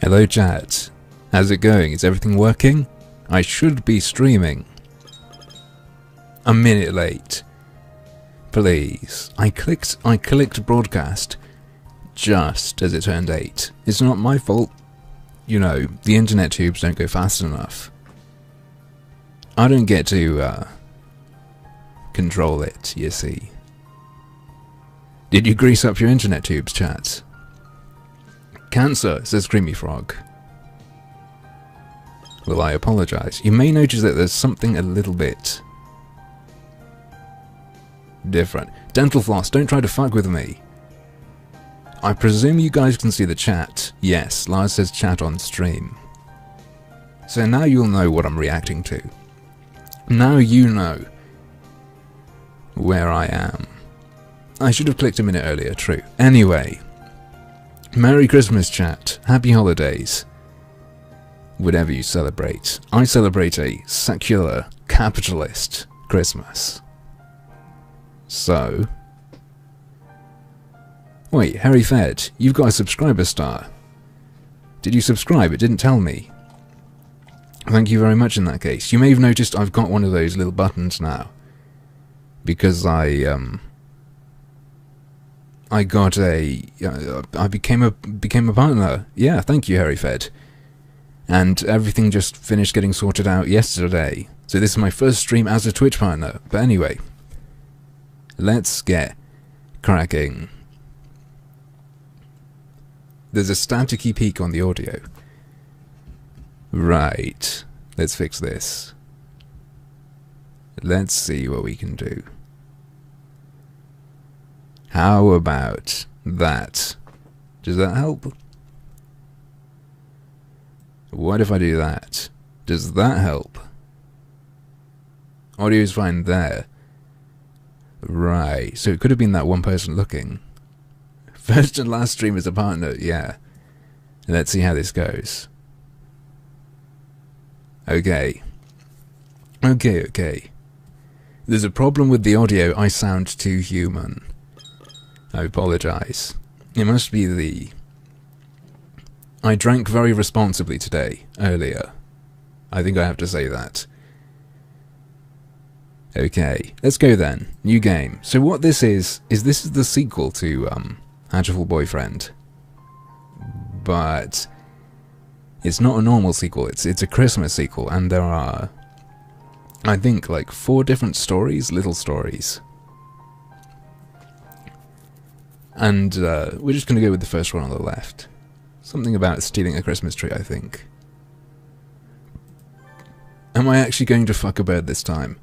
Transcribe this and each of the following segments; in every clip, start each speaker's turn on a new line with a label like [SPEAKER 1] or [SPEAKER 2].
[SPEAKER 1] Hello chat. How's it going? Is everything working? I should be streaming. A minute late. Please. I clicked broadcast just as it turned 8. It's not my fault. You know, the internet tubes don't go fast enough. I don't get to control it, you see. Did you grease up your internet tubes, chat? Cancer, says Creamy Frog. Well, I apologise. You may notice that there's something a little bit different. Dental Floss, don't try to fuck with me. I presume you guys can see the chat. Yes, Lars says chat on stream. So now you'll know what I'm reacting to. Now you know where I am. I should have clicked a minute earlier, true. Anyway, Merry Christmas chat, Happy Holidays. Whatever you celebrate. I celebrate a secular, capitalist Christmas. So... Wait, Harry Fed, you've got a subscriber star. Did you subscribe? It didn't tell me. Thank you very much in that case. You may have noticed I've got one of those little buttons now. Because I got a... I became a partner. Yeah, thank you, Harry Fed. And everything just finished getting sorted out yesterday. So this is my first stream as a Twitch partner. But anyway, let's get cracking. There's a staticky peak on the audio. Right. Let's fix this. Let's see what we can do. How about that? Does that help? What if I do that? Does that help? Audio's fine there. Right. So it could have been that one person looking. First and last stream as a partner, yeah. Let's see how this goes. Okay. Okay. There's a problem with the audio. I sound too human. I apologise. It must be the... I drank very responsibly today, earlier. I think I have to say that. Okay, let's go then. New game. So what this is this is the sequel to, Hatoful Boyfriend. But it's not a normal sequel, it's a Christmas sequel, and there are, I think, like 4 different stories, little stories. And we're just going to go with the first one on the left. Something about stealing a Christmas tree, I think. Am I actually going to fuck a bird this time?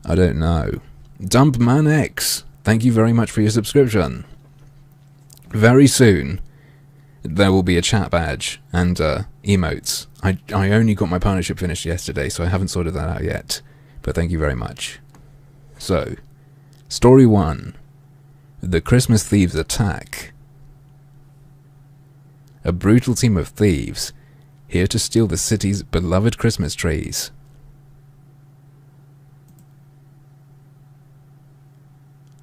[SPEAKER 1] I don't know. Dumpman X, thank you very much for your subscription. Very soon, there will be a chat badge and emotes. I only got my partnership finished yesterday, so I haven't sorted that out yet. But thank you very much. So, Story 1. The Christmas Thieves Attack. A brutal team of thieves, here to steal the city's beloved Christmas trees.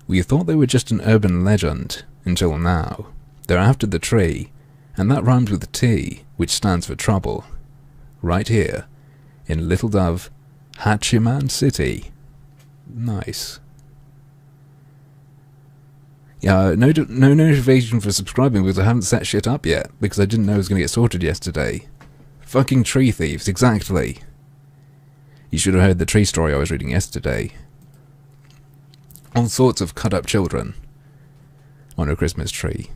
[SPEAKER 1] We thought they were just an urban legend, until now. They're after the tree, and that rhymes with T, which stands for trouble. Right here, in Little Dove, Hachiman City. Nice. Yeah, no notification for subscribing because I haven't set shit up yet, because I didn't know it was going to get sorted yesterday. Fucking tree thieves, exactly. You should have heard the tree story I was reading yesterday. All sorts of cut-up children on a Christmas tree.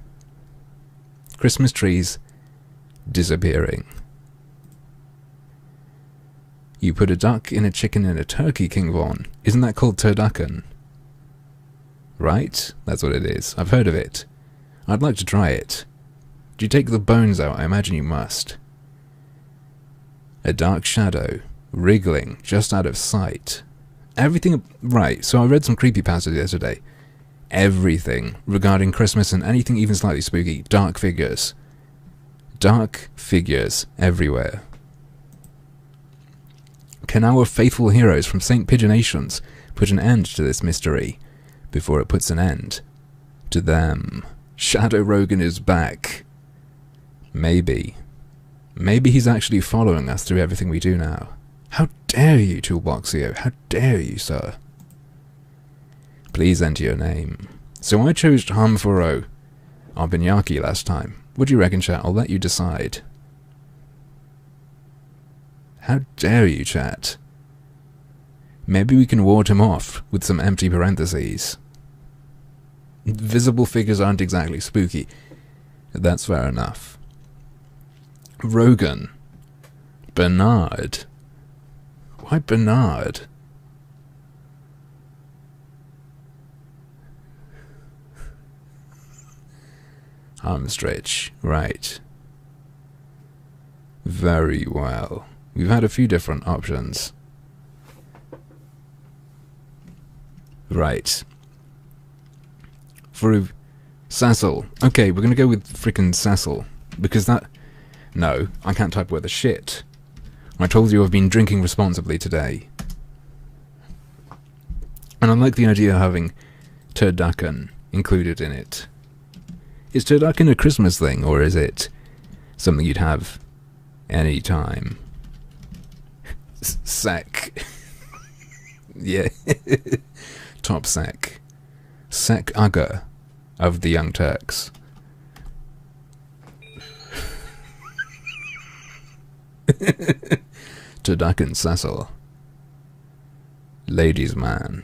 [SPEAKER 1] Christmas trees disappearing. You put a duck in a chicken and a turkey, King Von. Isn't that called turducken? Right? That's what it is. I've heard of it. I'd like to try it. Do you take the bones out? I imagine you must. A dark shadow, wriggling just out of sight. Everything... Right, so I read some creepypastas yesterday. Everything regarding Christmas and anything even slightly spooky. Dark figures. Dark figures everywhere. Can our faithful heroes from St. Pigeonations put an end to this mystery before it puts an end to them? Shadow Rogan is back. Maybe. Maybe he's actually following us through everything we do now. How dare you, Toolboxio? How dare you, sir? Please enter your name. So I chose Hamfuro Arbinyaki last time. What do you reckon, chat? I'll let you decide. How dare you, chat? Maybe we can ward him off with some empty parentheses. Visible figures aren't exactly spooky. That's fair enough. Rogan. Bernard. Why Bernard? Armstretch. Right. Very well. We've had a few different options. Right. For Cecil. Okay, we're gonna go with frickin' Cecil. Because that... No, I can't type worth a shit. I told you I've been drinking responsibly today. And I like the idea of having turducken included in it. Is turducken a Christmas thing, or is it something you'd have any time? Sec. Yeah. Top sec. Sec Ugger of the Young Turks. Turducken Cecil. Ladies' man.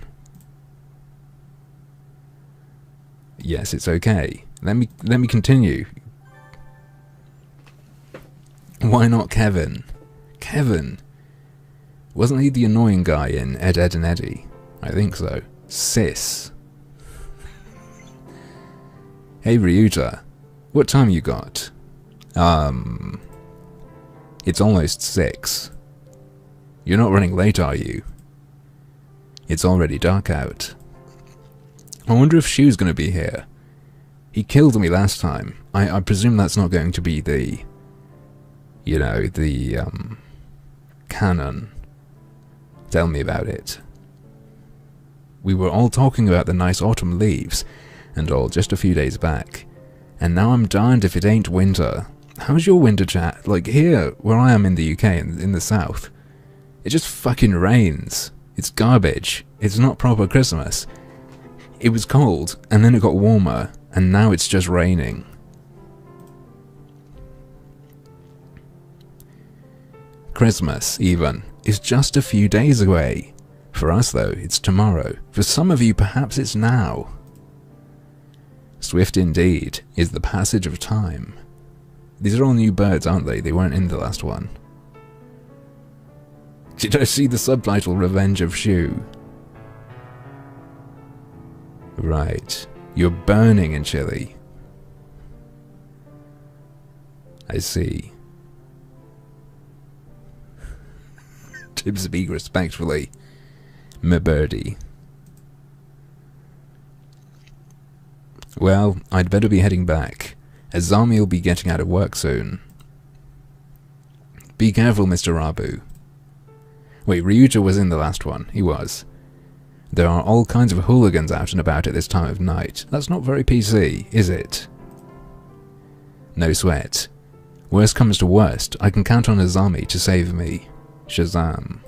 [SPEAKER 1] Yes, it's okay. Let me continue. Why not Kevin? Kevin. Wasn't he the annoying guy in Ed, Edd and Eddy? I think so. Sis. Hey Ryuta, what time you got? It's almost 6. You're not running late, are you? It's already dark out. I wonder if Shu's gonna be here. He killed me last time. I presume that's not going to be the... You know, the, canon. Tell me about it. We were all talking about the nice autumn leaves and all just a few days back. And now I'm darned if it ain't winter. How's your winter, chat? Like here, where I am in the UK, in the south, it just fucking rains. It's garbage. It's not proper Christmas. It was cold, and then it got warmer, and now it's just raining. Christmas, even, is just a few days away. For us, though, it's tomorrow. For some of you, perhaps it's now. Swift indeed is the passage of time. These are all new birds, aren't they? They weren't in the last one. Did I see the subtitle Revenge of Shu? Right. You're burning in Chile. I see. To speak respectfully, me birdie. Well, I'd better be heading back, as Zami will be getting out of work soon. Be careful, Mr. Rabu. Wait, Ryuta was in the last one. He was. There are all kinds of hooligans out and about at this time of night. That's not very PC, is it? No sweat. Worst comes to worst, I can count on Azami to save me. Shazam.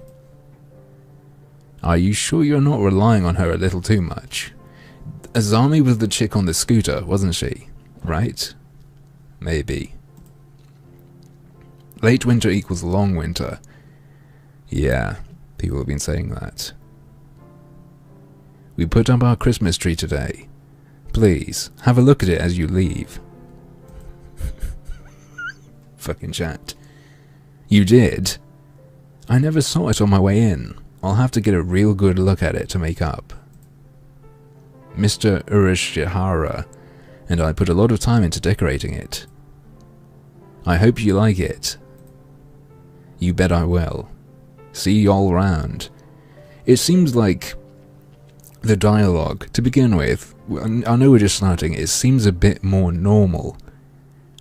[SPEAKER 1] Are you sure you're not relying on her a little too much? Azami was the chick on the scooter, wasn't she? Right? Maybe. Late winter equals long winter. Yeah, people have been saying that. We put up our Christmas tree today. Please, have a look at it as you leave. Fucking chat. You did? I never saw it on my way in. I'll have to get a real good look at it to make up. Mr. Urishihara and I put a lot of time into decorating it. I hope you like it. You bet I will. See you all round. It seems like the dialogue, to begin with, I know we're just starting, it seems a bit more normal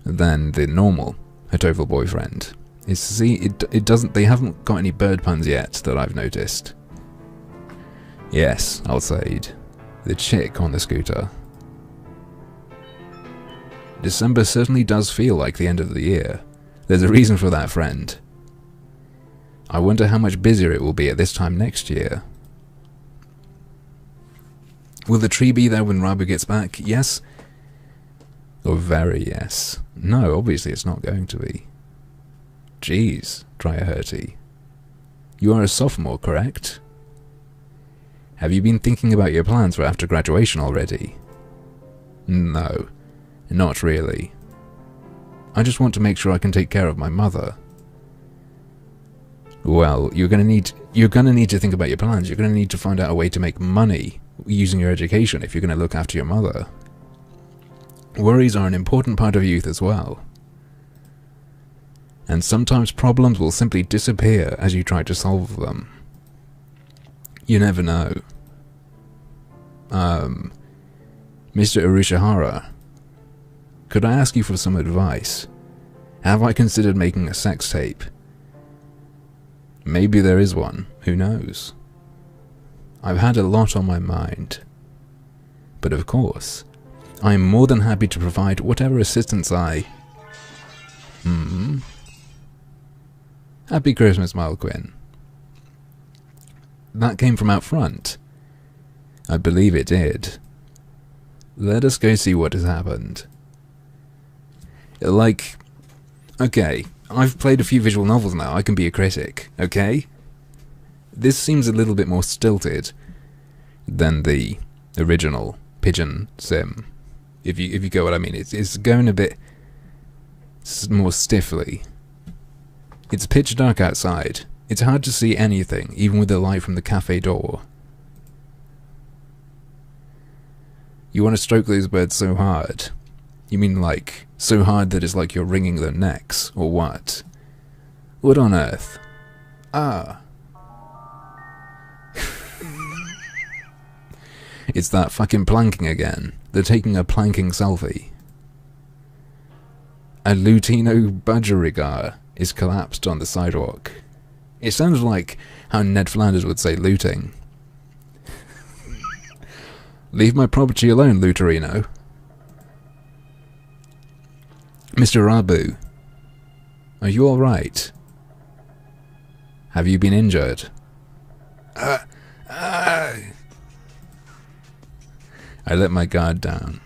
[SPEAKER 1] than the normal Hatoful boyfriend. It doesn't, they haven't got any bird puns yet that I've noticed. Yes, I'll say the chick on the scooter. December certainly does feel like the end of the year. There's a reason for that, friend. I wonder how much busier it will be at this time next year. Will the tree be there when Rabu gets back? Yes? Or very yes? No, obviously it's not going to be. Jeez, Dryahurty. You are a sophomore, correct? Have you been thinking about your plans for after graduation already? No, not really. I just want to make sure I can take care of my mother. Well, you're gonna need to think about your plans. You're gonna need to find out a way to make money using your education if you're gonna look after your mother. Worries are an important part of youth as well. And sometimes problems will simply disappear as you try to solve them. You never know. Mr. Urishihara, could I ask you for some advice? Have I considered making a sex tape? Maybe there is one, who knows? I've had a lot on my mind. But of course, I am more than happy to provide whatever assistance I... Happy Christmas, Malquin. That came from out front. I believe it did. Let us go see what has happened. Like, okay, I've played a few visual novels now, I can be a critic, okay? This seems a little bit more stilted than the original Pigeon sim, if you get what I mean. It's going a bit more stiffly. It's pitch dark outside. It's hard to see anything, even with the light from the cafe door. You want to stroke those birds so hard? You mean like, so hard that it's like you're wringing their necks, or what? What on earth? Ah. It's that fucking planking again. They're taking a planking selfie. A Lutino budgerigar is collapsed on the sidewalk. It sounds like how Ned Flanders would say looting. Leave my property alone, Luterino. Mr. Rabu, are you alright? Have you been injured? I let my guard down.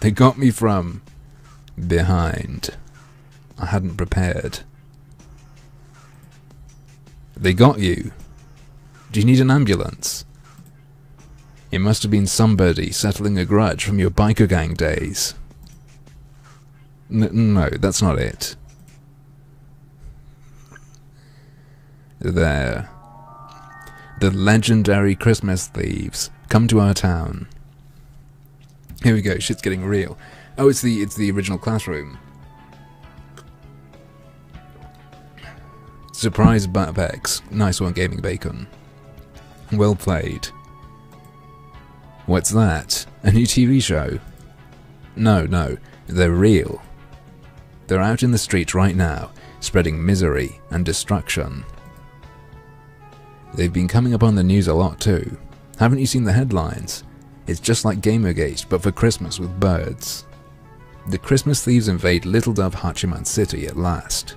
[SPEAKER 1] They got me from behind. I hadn't prepared. They got you. Do you need an ambulance? It must have been somebody settling a grudge from your biker gang days. No, that's not it. There. The legendary Christmas thieves come to our town. Here we go, shit's getting real. Oh, it's the original classroom. Surprise Bapex. Nice one, Gaming Bacon. Well played. What's that? A new TV show? No, they're real. They're out in the streets right now, spreading misery and destruction. They've been coming up on the news a lot too. Haven't you seen the headlines? It's just like Gamergate, but for Christmas with birds. The Christmas thieves invade Little Dove Hachiman City at last.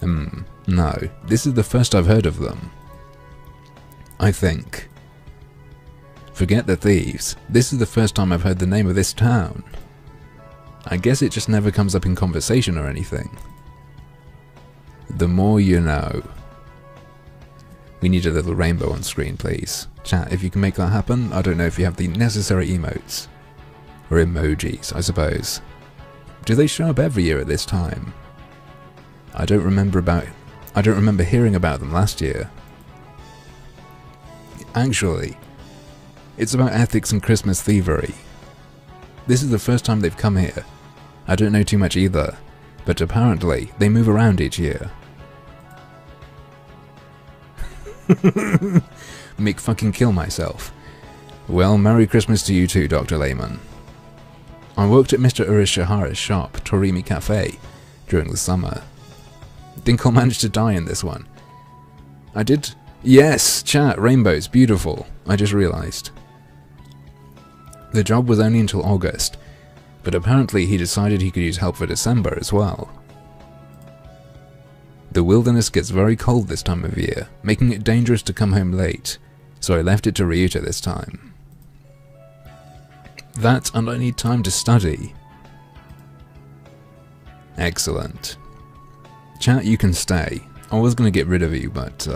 [SPEAKER 1] No, this is the first I've heard of them. I think. Forget the thieves, this is the first time I've heard the name of this town. I guess it just never comes up in conversation or anything. The more you know. We need a little rainbow on screen, please. Chat, if you can make that happen. I don't know if you have the necessary emotes. Or emojis, I suppose. Do they show up every year at this time? I don't remember hearing about them last year. Actually, it's about ethics and Christmas thievery. This is the first time they've come here. I don't know too much either, but apparently they move around each year. Make fucking kill myself. Well, Merry Christmas to you too, Dr. Lehman. I worked at Mr. Urishihara's shop, Torimi Cafe, during the summer. Think I'll manage to die in this one. I did? Yes, chat, rainbows, beautiful. I just realised. The job was only until August, but apparently he decided he could use help for December as well. The wilderness gets very cold this time of year, making it dangerous to come home late, so I left it to Ryuta this time. That, and I need time to study. Excellent. Chat, you can stay. I was going to get rid of you, but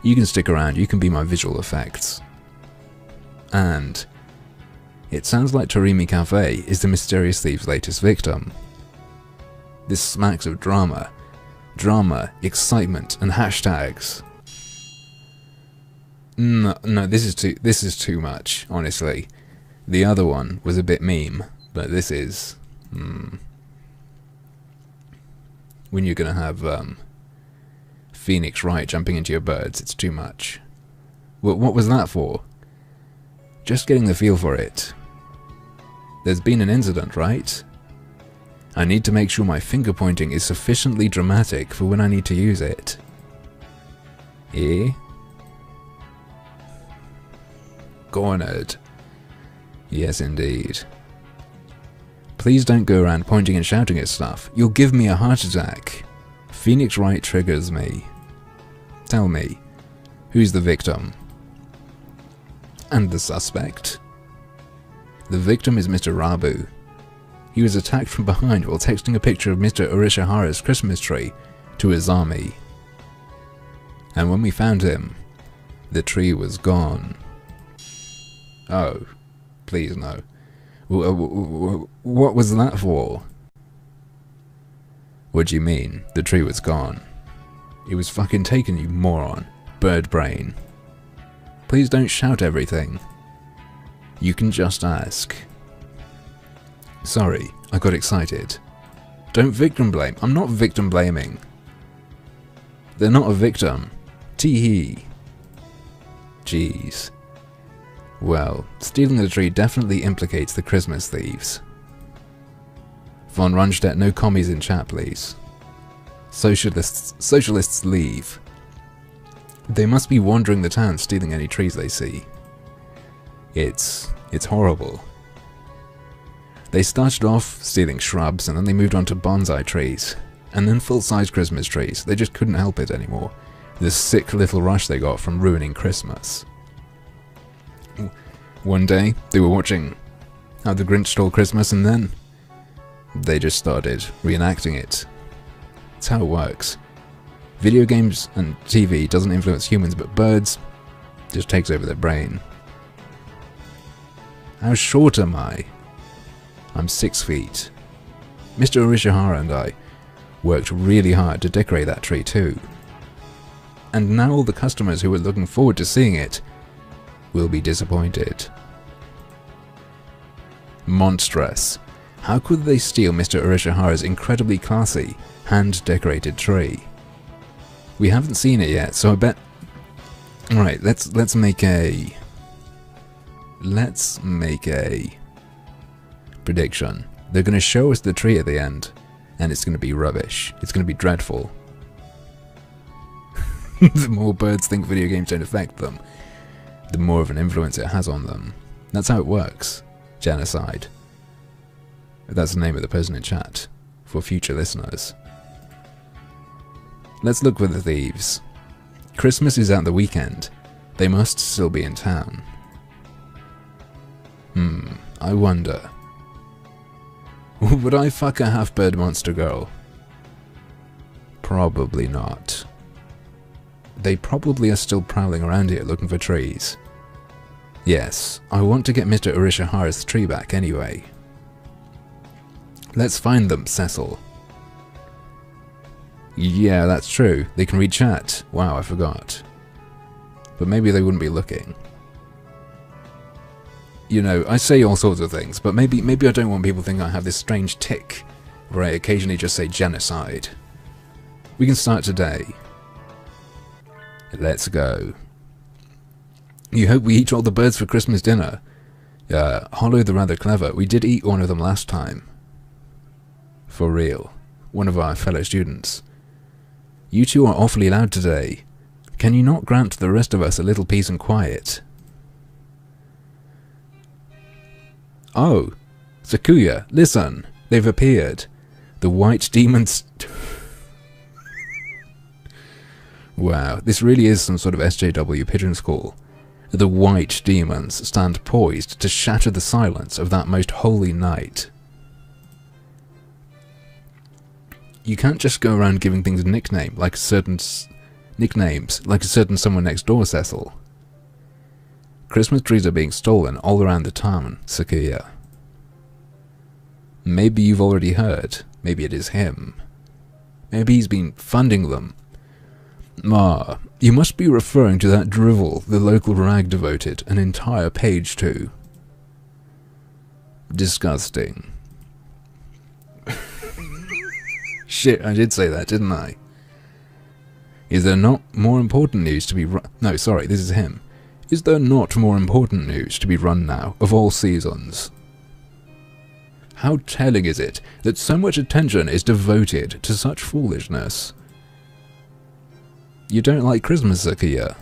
[SPEAKER 1] you can stick around. You can be my visual effects. And it sounds like Torimi Cafe is the mysterious thief's latest victim. This smacks of drama. Drama, excitement, and hashtags. No, this is too much, honestly. The other one was a bit meme, but this is... when you're gonna have Phoenix Wright jumping into your birds, it's too much. What was that for? Just getting the feel for it. There's been an incident, right? I need to make sure my finger pointing is sufficiently dramatic for when I need to use it. Eh? Cornered. Yes, indeed. Please don't go around pointing and shouting at stuff. You'll give me a heart attack. Phoenix Wright triggers me. Tell me, who's the victim? And the suspect? The victim is Mr. Rabu. He was attacked from behind while texting a picture of Mr. Urishihara's Christmas tree to his army. And when we found him, the tree was gone. Oh, please no. What was that for? What do you mean, the tree was gone? It was fucking taken, you moron. Bird brain. Please don't shout everything. You can just ask. Sorry, I got excited. Don't victim blame. I'm not victim blaming. They're not a victim. Tee-hee. Jeez. Well, stealing the tree definitely implicates the Christmas thieves. Von Rundstedt, no commies in chat, please. Socialists leave. They must be wandering the town stealing any trees they see. It's horrible. They started off stealing shrubs, and then they moved on to bonsai trees, and then full-size Christmas trees. They just couldn't help it anymore. The sick little rush they got from ruining Christmas. One day, they were watching How the Grinch Stole Christmas, and then they just started reenacting it. It's how it works. Video games and TV doesn't influence humans, but birds just takes over their brain. How short am I? I'm 6 feet. Mr. Urishihara and I worked really hard to decorate that tree too. And now all the customers who were looking forward to seeing it will be disappointed. Monstrous. How could they steal Mr. Urishihara's incredibly classy, hand-decorated tree? We haven't seen it yet, so I bet... Alright, let's make a prediction. They're going to show us the tree at the end, and it's going to be rubbish. It's going to be dreadful. The more birds think video games don't affect them, the more of an influence it has on them. That's how it works. Genocide. That's the name of the person in chat, for future listeners. Let's look for the thieves. Christmas is at the weekend. They must still be in town. I wonder. Would I fuck a half-bird monster girl? Probably not. They probably are still prowling around here looking for trees. Yes, I want to get Mr. Urishihara's tree back anyway. Let's find them, Cecil. Yeah, that's true. They can read chat. Wow, I forgot. But maybe they wouldn't be looking. You know, I say all sorts of things, but maybe I don't want people to think I have this strange tick where I occasionally just say genocide. We can start today. Let's go. You hope we eat all the birds for Christmas dinner? Hollow the rather clever. We did eat one of them last time. For real. One of our fellow students. You two are awfully loud today. Can you not grant the rest of us a little peace and quiet? Oh, Sakuya, listen. They've appeared. The white demons... Wow, this really is some sort of SJW pigeon school. The white demons stand poised to shatter the silence of that most holy night. You can't just go around giving things a nickname like a certain someone next door, Cecil. Christmas trees are being stolen all around the town, Sakuya. Maybe you've already heard. Maybe it is him. Maybe he's been funding them. Ah, you must be referring to that drivel the local rag devoted an entire page to. Disgusting. Shit, I did say that, didn't I? Is there not more important news to be No, sorry, this is him. Is there not more important news to be run now, of all seasons? How telling is it that so much attention is devoted to such foolishness? You don't like Christmas, Sakuya?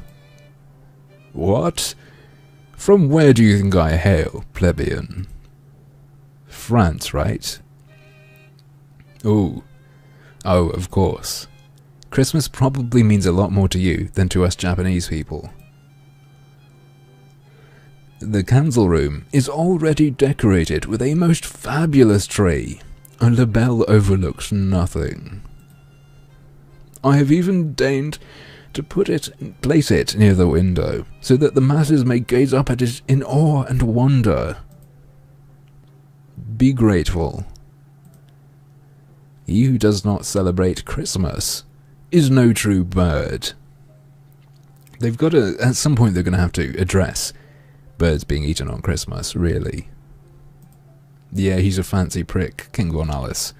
[SPEAKER 1] What? From where do you think I hail, plebeian? France, right? Oh, of course. Christmas probably means a lot more to you than to us Japanese people. The council room is already decorated with a most fabulous tree. A label overlooks nothing. I have even deigned to place it near the window, so that the masses may gaze up at it in awe and wonder. Be grateful. He who does not celebrate Christmas is no true bird. They've got to, at some point they're going to have to address birds being eaten on Christmas, really. Yeah, he's a fancy prick, King Von Alice.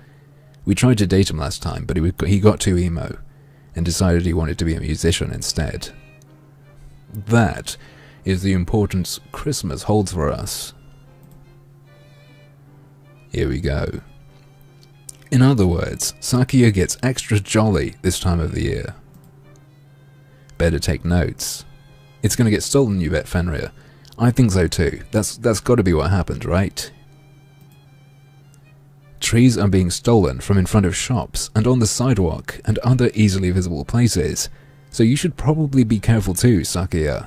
[SPEAKER 1] We tried to date him last time, but he got too emo, and decided he wanted to be a musician instead. That is the importance Christmas holds for us. Here we go. In other words, Sakuya gets extra jolly this time of the year. Better take notes. It's gonna get stolen, you bet, Fenrir. I think so too. That's gotta be what happened, right? Trees are being stolen from in front of shops and on the sidewalk and other easily visible places, so you should probably be careful too, Sakuya.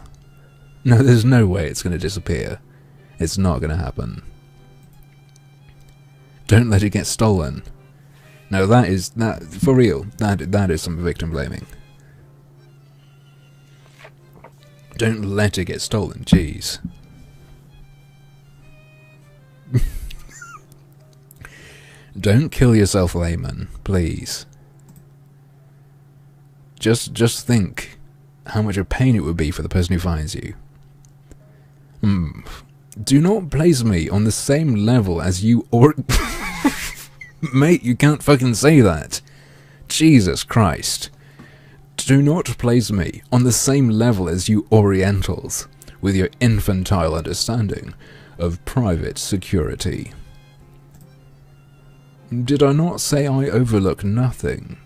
[SPEAKER 1] No, there's no way it's going to disappear. It's not going to happen. Don't let it get stolen. No, that for real, that is some victim blaming. Don't let it get stolen, jeez. Don't kill yourself, layman, please. Just think how much a pain it would be for the person who finds you. Do not place me on the same level as you or... Mate, you can't fucking say that. Jesus Christ. Do not place me on the same level as you Orientals, with your infantile understanding of private security. Did I not say I overlook nothing?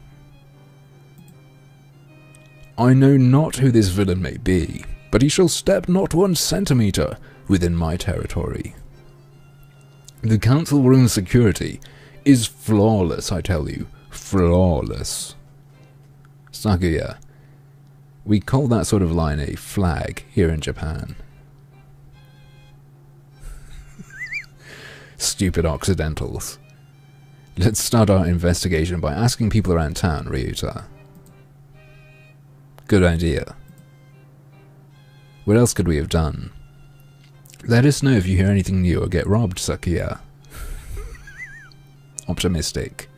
[SPEAKER 1] I know not who this villain may be, but he shall step not 1 centimetre within my territory. The council room security is flawless, I tell you. Flawless. Sakuya, we call that sort of line a flag here in Japan. Stupid Occidentals. Let's start our investigation by asking people around town, Ryuta. Good idea. What else could we have done? Let us know if you hear anything new or get robbed, Sakuya. Optimistic.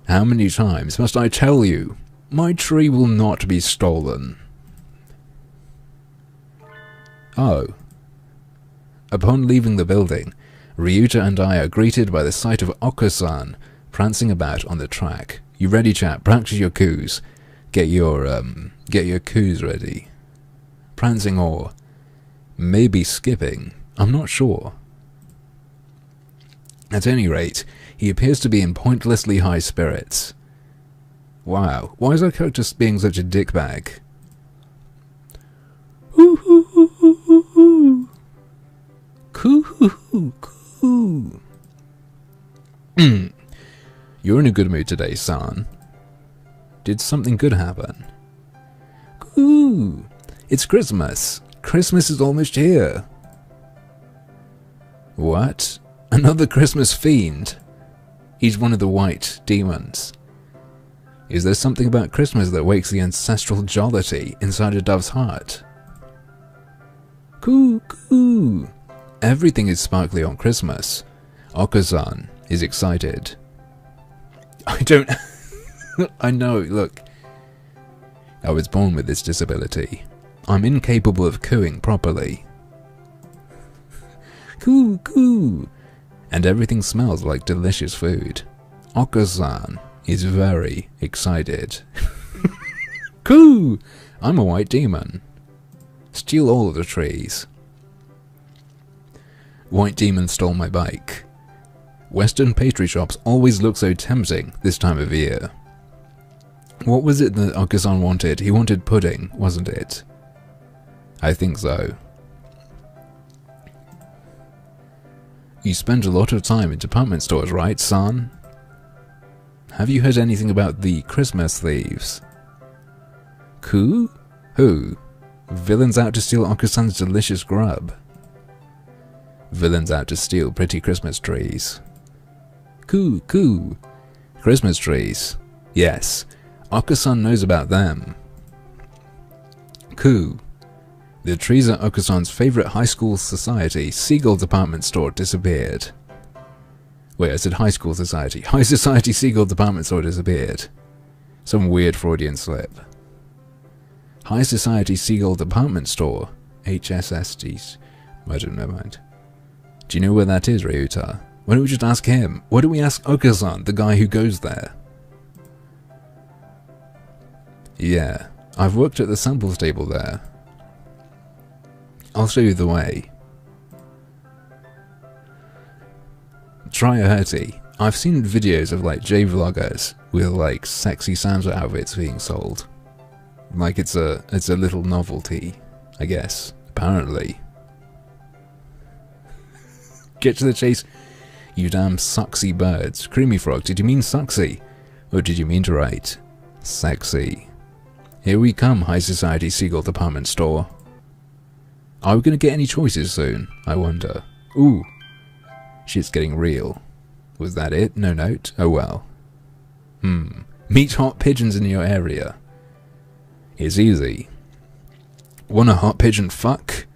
[SPEAKER 1] How many times must I tell you? My tree will not be stolen. Oh. Upon leaving the building, Ryuta and I are greeted by the sight of Oko-san prancing about on the track. You ready, chap? Practice your coups. Get your coups ready. Prancing or maybe skipping. I'm not sure. At any rate, he appears to be in pointlessly high spirits. Wow, why is our character being such a dickbag? Coo. You're in a good mood today, son. Did something good happen? Ooh, it's Christmas. Christmas is almost here. What? Another Christmas fiend? He's one of the white demons. Is there something about Christmas that wakes the ancestral jollity inside a dove's heart? Coo, coo. Everything is sparkly on Christmas. Okazan is excited. I don't... I know, look. I was born with this disability. I'm incapable of cooing properly. Coo, coo. And everything smells like delicious food. Okazan is very excited. Coo! I'm a white demon. Steal all of the trees. White demon stole my bike. Western pastry shops always look so tempting this time of year. What was it that Okazan wanted? He wanted pudding, wasn't it? I think so. You spend a lot of time in department stores, right, son? Have you heard anything about the Christmas thieves? Who? Who? Villains out to steal Okazan's delicious grub. Villains out to steal pretty Christmas trees. Coo, coo. Christmas trees. Yes, Okazan knows about them. Coo. The trees at Okazan's favorite high school society, Seagull department store, disappeared. Wait, I said high school society. High society Seagull department store disappeared. Some weird Freudian slip. High society Seagull department store. HSSDs. I don't know, mind. Do you know where that is, Ryuta? Why don't we just ask him? Why don't we ask Okazan, the guy who goes there? Yeah, I've worked at the samples table there. I'll show you the way. Try a hurty. I've seen videos of like J-vloggers with like sexy Santa outfits being sold. Like it's a little novelty, I guess. Apparently. Get to the chase, you damn sucksy birds. Creamy Frog, did you mean sucksy? Or did you mean to write sexy? Here we come, High Society Seagull department store. Are we going to get any choices soon? I wonder. Ooh. Shit's getting real. Was that it? No note? Oh well. Meet hot pigeons in your area. It's easy. Want a hot pigeon fuck?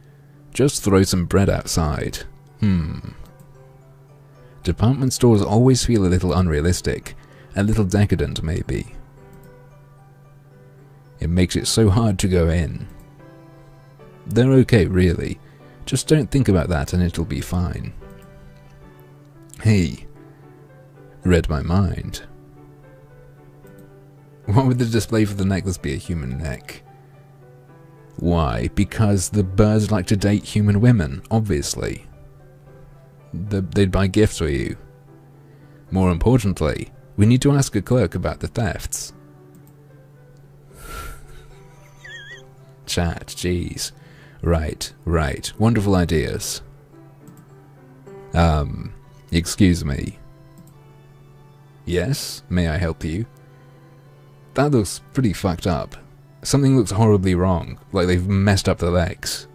[SPEAKER 1] Just throw some bread outside. Department stores always feel a little unrealistic. A little decadent, maybe. It makes it so hard to go in. They're okay, really. Just don't think about that and it'll be fine. Hey. Read my mind. Why would the display for the necklace be a human neck? Why? Because the birds like to date human women, obviously. They'd buy gifts for you. More importantly, we need to ask a clerk about the thefts. Chat, jeez. Right. Wonderful ideas. Excuse me. Yes? May I help you? That looks pretty fucked up. Something looks horribly wrong, like they've messed up the legs.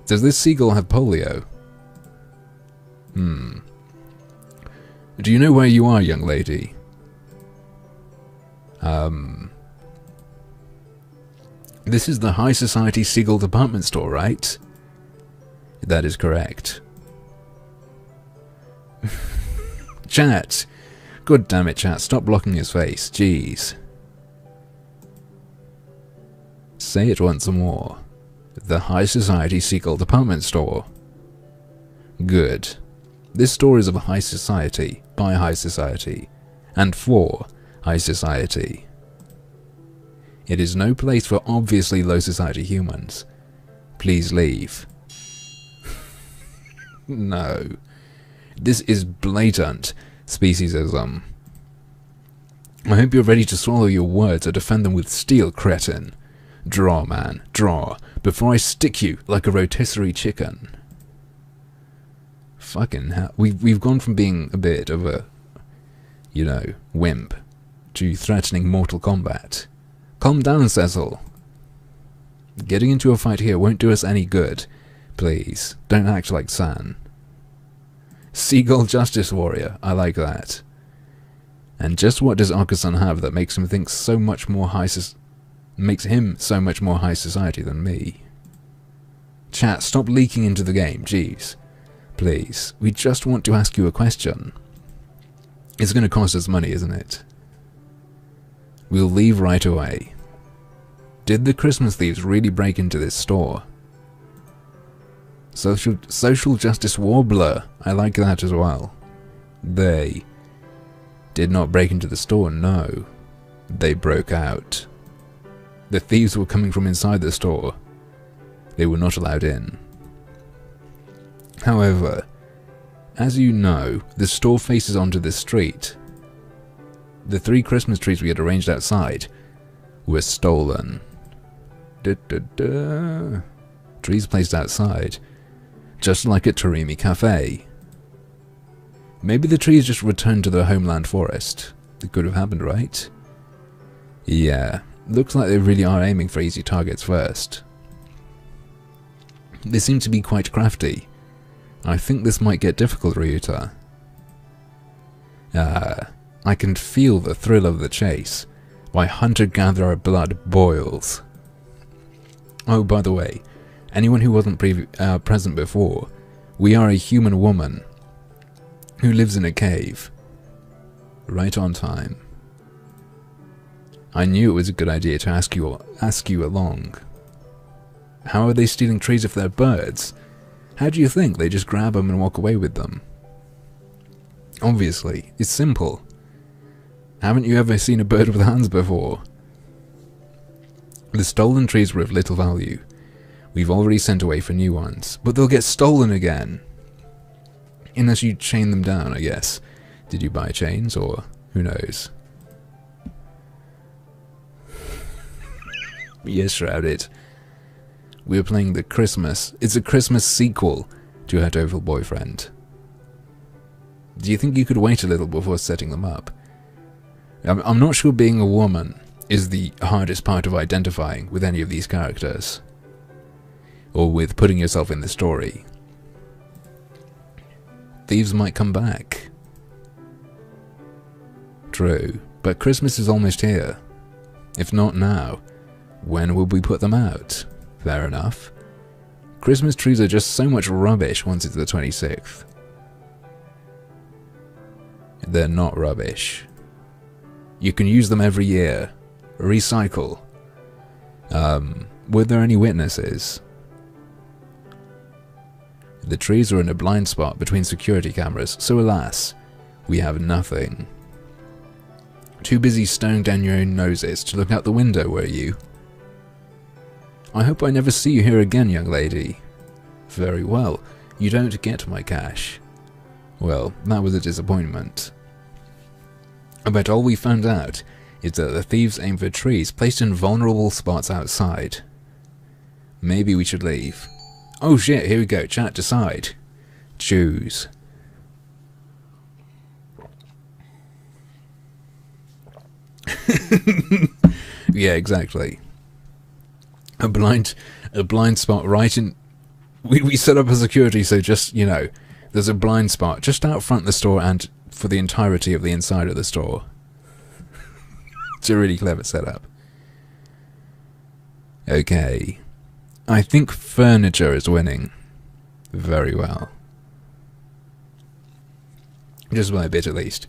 [SPEAKER 1] Does this seagull have polio? Do you know where you are, young lady? This is the High Society Seagull department store, right? That is correct. Chat! God damn it, chat, stop blocking his face, jeez. Say it once more. The High Society Seagull department store. Good. This store is of high society, by high society, and for high society. It is no place for obviously low society humans. Please leave. No. This is blatant speciesism. I hope you're ready to swallow your words or defend them with steel, cretin. Draw, man, draw, before I stick you like a rotisserie chicken. Fucking hell. We've gone from being a bit of a, you know, wimp to threatening mortal combat. Calm down, Cecil. Getting into a fight here won't do us any good. Please, don't act like San. Seagull Justice Warrior, I like that. And just what does Okusan have that makes him think so much more makes him so much more high society than me? Chat, stop leaking into the game, jeez. Please, we just want to ask you a question. It's going to cost us money, isn't it? We'll leave right away. Did the Christmas thieves really break into this store? Social Justice Warbler, I like that as well. They did not break into the store, no. They broke out. The thieves were coming from inside the store. They were not allowed in. However, as you know, the store faces onto this street. The 3 Christmas trees we had arranged outside were stolen. Trees placed outside, just like at Torimi Cafe. Maybe the trees just returned to their homeland forest. It could have happened, right? Yeah, looks like they really are aiming for easy targets first. They seem to be quite crafty. I think this might get difficult, Ryuta. I can feel the thrill of the chase. My hunter-gatherer blood boils. Oh, by the way, anyone who wasn't present before, we are a human woman who lives in a cave. Right on time. I knew it was a good idea to ask you along. How are they stealing trees if they're birds? How do you think they just grab them and walk away with them? Obviously, it's simple. Haven't you ever seen a bird with hands before? The stolen trees were of little value. We've already sent away for new ones, but they'll get stolen again. Unless you chain them down, I guess. Did you buy chains, or who knows? Yes, Shrouded. We're playing the Christmas. It's a Christmas sequel to Hatoful Boyfriend. Do you think you could wait a little before setting them up? I'm not sure being a woman is the hardest part of identifying with any of these characters. Or with putting yourself in the story. Thieves might come back. True, but Christmas is almost here. If not now, when will we put them out? Fair enough. Christmas trees are just so much rubbish once it's the 26th. They're not rubbish. You can use them every year. Recycle. Were there any witnesses? The trees are in a blind spot between security cameras, so alas, we have nothing. Too busy staring down your own noses to look out the window, were you? I hope I never see you here again, young lady. Very well, you don't get my cash. Well, that was a disappointment. I bet all we found out is that the thieves aim for trees placed in vulnerable spots outside. Maybe we should leave. Oh shit, here we go, chat decide. Choose. Yeah, exactly. A blind spot right in... We set up a security so just, you know, there's a blind spot just out front of the store and for the entirety of the inside of the store. It's a really clever setup. Okay. I think furniture is winning. Very well. Just by a bit at least.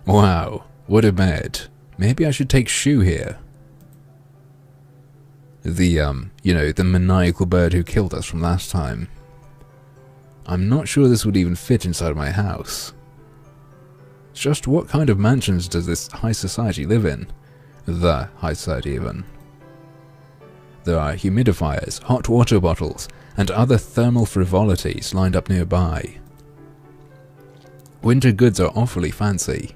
[SPEAKER 1] Wow, what a bed. Maybe I should take Shoe here. The, you know, the maniacal bird who killed us from last time. I'm not sure this would even fit inside my house. Just what kind of mansions does this high society live in? The high society even. There are humidifiers, hot water bottles, and other thermal frivolities lined up nearby. Winter goods are awfully fancy.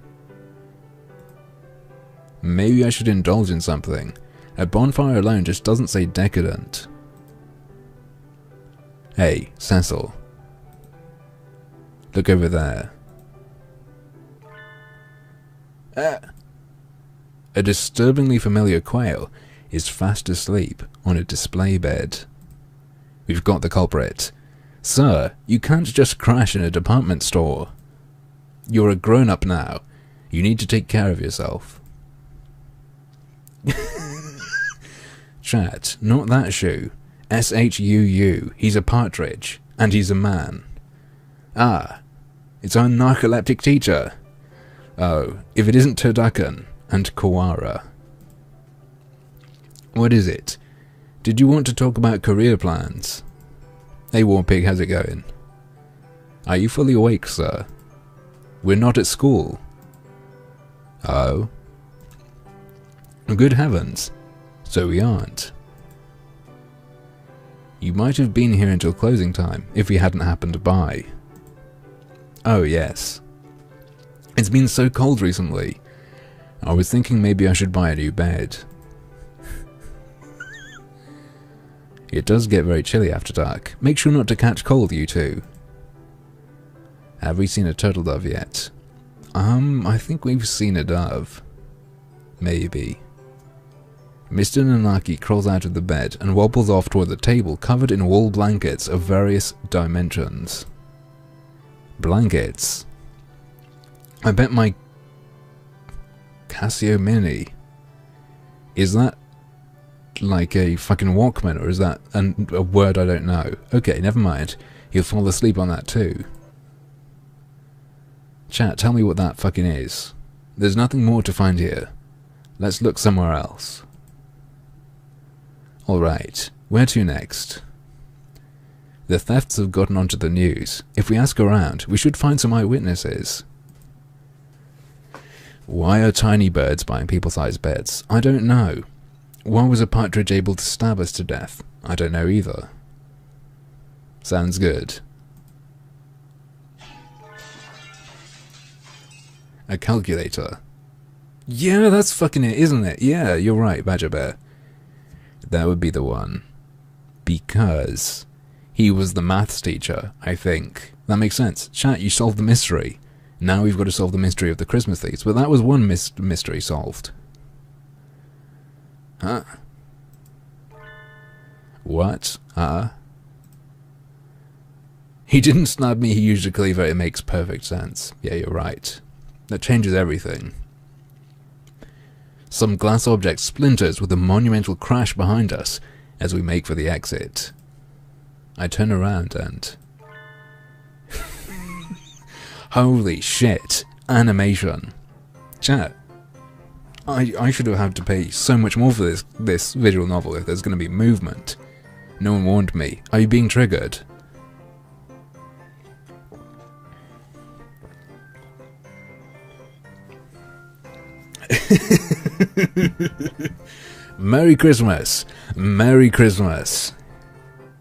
[SPEAKER 1] Maybe I should indulge in something. A bonfire alone just doesn't say decadent. Hey, Cecil. Look over there. A disturbingly familiar quail is fast asleep on a display bed. We've got the culprit. Sir, you can't just crash in a department store. You're a grown-up now. You need to take care of yourself. Chat, not that shoe. S-H-U-U. He's a partridge. And he's a man. Ah, it's our narcoleptic teacher. Oh, if it isn't Turducken and Kawara. What is it? Did you want to talk about career plans? Hey Warpig, how's it going? Are you fully awake, sir? We're not at school. Oh. Good heavens. So we aren't. You might have been here until closing time, if we hadn't happened by. Oh yes. It's been so cold recently. I was thinking maybe I should buy a new bed. It does get very chilly after dark. Make sure not to catch cold, you two. Have we seen a turtle dove yet? I think we've seen a dove. Maybe. Mr. Nanaki crawls out of the bed and wobbles off toward the table covered in wool blankets of various dimensions. Blankets. I bet my Casio Mini. Is that like a fucking Walkman, or is that a word I don't know? Okay, never mind. He'll fall asleep on that too. Chat, tell me what that fucking is. There's nothing more to find here. Let's look somewhere else. Alright, where to next? The thefts have gotten onto the news. If we ask around, we should find some eyewitnesses. Why are tiny birds buying people-sized beds? I don't know. Why was a partridge able to stab us to death? I don't know either. Sounds good. A calculator. Yeah, that's fucking it, isn't it? Yeah, you're right, Badger Bear. That would be the one. Because he was the maths teacher, I think. That makes sense. Chat, you solved the mystery. Now we've got to solve the mystery of the Christmas thieves. But that was one mystery solved. Huh? What? He didn't stab me, he used a cleaver. It makes perfect sense. Yeah, you're right. That changes everything. Some glass object splinters with a monumental crash behind us as we make for the exit. I turn around and... Holy shit! Animation. Chat. I should have had to pay so much more for this visual novel if there's going to be movement. No one warned me. Are you being triggered? Merry Christmas! Merry Christmas!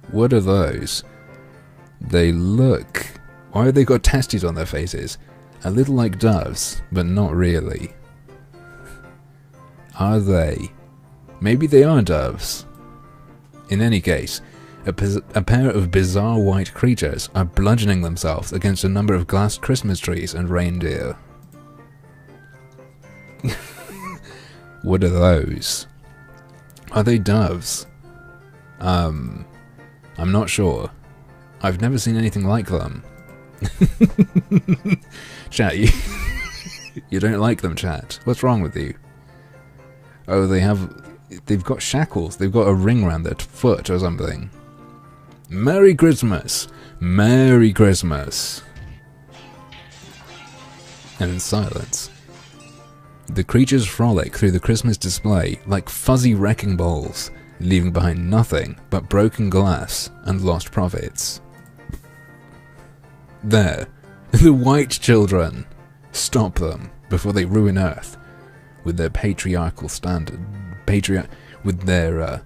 [SPEAKER 1] What are those? They look... Why have they got testes on their faces? A little like doves, but not really. Are they? Maybe they are doves. In any case, a pair of bizarre white creatures are bludgeoning themselves against a number of glass Christmas trees and reindeer. What are those? Are they doves? I'm not sure. I've never seen anything like them. Chat, you don't like them, chat. What's wrong with you? Oh, they've got shackles. They've got a ring around their foot or something. Merry Christmas! Merry Christmas! And in silence, the creatures frolic through the Christmas display like fuzzy wrecking balls, leaving behind nothing but broken glass and lost profits. There, the white children! Stop them before they ruin Earth with their patriarchal standard, with their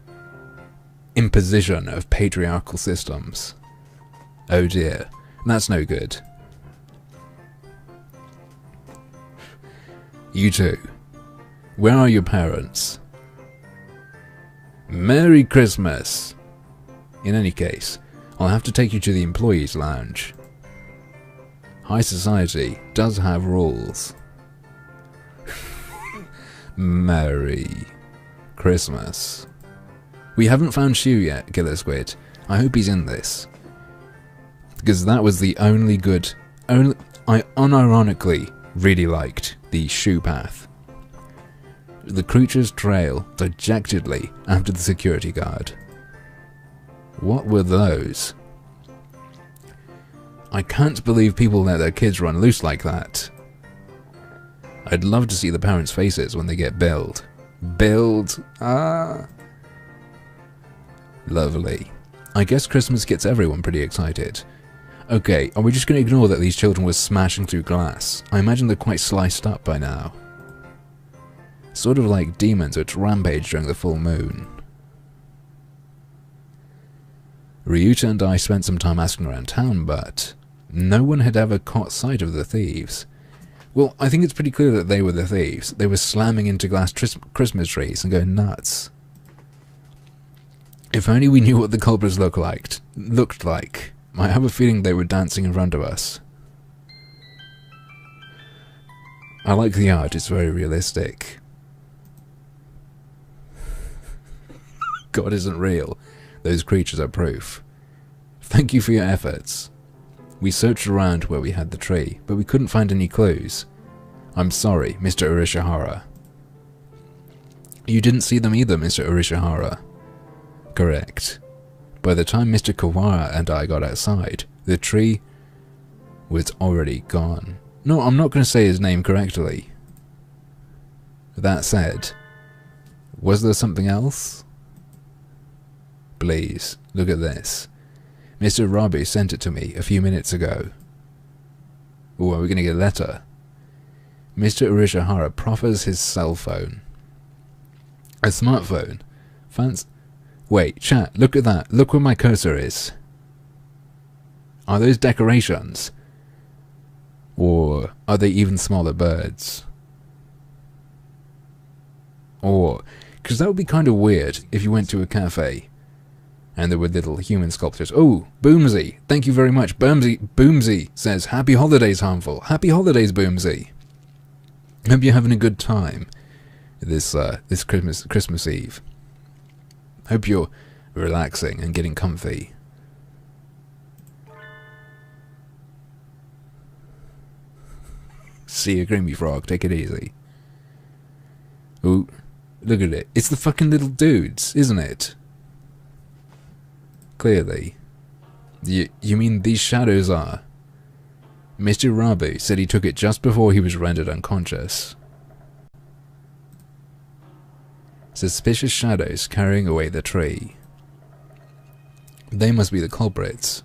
[SPEAKER 1] imposition of patriarchal systems. Oh dear, that's no good. You two, where are your parents? Merry Christmas! In any case, I'll have to take you to the employees' lounge. High society does have rules. Merry Christmas. We haven't found Shu yet, Killer Squid. I hope he's in this. Because that was the only good... I unironically really liked the Shu path. The creatures trail dejectedly after the security guard. What were those? I can't believe people let their kids run loose like that. I'd love to see the parents' faces when they get billed. Billed? Ah. Lovely. I guess Christmas gets everyone pretty excited. Okay, are we just going to ignore that these children were smashing through glass? I imagine they're quite sliced up by now. Sort of like demons which rampage during the full moon. Ryuta and I spent some time asking around town, but no one had ever caught sight of the thieves. Well, I think it's pretty clear that they were the thieves. They were slamming into glass Christmas trees and going nuts. If only we knew what the culprits looked like. I have a feeling they were dancing in front of us. I like the art, it's very realistic. God isn't real. Those creatures are proof. Thank you for your efforts. We searched around where we had the tree, but we couldn't find any clues. I'm sorry, Mr. Urishihara. You didn't see them either, Mr. Urishihara. Correct. By the time Mr. Kawara and I got outside, the tree was already gone. No, I'm not going to say his name correctly. That said, was there something else? Please, look at this. Mr. Robbie sent it to me a few minutes ago. Ooh, are we going to get a letter? Mr. Urishihara proffers his cell phone. A smartphone? Wait, chat, look at that. Look where my cursor is. Are those decorations? Or are they even smaller birds? Or, because that would be kind of weird if you went to a cafe and there were little human sculptures. Oh, Boomsy, thank you very much. Boomsy says, Happy Holidays, Harmful. Happy Holidays, Boomsy. Hope you're having a good time this Christmas Eve. Hope you're relaxing and getting comfy. See you, Creamy Frog. Take it easy. Ooh, look at it. It's the fucking little dudes, isn't it? Clearly. You mean these shadows are? Mr. Rabu said he took it just before he was rendered unconscious. Suspicious shadows carrying away the tree. They must be the culprits.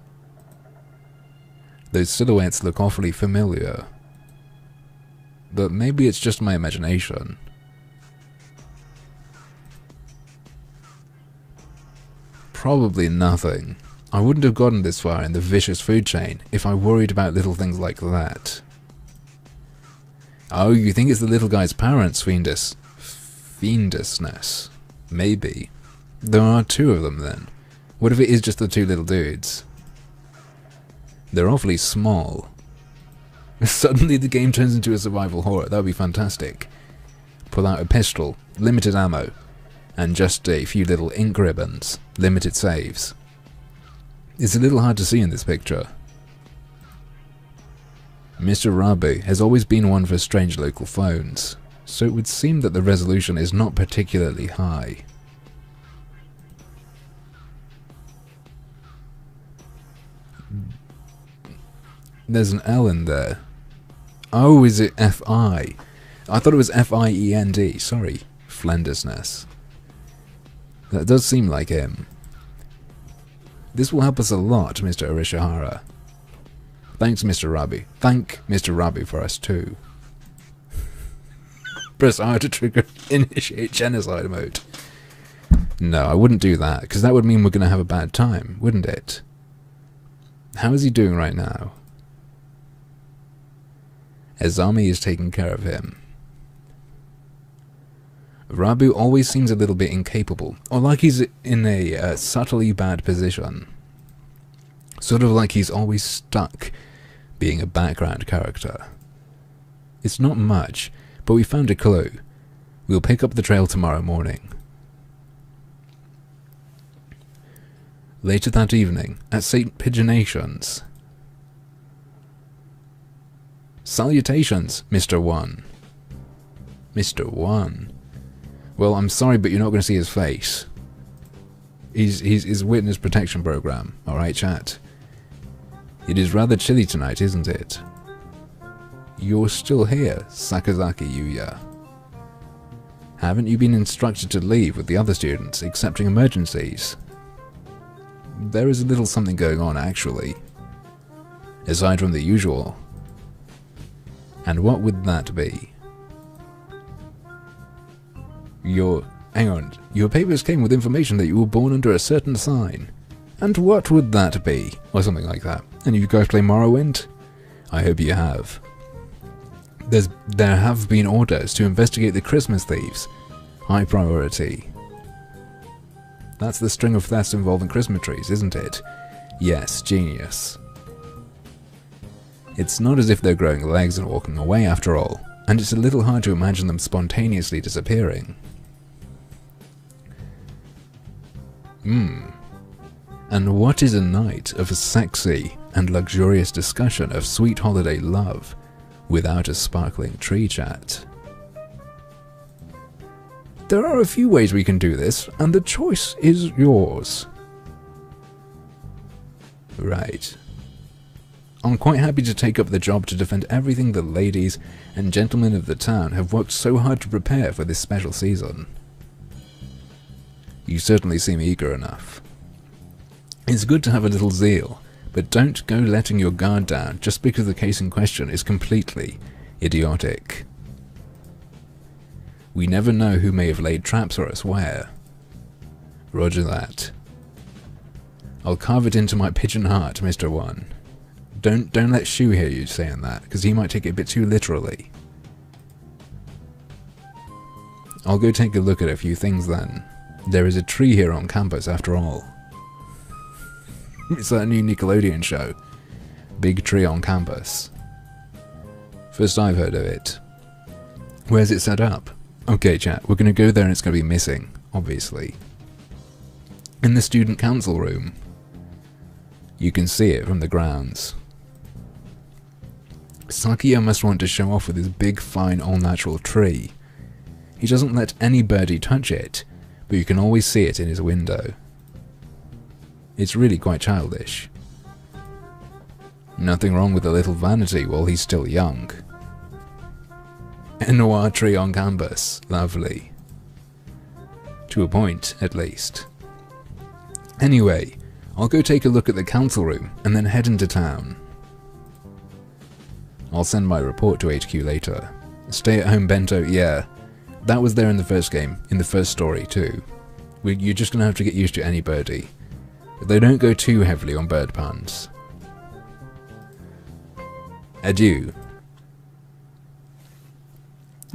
[SPEAKER 1] Those silhouettes look awfully familiar. But maybe it's just my imagination. Probably nothing. I wouldn't have gotten this far in the vicious food chain if I worried about little things like that. Oh, you think it's the little guy's parents' fiendishness? Maybe. There are two of them then. What if it is just the two little dudes? They're awfully small. Suddenly the game turns into a survival horror. That would be fantastic. Pull out a pistol, limited ammo, and just a few little ink ribbons, limited saves. It's a little hard to see in this picture. Mr. Rabu has always been one for strange local phones, so it would seem that the resolution is not particularly high. There's an L in there. Oh, is it F-I? I thought it was F-I-E-N-D. Sorry, Flendersness. That does seem like him. This will help us a lot, Mr. Urishihara. Thanks, Mr. Rabi. Thank Mr. Rabi for us too. Press R to trigger initiate genocide mode. No, I wouldn't do that, because that would mean we're going to have a bad time, wouldn't it? How is he doing right now? Azami is taking care of him. Rabu always seems a little bit incapable, or like he's in a subtly bad position. Sort of like he's always stuck being a background character. It's not much, but we found a clue. We'll pick up the trail tomorrow morning. Later that evening, at St. Pigeonations. Salutations, Mr. One. Mr. One? Well, I'm sorry, but you're not going to see his face. He's witness protection program. Alright, chat. It is rather chilly tonight, isn't it? You're still here, Sakazaki Yuya. Haven't you been instructed to leave with the other students, excepting emergencies? There is a little something going on, actually. Aside from the usual. And what would that be? Hang on. Your papers came with information that you were born under a certain sign. And what would that be? Or something like that. And you guys play Morrowind? I hope you have. There have been orders to investigate the Christmas thieves. High priority. That's the string of thefts involving Christmas trees, isn't it? Yes, genius. It's not as if they're growing legs and walking away after all, and it's a little hard to imagine them spontaneously disappearing. And what is a night of sexy and luxurious discussion of sweet holiday love without a sparkling tree chat? There are a few ways we can do this, and the choice is yours. Right. I'm quite happy to take up the job to defend everything the ladies and gentlemen of the town have worked so hard to prepare for this special season. You certainly seem eager enough. It's good to have a little zeal, but don't go letting your guard down just because the case in question is completely idiotic. We never know who may have laid traps for us where. Roger that. I'll carve it into my pigeon heart, Mr. One. Don't let Shu hear you saying that, because he might take it a bit too literally. I'll go take a look at a few things then. There is a tree here on campus after all. It's that new Nickelodeon show. Big tree on campus. First I've heard of it. Where's it set up? Okay chat, we're going to go there and it's going to be missing, obviously. In the student council room. You can see it from the grounds. Sakia must want to show off with his big, fine, all-natural tree. He doesn't let any birdie touch it, but you can always see it in his window. It's really quite childish. Nothing wrong with a little vanity while he's still young. A noir tree on campus. Lovely. To a point, at least. Anyway, I'll go take a look at the council room and then head into town. I'll send my report to HQ later. Stay-at-home bento, yeah. That was there in the first game, in the first story too. You're just gonna have to get used to any birdie. They don't go too heavily on bird puns. Adieu.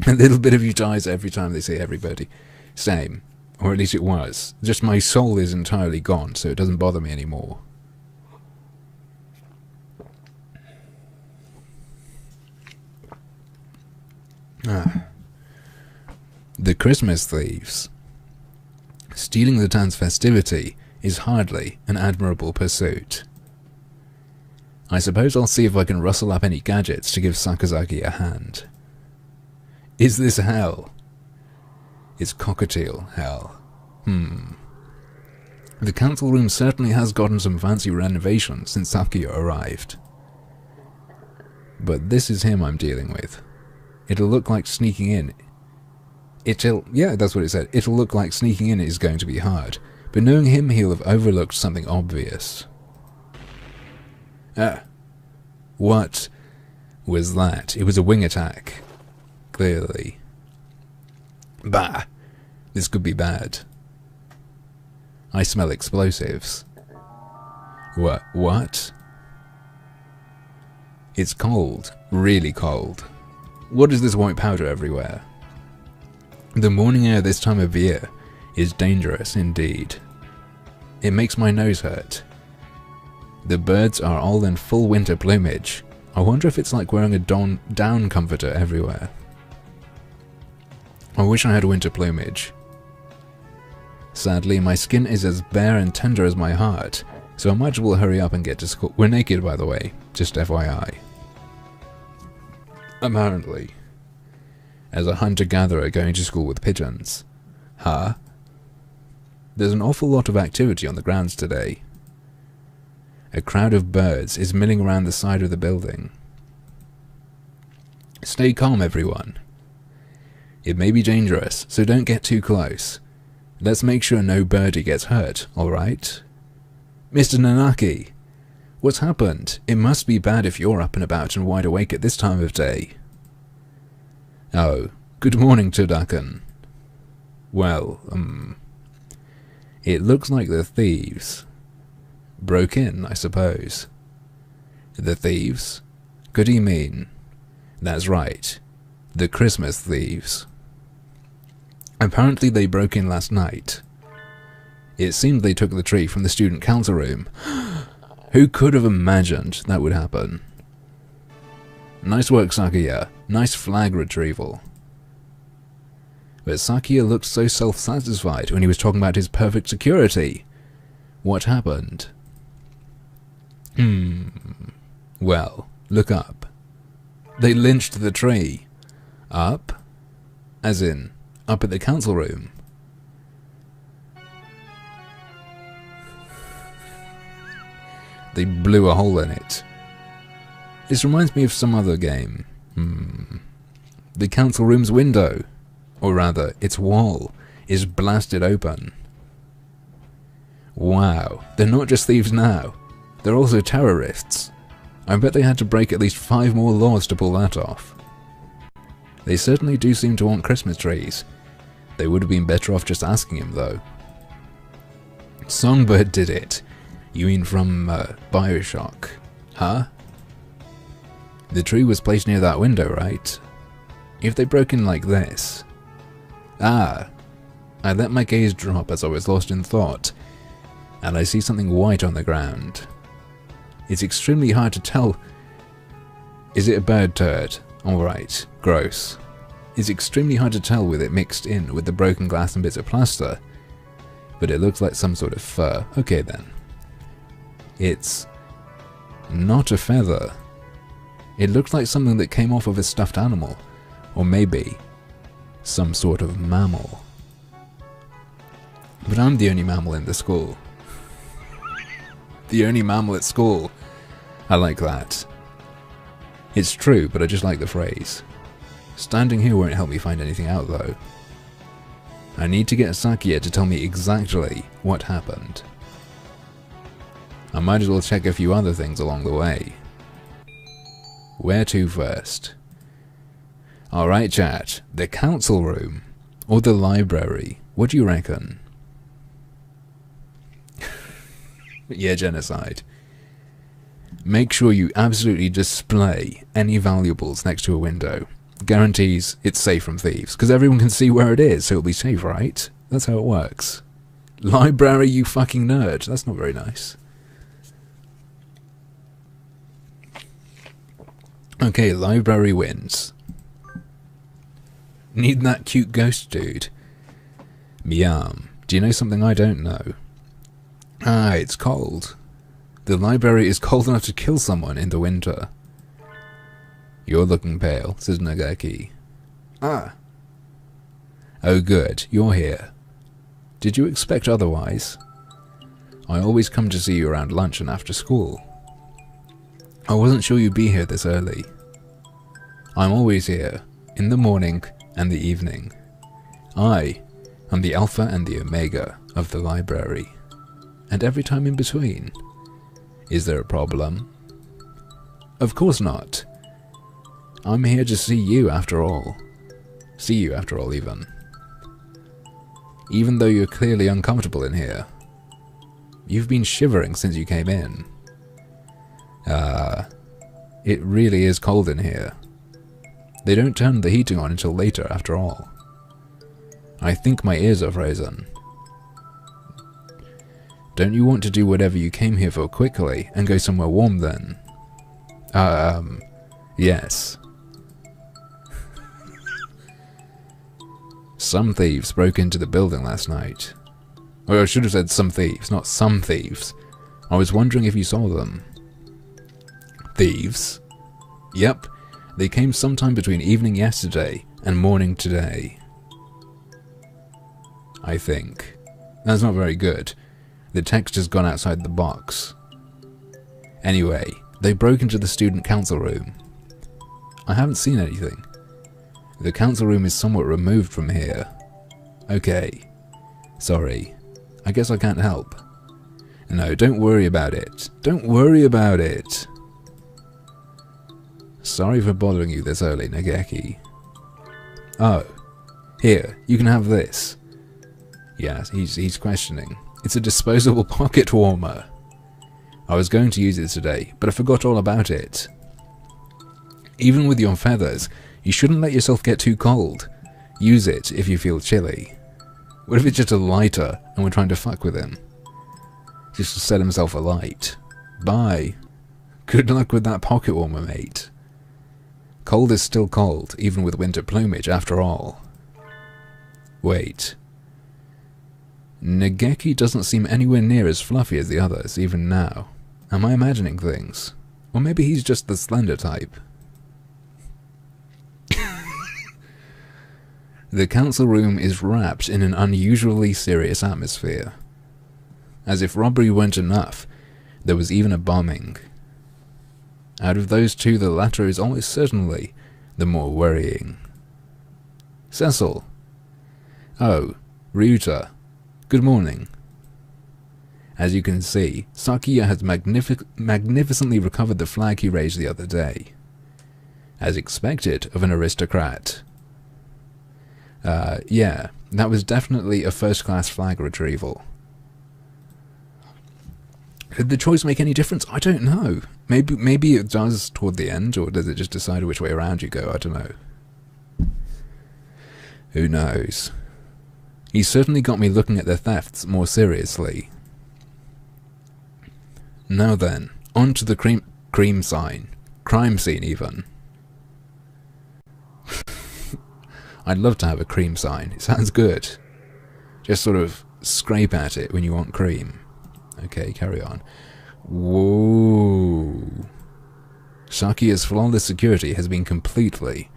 [SPEAKER 1] A little bit of you dies every time they say everybody. Same. Or at least it was. Just my soul is entirely gone, so it doesn't bother me anymore. The Christmas thieves. Stealing the town's festivity is hardly an admirable pursuit. I suppose I'll see if I can rustle up any gadgets to give Sakazaki a hand. Is this hell? It's cockatiel hell. The council room certainly has gotten some fancy renovations since Sakia arrived. But this is him I'm dealing with. It'll look like sneaking in. Yeah, that's what it said. It'll look like sneaking in is going to be hard. But knowing him, he'll have overlooked something obvious. What was that? It was a wing attack. Clearly. Bah! This could be bad. I smell explosives. What? It's cold. Really cold. What is this white powder everywhere? The morning air this time of year is dangerous indeed. It makes my nose hurt. The birds are all in full winter plumage. I wonder if it's like wearing a down comforter everywhere. I wish I had winter plumage. Sadly, my skin is as bare and tender as my heart, so I might as well hurry up and get to school. We're naked, by the way, just FYI. Apparently. As a hunter-gatherer going to school with pigeons. Huh? There's an awful lot of activity on the grounds today. A crowd of birds is milling around the side of the building. Stay calm, everyone. It may be dangerous, so don't get too close. Let's make sure no birdie gets hurt, alright? Mr. Nanaki, what's happened? It must be bad if you're up and about and wide awake at this time of day. Oh, good morning, Todakan. Well, it looks like the thieves broke in, I suppose. The thieves? Good do you mean? That's right. The Christmas thieves. Apparently they broke in last night. It seemed they took the tree from the student council room. Who could have imagined that would happen? Nice work, Sakuya. Nice flag retrieval. But Sakuya looked so self-satisfied when he was talking about his perfect security. What happened? Well, look up. They lynched the tree. Up? As in, up at the council room. They blew a hole in it. This reminds me of some other game. The council room's window, or rather, its wall, is blasted open. Wow, they're not just thieves now. They're also terrorists. I bet they had to break at least 5 more laws to pull that off. They certainly do seem to want Christmas trees. They would have been better off just asking him, though. Songbird did it. You mean from, Bioshock? Huh? The tree was placed near that window, right? If they broke in like this... Ah! I let my gaze drop as I was lost in thought, and I see something white on the ground. It's extremely hard to tell. Is it a bird turd? Alright, gross. It's extremely hard to tell with it mixed in with the broken glass and bits of plaster, but it looks like some sort of fur. Okay then. It's not a feather. It looks like something that came off of a stuffed animal, or maybe some sort of mammal. But I'm the only mammal in the school. The only mammal at school. I like that. It's true, but I just like the phrase. Standing here won't help me find anything out, though. I need to get Sakuya to tell me exactly what happened. I might as well check a few other things along the way. Where to first? Alright, chat. The council room. Or the library. What do you reckon? Yeah, genocide. Make sure you absolutely display any valuables next to a window. Guarantees it's safe from thieves, because everyone can see where it is, so it'll be safe, right? That's how it works. Library, you fucking nerd. That's not very nice. Okay, library wins. Need that cute ghost dude. Miam, do you know something I don't know? Ah, it's cold. The library is cold enough to kill someone in the winter. You're looking pale, says Nagaki. Ah. Oh good, you're here. Did you expect otherwise? I always come to see you around lunch and after school. I wasn't sure you'd be here this early. I'm always here, in the morning and the evening. I am the Alpha and the Omega of the library. And every time in between. Is there a problem? Of course not. I'm here to see you after all. See you after all, even. Even though you're clearly uncomfortable in here. You've been shivering since you came in. It really is cold in here. They don't turn the heating on until later, after all. I think my ears are frozen. Don't you want to do whatever you came here for quickly and go somewhere warm then? Yes. Some thieves broke into the building last night. Or I should have said some thieves, not some thieves. I was wondering if you saw them. Thieves? Yep, they came sometime between evening yesterday and morning today. I think. That's not very good. The text has gone outside the box. Anyway, they broke into the student council room. I haven't seen anything. The council room is somewhat removed from here. Okay. Sorry. I guess I can't help. No, don't worry about it. Don't worry about it. Sorry for bothering you this early, Nageki. Oh. Here, you can have this. Yes, he's questioning. It's a disposable pocket warmer. I was going to use it today, but I forgot all about it. Even with your feathers, you shouldn't let yourself get too cold. Use it if you feel chilly. What if it's just a lighter and we're trying to fuck with him? Just to set himself alight. Bye. Good luck with that pocket warmer, mate. Cold is still cold, even with winter plumage, after all. Wait. Nageki doesn't seem anywhere near as fluffy as the others, even now. Am I imagining things? Or maybe he's just the slender type. The council room is wrapped in an unusually serious atmosphere. As if robbery weren't enough, there was even a bombing. Out of those two, the latter is almost certainly the more worrying. Cecil. Oh, Ryuta. Good morning. As you can see, Sakiya has magnificently recovered the flag he raised the other day. As expected of an aristocrat. Yeah, that was definitely a first-class flag retrieval. Did the choice make any difference? I don't know. Maybe it does toward the end, or does it just decide which way around you go? I don't know. Who knows? He certainly got me looking at the thefts more seriously. Now then, on to the crime scene even. I'd love to have a cream sign. It sounds good. Just sort of scrape at it when you want cream. Okay, carry on. Whoa. Sakiya's flawless security has been completely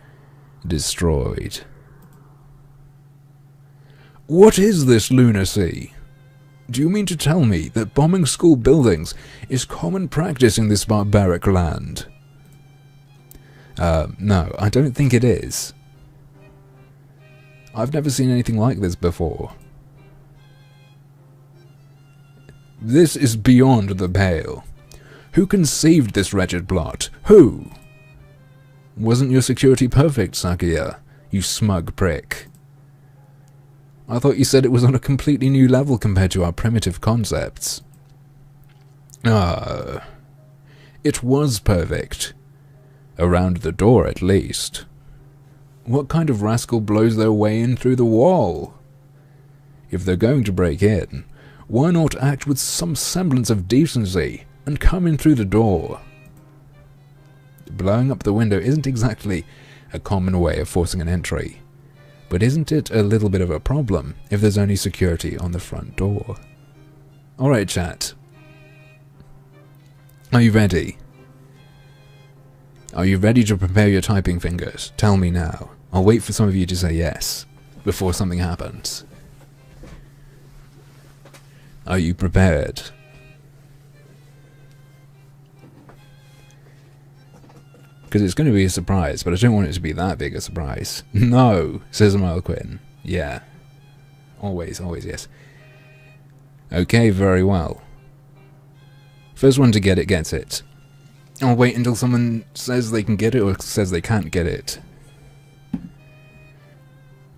[SPEAKER 1] destroyed. What is this lunacy? Do you mean to tell me that bombing school buildings is common practice in this barbaric land? No, I don't think it is. I've never seen anything like this before. This is beyond the pale. Who conceived this wretched plot? Who? Wasn't your security perfect, Sakiya, you smug prick? I thought you said it was on a completely new level compared to our primitive concepts. Ah, it was perfect. Around the door, at least. What kind of rascal blows their way in through the wall? If they're going to break in, why not act with some semblance of decency and come in through the door? Blowing up the window isn't exactly a common way of forcing an entry, but isn't it a little bit of a problem if there's only security on the front door? Alright, chat. Are you ready? Are you ready to prepare your typing fingers? Tell me now. I'll wait for some of you to say yes before something happens. Are you prepared? Because it's going to be a surprise, but I don't want it to be that big a surprise. No, says Quinn. Yeah. Always, always yes. Okay, very well. First one to get it gets it. I'll wait until someone says they can get it or says they can't get it.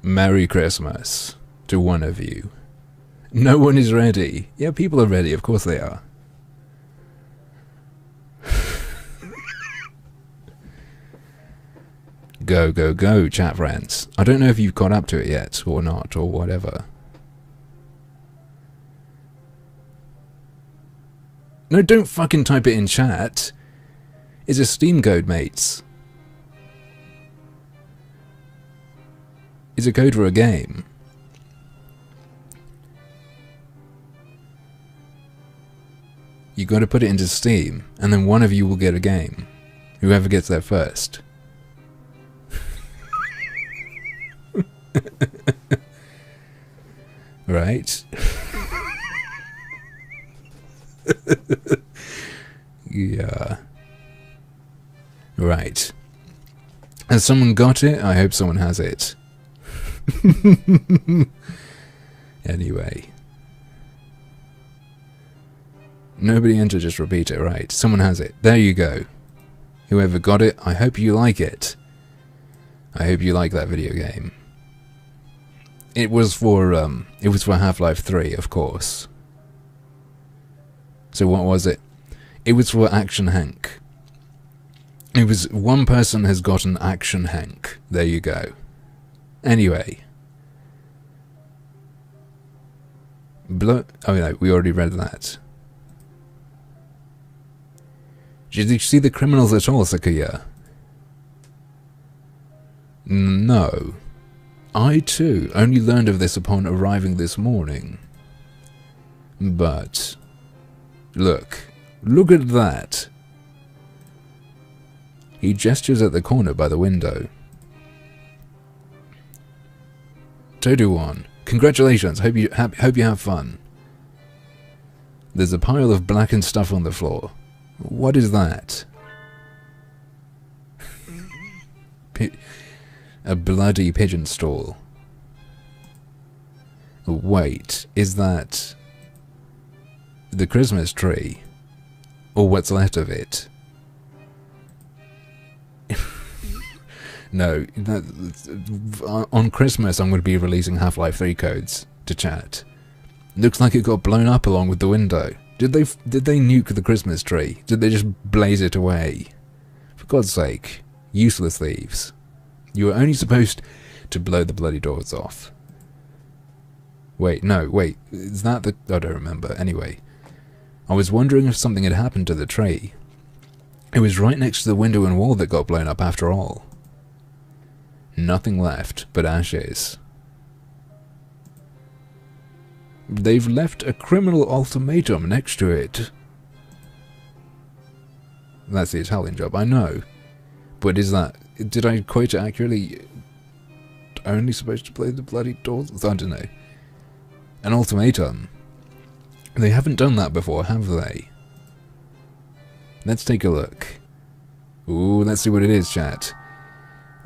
[SPEAKER 1] Merry Christmas to one of you. No one is ready. Yeah, people are ready, of course they are. Go, go, go, chat friends. I don't know if you've caught up to it yet, or not, or whatever. No, don't fucking type it in chat. It's a Steam code, mates. It's a code for a game. You got to put it into Steam, and then one of you will get a game. Whoever gets there first. Right? Yeah. Right. Has someone got it? I hope someone has it. Anyway. Nobody enter, just repeat it, right. Someone has it. There you go. Whoever got it, I hope you like it. I hope you like that video game. It was for Half-Life 3, of course. So what was it? It was for Action Hank. It was, one person has got an Action Hank. There you go. Anyway. Oh no, we already read that. Did you see the criminals at all, Sakuya? No. I too only learned of this upon arriving this morning. But look at that. He gestures at the corner by the window. Todu-1, congratulations, hope you have fun. There's a pile of blackened stuff on the floor. What is that? A bloody pigeon stall. Wait, is that the Christmas tree? Or what's left of it? No, on Christmas I'm going to be releasing Half-Life 3 codes to chat. Looks like it got blown up along with the window. Did they nuke the Christmas tree? Did they just blaze it away? For God's sake, useless thieves. You were only supposed to blow the bloody doors off. Wait, is that the... I don't remember. Anyway, I was wondering if something had happened to the tree. It was right next to the window and wall that got blown up after all. Nothing left but ashes. They've left a criminal ultimatum next to it. That's the Italian job, I know. But is that... Did I quote it accurately? Only supposed to play the bloody doors? I don't know. An ultimatum. They haven't done that before, have they? Let's take a look. Ooh, let's see what it is, chat.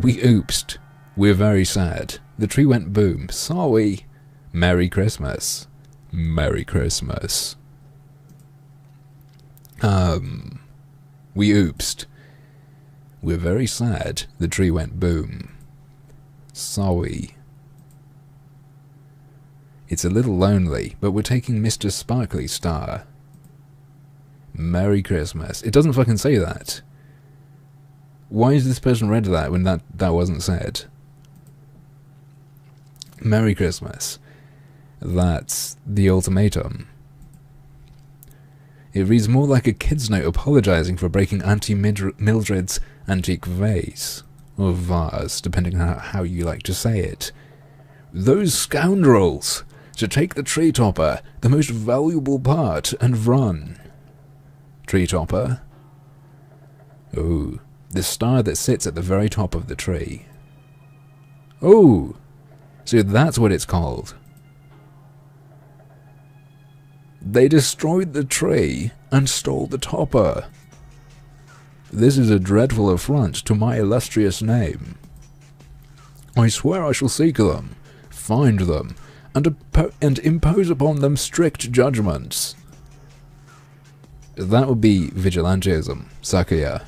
[SPEAKER 1] We oopsed. We're very sad. The tree went boom. Sorry. Merry Christmas. Merry Christmas. We oopsed. We're very sad. The tree went boom. Sorry. It's a little lonely, but we're taking Mr. Sparkly Star. Merry Christmas. It doesn't fucking say that. Why has this person read that when that wasn't said? Merry Christmas. That's the ultimatum. It reads more like a kid's note apologizing for breaking Auntie Mildred's antique vase. Or vase, depending on how you like to say it. Those scoundrels! To take the tree topper, the most valuable part, and run. Tree topper? Oh, the star that sits at the very top of the tree. Oh, so that's what it's called. They destroyed the tree and stole the topper. This is a dreadful affront to my illustrious name. I swear I shall seek them, find them, and impose upon them strict judgments. That would be vigilantism, Sakuya.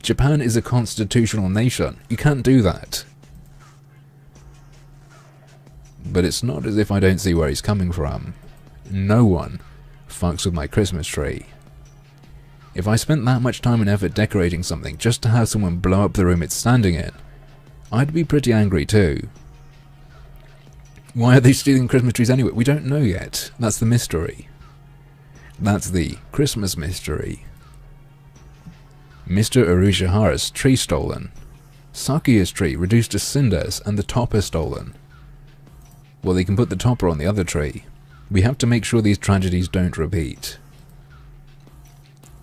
[SPEAKER 1] Japan is a constitutional nation. You can't do that. But it's not as if I don't see where he's coming from. No one fucks with my Christmas tree. If I spent that much time and effort decorating something just to have someone blow up the room it's standing in, I'd be pretty angry too. Why are they stealing Christmas trees anyway? We don't know yet. That's the mystery. That's the Christmas mystery. Mr. Urushihara's tree stolen. Sakuya's tree reduced to cinders and the topper stolen. Well, they can put the topper on the other tree. We have to make sure these tragedies don't repeat.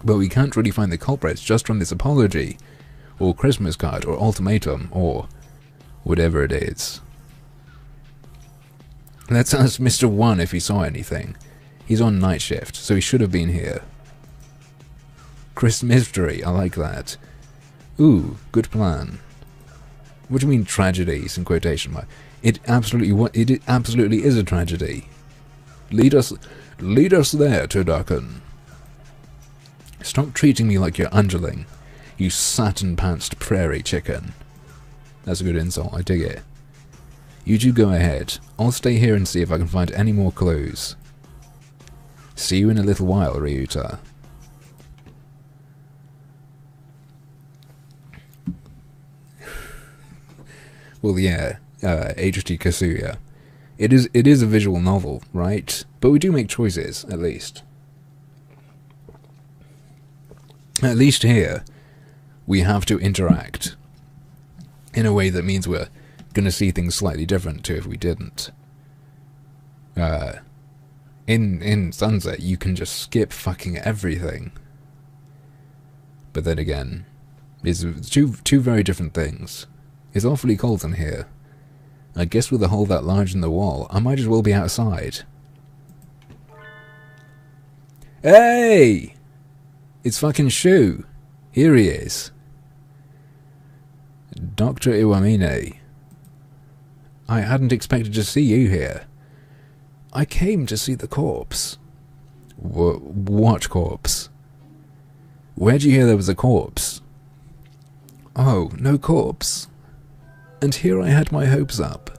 [SPEAKER 1] But we can't really find the culprits just from this apology, or Christmas card, or ultimatum, or whatever it is. Let's ask Mr. 1 if he saw anything. He's on night shift, so he should have been here. Chris Mystery, I like that. Ooh, good plan. What do you mean tragedies in quotation marks? It absolutely is a tragedy. Lead us there, Turducken. Stop treating me like your underling, you satin-pantsed prairie chicken. That's a good insult, I dig it. You two go ahead. I'll stay here and see if I can find any more clues. See you in a little while, Ryuta. Well, yeah, HT Kasuya. It is a visual novel, right? But we do make choices, at least. At least here, we have to interact in a way that means we're going to see things slightly different to if we didn't. In Sunset, you can just skip fucking everything. But then again, it's two very different things. It's awfully cold in here. I guess with a hole that large in the wall, I might as well be outside. Hey! It's fucking Shu. Here he is. Dr. Iwamine. I hadn't expected to see you here. I came to see the corpse. What corpse? Where'd you hear there was a corpse? Oh, no corpse. And here I had my hopes up.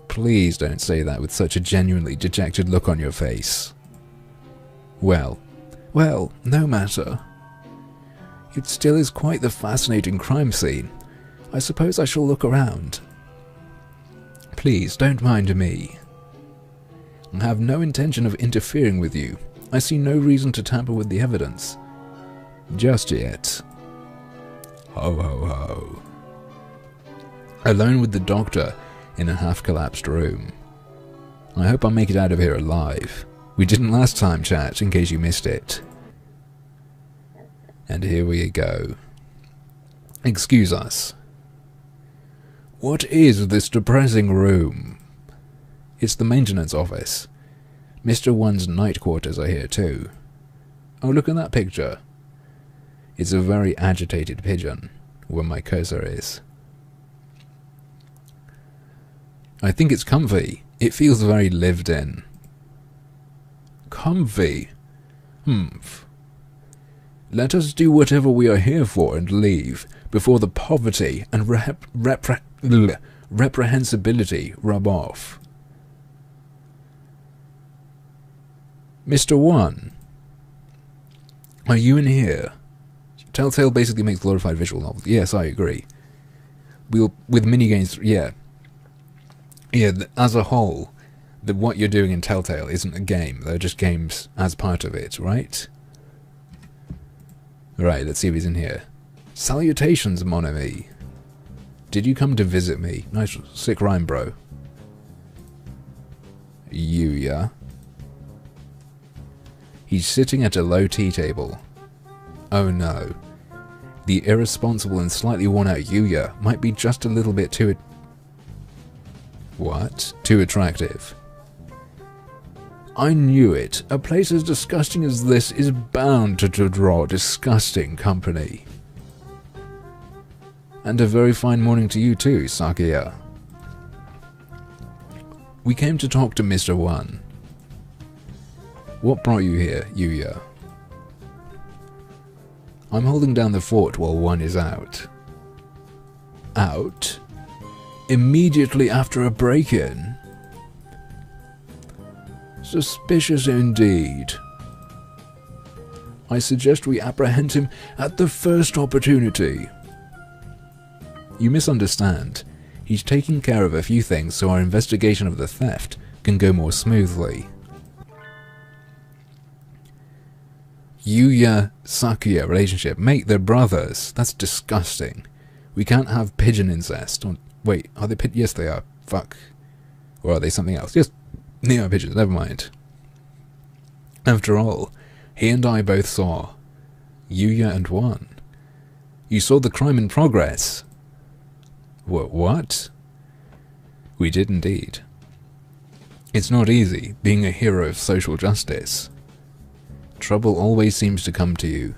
[SPEAKER 1] Please don't say that with such a genuinely dejected look on your face. Well, no matter. It still is quite the fascinating crime scene. I suppose I shall look around. Please don't mind me. I have no intention of interfering with you. I see no reason to tamper with the evidence. Just yet. Ho ho ho. Alone with the doctor in a half-collapsed room. I hope I make it out of here alive. We didn't last time, chat, in case you missed it. And here we go. Excuse us. What is this depressing room? It's the maintenance office. Mr. 1's night quarters are here too. Oh, look at that picture. It's a very agitated pigeon, where my cursor is. I think it's comfy. It feels very lived in. Comfy? Humph. Let us do whatever we are here for and leave, before the poverty and reprehensibility rub off. Mr. 1, are you in here? Telltale basically makes glorified visual novels. Yes, I agree. With minigames, yeah. Yeah, as a whole, what you're doing in Telltale isn't a game. They're just games as part of it, right? Right, let's see if he's in here. Salutations, mon ami. Did you come to visit me? Nice, sick rhyme, bro. Yuya. He's sitting at a low tea table. Oh no. The irresponsible and slightly worn-out Yuya might be just a little bit too... What? Too attractive. I knew it. A place as disgusting as this is bound to draw disgusting company. And a very fine morning to you too, Sakuya. We came to talk to Mr. 1. What brought you here, Yuya? I'm holding down the fort while 1 is out. Out? Immediately after a break-in? Suspicious indeed. I suggest we apprehend him at the first opportunity. You misunderstand. He's taking care of a few things so our investigation of the theft can go more smoothly. Yuya-Sakuya relationship. Mate, they're brothers. That's disgusting. We can't have pigeon incest. Wait, are they pigeons? Yes, they are. Fuck. Or are they something else? Yes, they are pigeons. Never mind. After all, He and I both saw. Yuya and one. You saw the crime in progress. What? We did indeed. It's not easy, being a hero of social justice. Trouble always seems to come to you.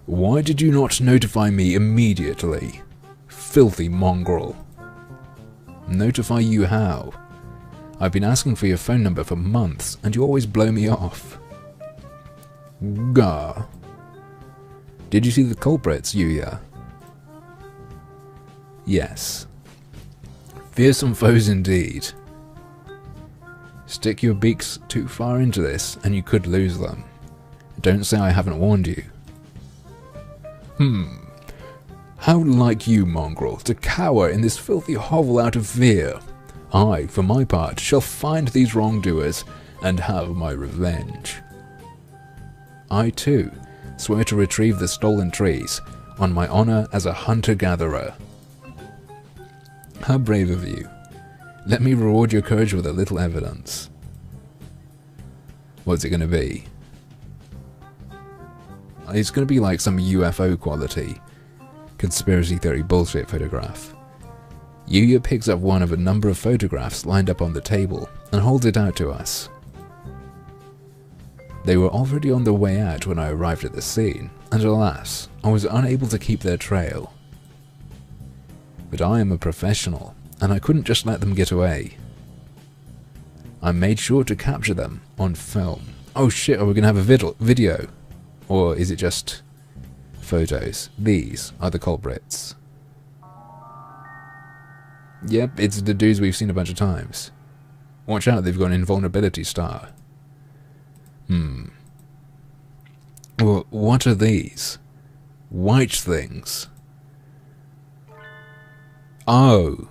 [SPEAKER 1] Why did you not notify me immediately? Filthy mongrel. Notify you how? I've been asking for your phone number for months, and you always blow me off. Gah. Did you see the culprits, Yuya? Yes. Fearsome foes indeed. Stick your beaks too far into this, and you could lose them. Don't say I haven't warned you. How like you, mongrel, to cower in this filthy hovel out of fear. I, for my part, shall find these wrongdoers, and have my revenge. I, too, swear to retrieve the stolen trees, on my honor as a hunter-gatherer. How brave of you. Let me reward your courage with a little evidence. What's it going to be? It's going to be like some UFO quality, conspiracy theory bullshit photograph. Yuya picks up one of a number of photographs lined up on the table and holds it out to us. They were already on their way out when I arrived at the scene, and alas, I was unable to keep their trail. But I am a professional, and I couldn't just let them get away. I made sure to capture them on film. Oh shit, are we going to have a video? Or is it just photos? These are the culprits. Yep, it's the dudes we've seen a bunch of times. Watch out, they've got an invulnerability star. Well, what are these? White things. Oh.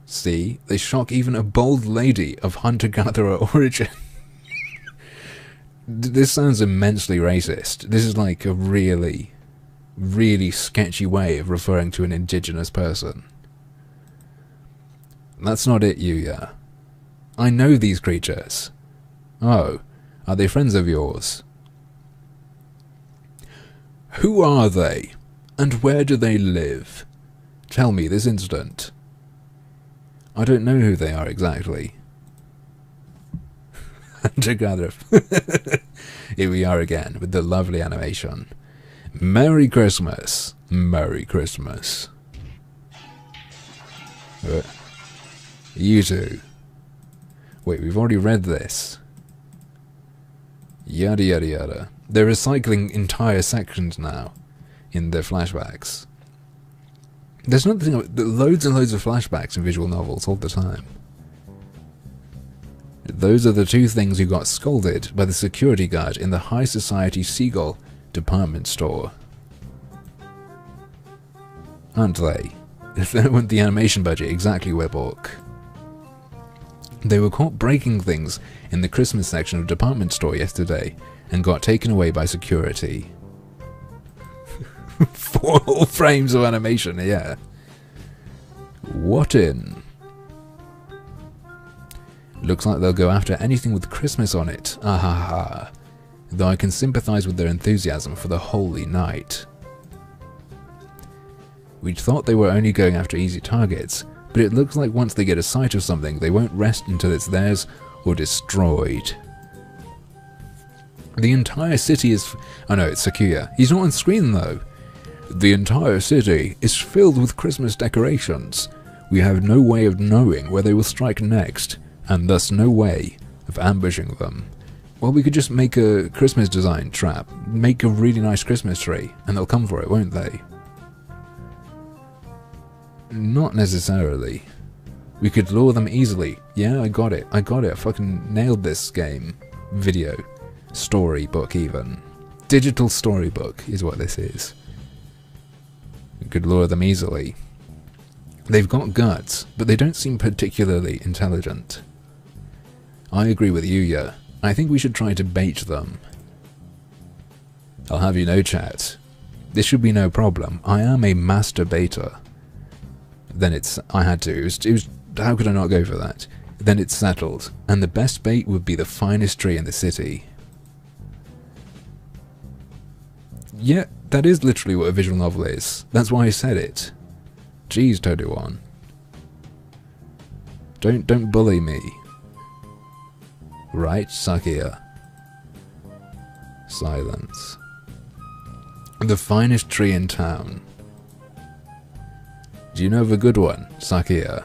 [SPEAKER 1] See, they shock even a bold lady of hunter-gatherer origin. This sounds immensely racist. This is like a really, really sketchy way of referring to an indigenous person. That's not it, Yuya. I know these creatures. Oh, are they friends of yours? Who are they? And where do they live? Tell me this instant. I don't know who they are exactly. Hunter-gatherer. Here we are again with the lovely animation. Merry Christmas. Merry Christmas. You two. Wait, we've already read this. Yada yada yada. They're recycling entire sections now in their flashbacks. There's nothing, loads and loads of flashbacks in visual novels all the time. Those are the two things who got scolded by the security guard in the High Society Seagull department store. Aren't they? If they went the animation budget exactly where book. They were caught breaking things in the Christmas section of department store yesterday and got taken away by security. 4 whole frames of animation, yeah. What in? Looks like they'll go after anything with Christmas on it, ahaha. Though I can sympathize with their enthusiasm for the holy night. We'd thought they were only going after easy targets, but it looks like once they get a sight of something, they won't rest until it's theirs or destroyed. The entire city is... Oh no, it's Sakuya. He's not on screen though. The entire city is filled with Christmas decorations. We have no way of knowing where they will strike next, and thus no way of ambushing them. Well, we could just make a Christmas design trap, make a really nice Christmas tree, and they'll come for it, won't they? Not necessarily. We could lure them easily. Yeah, I got it. I fucking nailed this game. Video. Storybook even. Digital storybook is what this is. We could lure them easily. They've got guts, but they don't seem particularly intelligent. I agree with Yuya. I think we should try to bait them. I'll have you know, chat. This should be no problem. I am a master baiter. Then I had to. It was, how could I not go for that? Then it's settled, and the best bait would be the finest tree in the city. Yeah, that is literally what a visual novel is. That's why I said it. Jeez, Toduan. Don't bully me. Right, Sakia? Silence. The finest tree in town. Do you know of a good one, Sakia?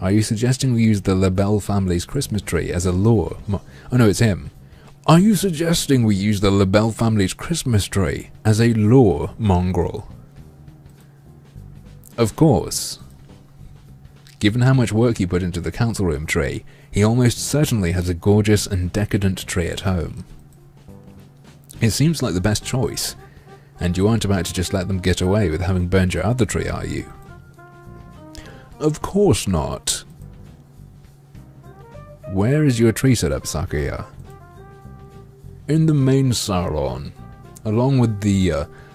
[SPEAKER 1] Are you suggesting we use the LaBelle family's Christmas tree as a lure? Oh no, it's him. Are you suggesting we use the LaBelle family's Christmas tree as a lure, mongrel? Of course. Given how much work he put into the council room tree, he almost certainly has a gorgeous and decadent tree at home. It seems like the best choice, and you aren't about to just let them get away with having burned your other tree, are you? Of course not. Where is your tree set up, Sakuya? In the main salon, along with the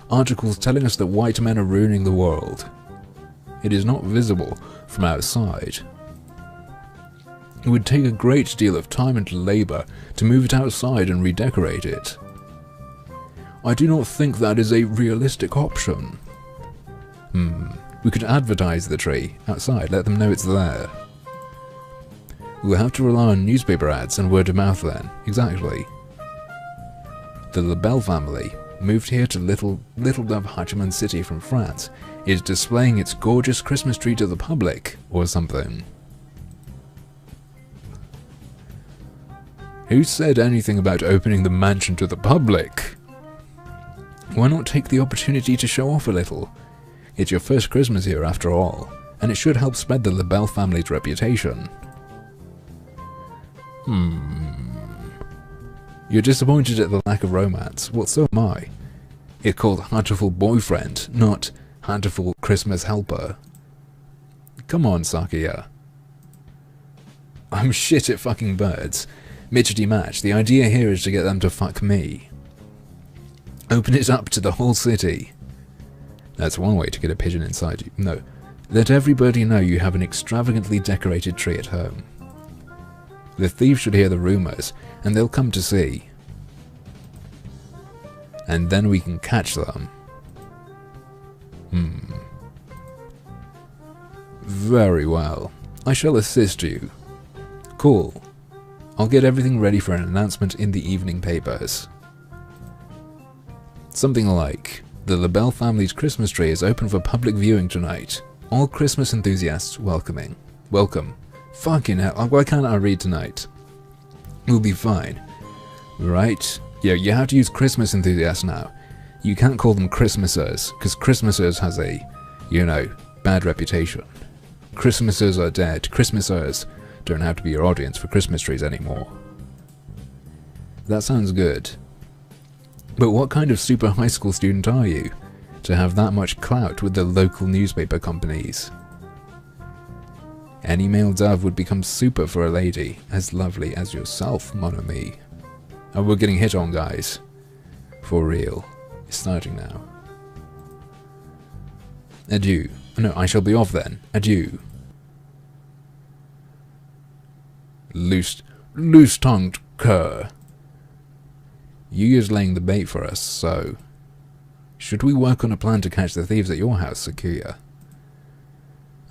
[SPEAKER 1] articles telling us that white men are ruining the world. It is not visible from outside. It would take a great deal of time and labour to move it outside and redecorate it. I do not think that is a realistic option. We could advertise the tree outside, let them know it's there. We'll have to rely on newspaper ads and word of mouth then. Exactly. The LaBelle family, moved here to Little Dove Hachiman City from France, is displaying its gorgeous Christmas tree to the public, or something. Who said anything about opening the mansion to the public? Why not take the opportunity to show off a little? It's your first Christmas here after all, and it should help spread the LaBelle family's reputation. You're disappointed at the lack of romance. Well, so am I. It's called Hatoful Boyfriend, not Hatoful Christmas Helper. Come on, Sakuya. I'm shit at fucking birds. Midgety match. The idea here is to get them to fuck me. Open it up to the whole city. That's one way to get a pigeon inside you. No. Let everybody know you have an extravagantly decorated tree at home. The thieves should hear the rumours, and they'll come to see. And then we can catch them. Very well. I shall assist you. Cool. I'll get everything ready for an announcement in the evening papers. Something like, the LaBelle family's Christmas tree is open for public viewing tonight. All Christmas enthusiasts welcome. Fucking hell, why can't I read tonight? We'll be fine. Right? Yeah, you have to use Christmas enthusiasts now. You can't call them Christmasers, because Christmasers has a, bad reputation. Christmasers are dead. Christmasers don't have to be your audience for Christmas trees anymore. That sounds good. But what kind of super high school student are you, to have that much clout with the local newspaper companies? Any male dove would become super for a lady, as lovely as yourself, mon ami. Oh, we're getting hit on, guys. For real. It's starting now. Adieu. No, I shall be off then. Adieu. Loose-tongued cur. Yuya's laying the bait for us, so... Should we work on a plan to catch the thieves at your house, Sakuya?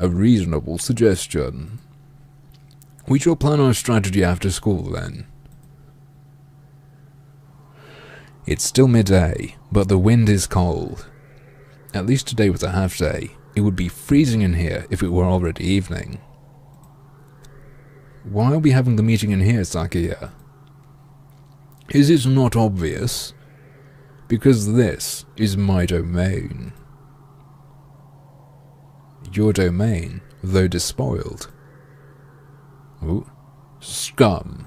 [SPEAKER 1] A reasonable suggestion. We shall plan our strategy after school, then. It's still midday, but the wind is cold. At least today was a half day. It would be freezing in here if it were already evening. Why are we having the meeting in here, Sakuya? Is it not obvious? Because this is my domain. Your domain, though despoiled. Oh, scum.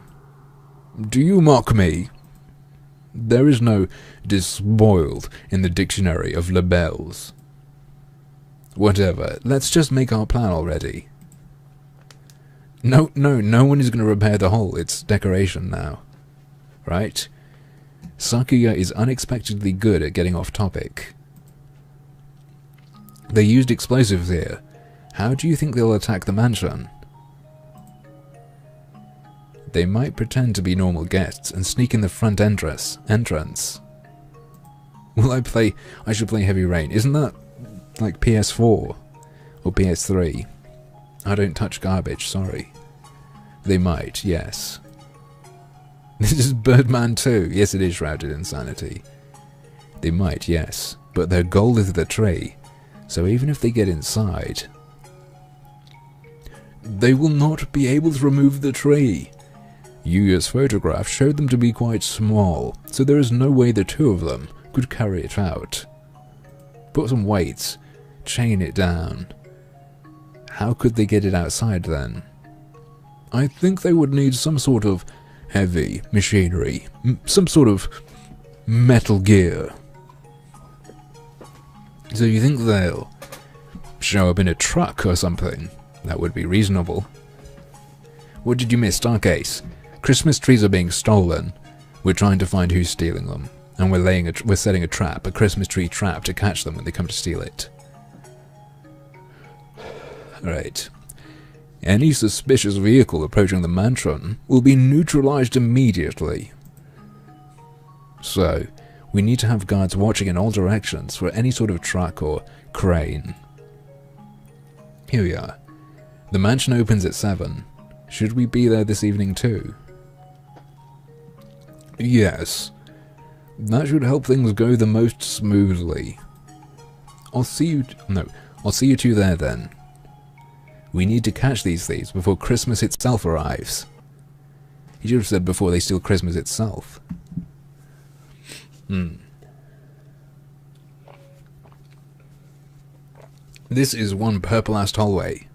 [SPEAKER 1] Do you mock me? There is no despoiled in the dictionary of LaBelles. Whatever, let's just make our plan already. No one is going to repair the hole, it's decoration now. Right? Sakuya is unexpectedly good at getting off topic. They used explosives here. How do you think they'll attack the mansion? They might pretend to be normal guests and sneak in the front entrance. Will I should play Heavy Rain. Isn't that like PS4 or PS3? I don't touch garbage, sorry. They might, yes. This is Birdman 2. Yes, it is Shrouded in Sanity. They might, yes. But their goal is the tree. So even if they get inside, they will not be able to remove the tree. Yuya's photograph showed them to be quite small, so there is no way the two of them could carry it out. Put some weights, chain it down. How could they get it outside then? I think they would need some sort of heavy machinery, some sort of metal gear. So you think they'll show up in a truck or something? That would be reasonable. What did you miss, Dark Ace? Christmas trees are being stolen. We're trying to find who's stealing them, and we're setting a trap, a Christmas tree trap, to catch them when they come to steal it. Right. Any suspicious vehicle approaching the mansion will be neutralized immediately. So, we need to have guards watching in all directions for any sort of truck or crane. Here we are. The mansion opens at 7. Should we be there this evening too? Yes. That should help things go the most smoothly. I'll see you two there then. We need to catch these thieves before Christmas itself arrives. He should have said before they steal Christmas itself. This is one purple-ass hallway.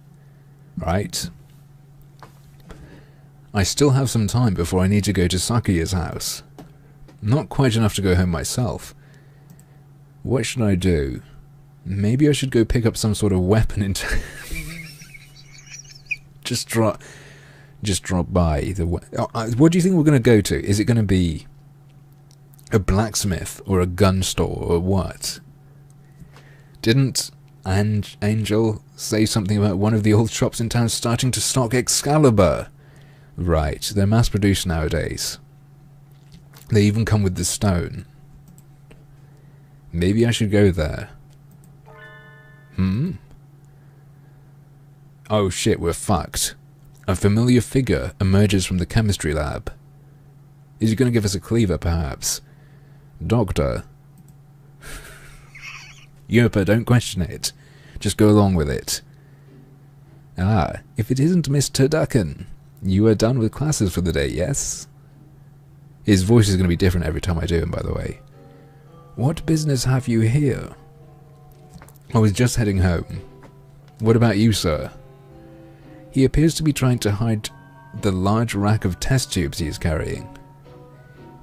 [SPEAKER 1] Right? I still have some time before I need to go to Sakuya's house. Not quite enough to go home myself. What should I do? Maybe I should go pick up some sort of weapon in Just drop by the... what do you think we're going to go to? Is it going to be a blacksmith or a gun store or what? Didn't Angel say something about one of the old shops in town starting to stock Excalibur? Right, they're mass-produced nowadays. They even come with the stone. Maybe I should go there. Oh shit, we're fucked. A familiar figure emerges from the chemistry lab. Is he going to give us a cleaver, perhaps? Doctor. Yopa, don't question it. Just go along with it. Ah, if it isn't Mr. Ducken. You are done with classes for the day, yes? His voice is going to be different every time I do him, by the way. What business have you here? I was just heading home. What about you, sir? He appears to be trying to hide the large rack of test tubes he is carrying.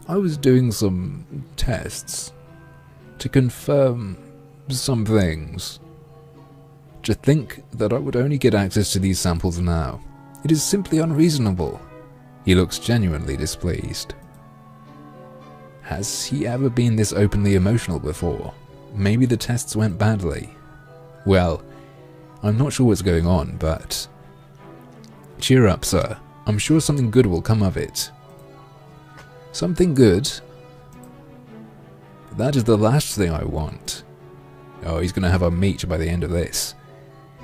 [SPEAKER 1] I was doing some tests to confirm some things. To think that I would only get access to these samples now. It is simply unreasonable. He looks genuinely displeased. Has he ever been this openly emotional before? Maybe the tests went badly. Well, I'm not sure what's going on, but... Cheer up, sir. I'm sure something good will come of it. Something good? That is the last thing I want. Oh, he's going to have a meet by the end of this.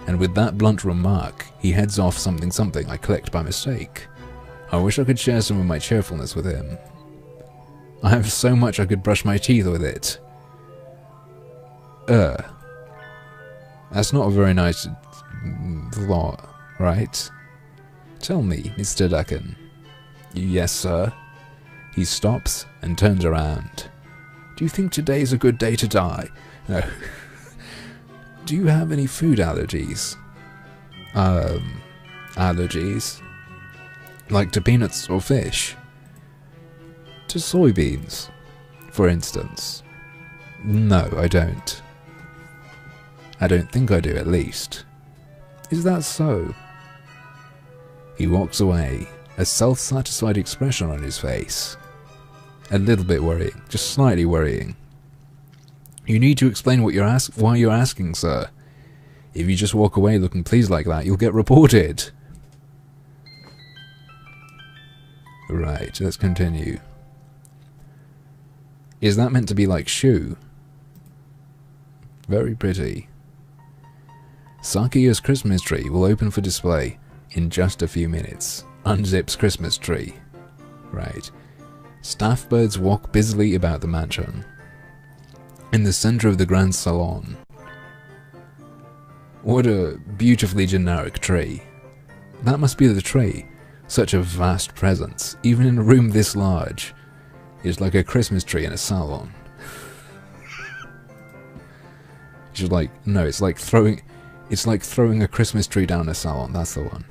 [SPEAKER 1] And with that blunt remark, he heads off something I clicked by mistake. I wish I could share some of my cheerfulness with him. I have so much I could brush my teeth with it. That's not a very nice thought, right? Tell me, Mr. Ducken. Yes, sir. He stops and turns around. Do you think today is a good day to die? No. Do you have any food allergies? Allergies? Like to peanuts or fish? To soybeans, for instance? No, I don't. I don't think I do, at least. Is that so? He walks away, a self-satisfied expression on his face. A little bit worrying, just slightly worrying. You need to explain what why you're asking, sir. If you just walk away looking pleased like that, you'll get reported. Right, let's continue. Is that meant to be like shoe? Very pretty. Sakiya's Christmas tree will open for display in just a few minutes. Unzips Christmas tree. Right. Staff birds walk busily about the mansion. In the center of the grand salon. What a beautifully generic tree. That must be the tree. Such a vast presence, even in a room this large. It's like a Christmas tree in a salon. It's like, no, it's like throwing a Christmas tree down a salon, that's the one.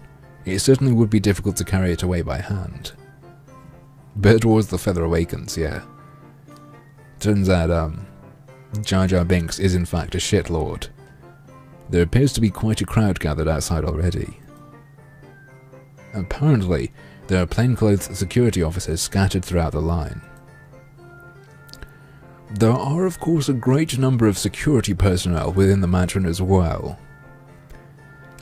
[SPEAKER 1] It certainly would be difficult to carry it away by hand. But towards the Feather Awakens, yeah. Turns out, Jar Jar Binks is in fact a shitlord. There appears to be quite a crowd gathered outside already. Apparently, there are plainclothes security officers scattered throughout the line. There are, of course, a great number of security personnel within the mansion as well.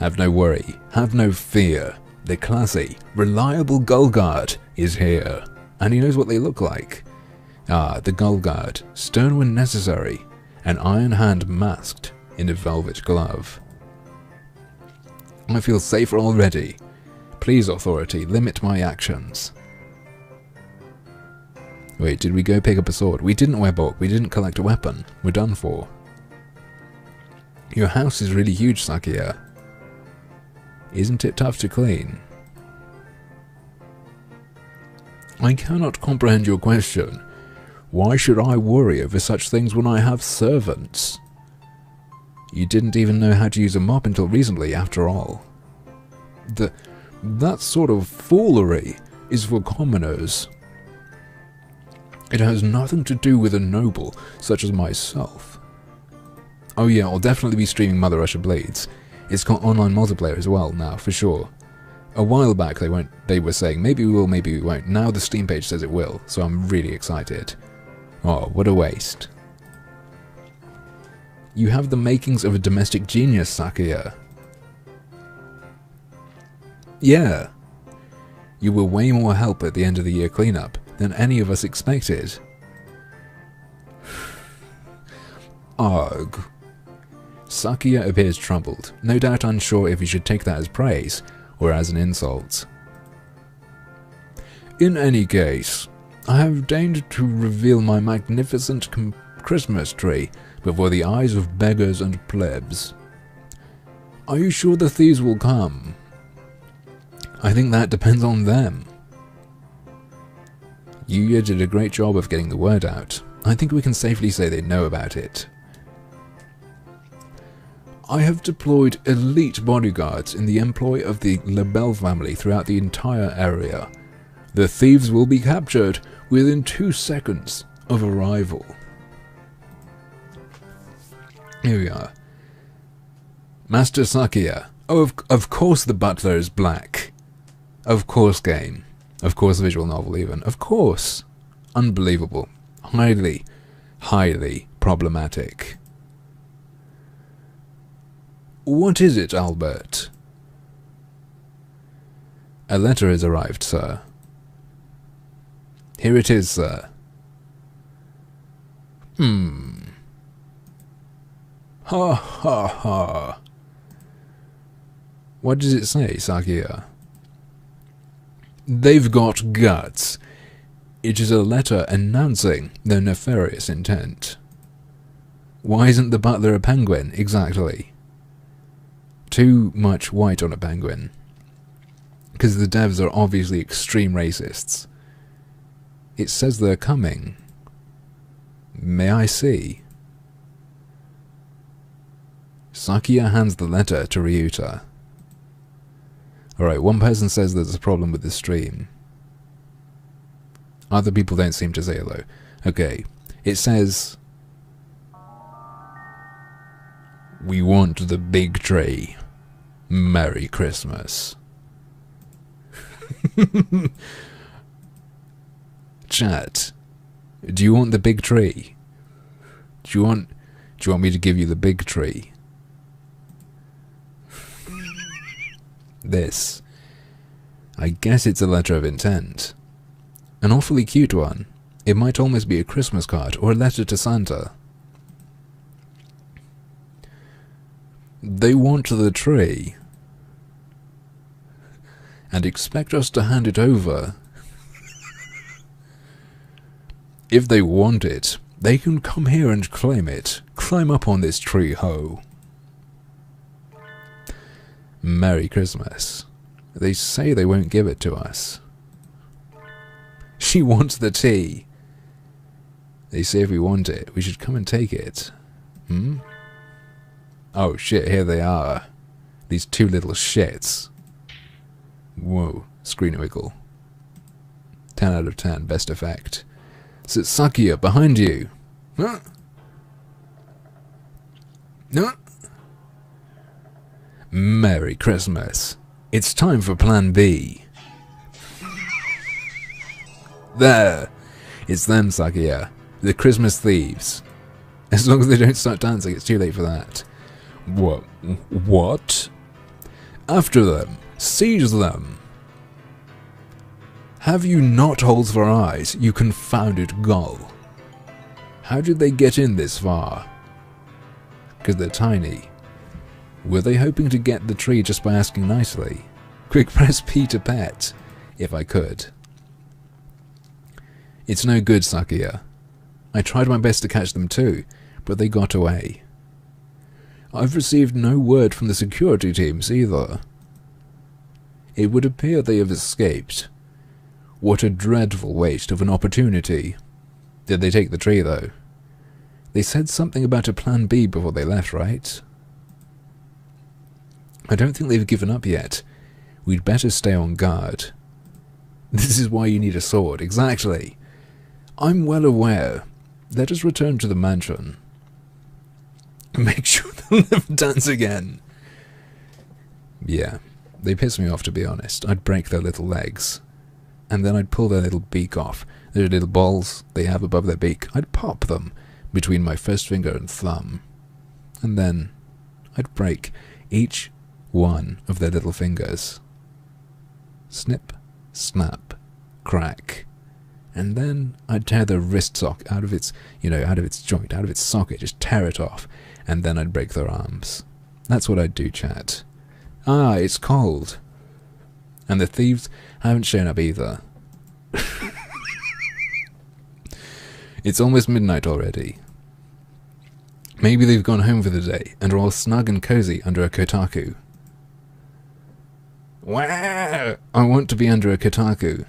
[SPEAKER 1] Have no worry, have no fear. The classy, reliable Gull Guard is here, and he knows what they look like. Ah, the Gull Guard, stern when necessary, an iron hand masked in a velvet glove. I feel safer already. Please, authority, limit my actions. Wait, did we go pick up a sword? We didn't wear bulk, we didn't collect a weapon. We're done for. Your house is really huge, Sakiya. Isn't it tough to clean? I cannot comprehend your question. Why should I worry over such things when I have servants? You didn't even know how to use a mop until recently, after all. That sort of foolery is for commoners. It has nothing to do with a noble such as myself. Oh yeah, I'll definitely be streaming Mother Russia Blades. It's got online multiplayer as well now, for sure. A while back they were saying maybe we will, maybe we won't. Now the Steam page says it will, so I'm really excited. Oh, what a waste. You have the makings of a domestic genius, Sakiya. Yeah. You were way more help at the end of the year cleanup than any of us expected. Ugh. Sakiya appears troubled, no doubt unsure if he should take that as praise or as an insult. In any case, I have deigned to reveal my magnificent Christmas tree before the eyes of beggars and plebs. Are you sure the thieves will come? I think that depends on them. Yuya did a great job of getting the word out. I think we can safely say they know about it. I have deployed elite bodyguards in the employ of the Lebel family throughout the entire area. The thieves will be captured within 2 seconds of arrival. Here we are. Master Sakiya. Oh, of course the butler is black. Of course game. Of course visual novel even. Of course. Unbelievable. Highly, highly problematic. What is it, Albert? A letter has arrived, sir. Here it is, sir. Ha ha ha. What does it say, Sakiya? They've got guts. It is a letter announcing their nefarious intent. Why isn't the butler a penguin, exactly? Too much white on a penguin. Because the devs are obviously extreme racists. It says they're coming. May I see? Sakiya hands the letter to Ryuta. Alright, one person says there's a problem with the stream. Other people don't seem to say hello. Okay, it says... We want the big tree. Merry Christmas. Chat, do you want the big tree? Do you want me to give you the big tree? This. I guess it's a letter of intent. An awfully cute one. It might almost be a Christmas card or a letter to Santa. They want the tree and expect us to hand it over. If they want it, they can come here and claim it. Climb up on this tree, ho. Merry Christmas. They say they won't give it to us. She wants the tea. They say if we want it, we should come and take it. Hmm? Oh shit, here they are. These two little shits. Whoa, screen wiggle. 10 out of 10, best effect. Sakia, behind you. Huh? No. Merry Christmas. It's time for Plan B. There. It's them, Sakia. The Christmas thieves. As long as they don't start dancing, it's too late for that. What? What? After them. Seize them. Have you not holes for eyes, you confounded gull? How did they get in this far? Because they're tiny. Were they hoping to get the tree just by asking nicely? Quick press P to pet, if I could. It's no good, Sakia. I tried my best to catch them too, but they got away. I've received no word from the security teams either. It would appear they have escaped. What a dreadful waste of an opportunity. Did they take the tree, though? They said something about a plan B before they left, right? I don't think they've given up yet. We'd better stay on guard. This is why you need a sword, exactly. I'm well aware. Let us return to the mansion. Make sure they'll never dance again. Yeah, they piss me off, to be honest. I'd break their little legs. And then I'd pull their little beak off. Their little balls they have above their beak. I'd pop them between my first finger and thumb. And then I'd break each one of their little fingers. Snip, snap, crack. And then I'd tear their wrist sock out of its, out of its joint, out of its socket, just tear it off. And then I'd break their arms. That's what I'd do, chat. Ah, it's cold. And the thieves haven't shown up either. It's almost midnight already. Maybe they've gone home for the day and are all snug and cozy under a kotaku. Wow! I want to be under a kotaku.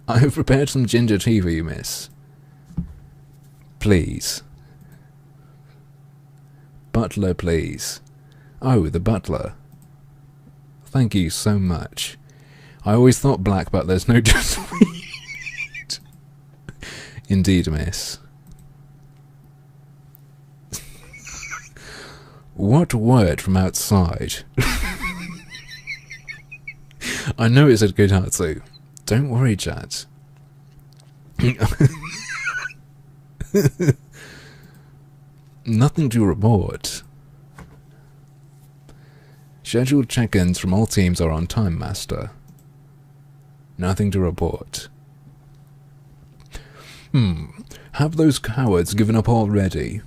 [SPEAKER 1] I have prepared some ginger tea for you, miss. Please. Butler, please. Oh, the butler. Thank you so much. I always thought black butlers know just sweet. Indeed, miss. What word from outside? I know it said Kotatsu. Don't worry, chat. Nothing to report. Scheduled check-ins from all teams are on time, Master. Nothing to report. Have those cowards given up already?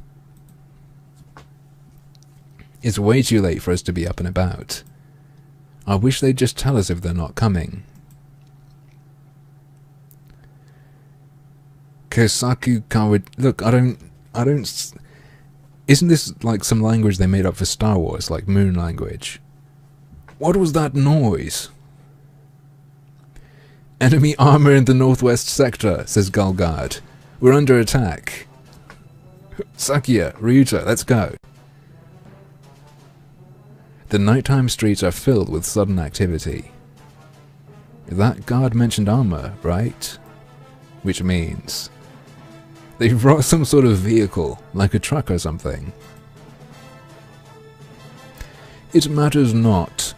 [SPEAKER 1] It's way too late for us to be up and about. I wish they'd just tell us if they're not coming. Kosaku coward. Look, I don't. Isn't this like some language they made up for Star Wars, like moon language? What was that noise? Enemy armor in the northwest sector, says Galgard. We're under attack. Sakia, Ryuta, let's go. The nighttime streets are filled with sudden activity. That guard mentioned armor, right? Which means they've brought some sort of vehicle, like a truck or something. It matters not.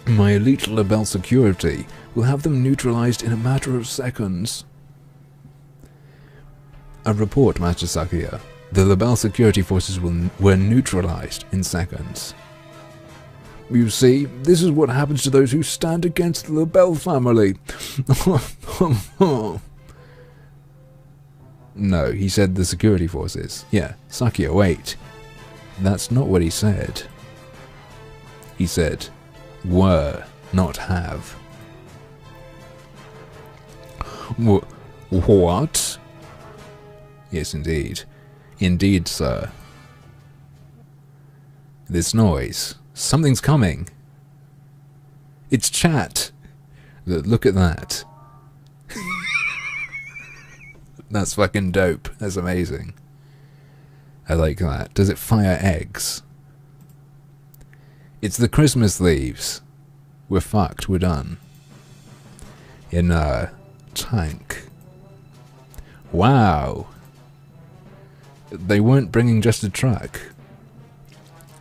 [SPEAKER 1] My elite Label security will have them neutralized in a matter of seconds. A report, Master Sakia. The Label security forces were neutralized in seconds. You see, this is what happens to those who stand against the Bell family. No, he said the security forces. Yeah, Sakia, wait. That's not what he said. He said, were, not have. What? Yes, indeed. Indeed, sir. This noise. Something's coming. It's chat. Look at that. That's fucking dope. That's amazing. I like that. Does it fire eggs? It's the Christmas leaves. We're fucked. We're done. In a tank. Wow. They weren't bringing just a truck.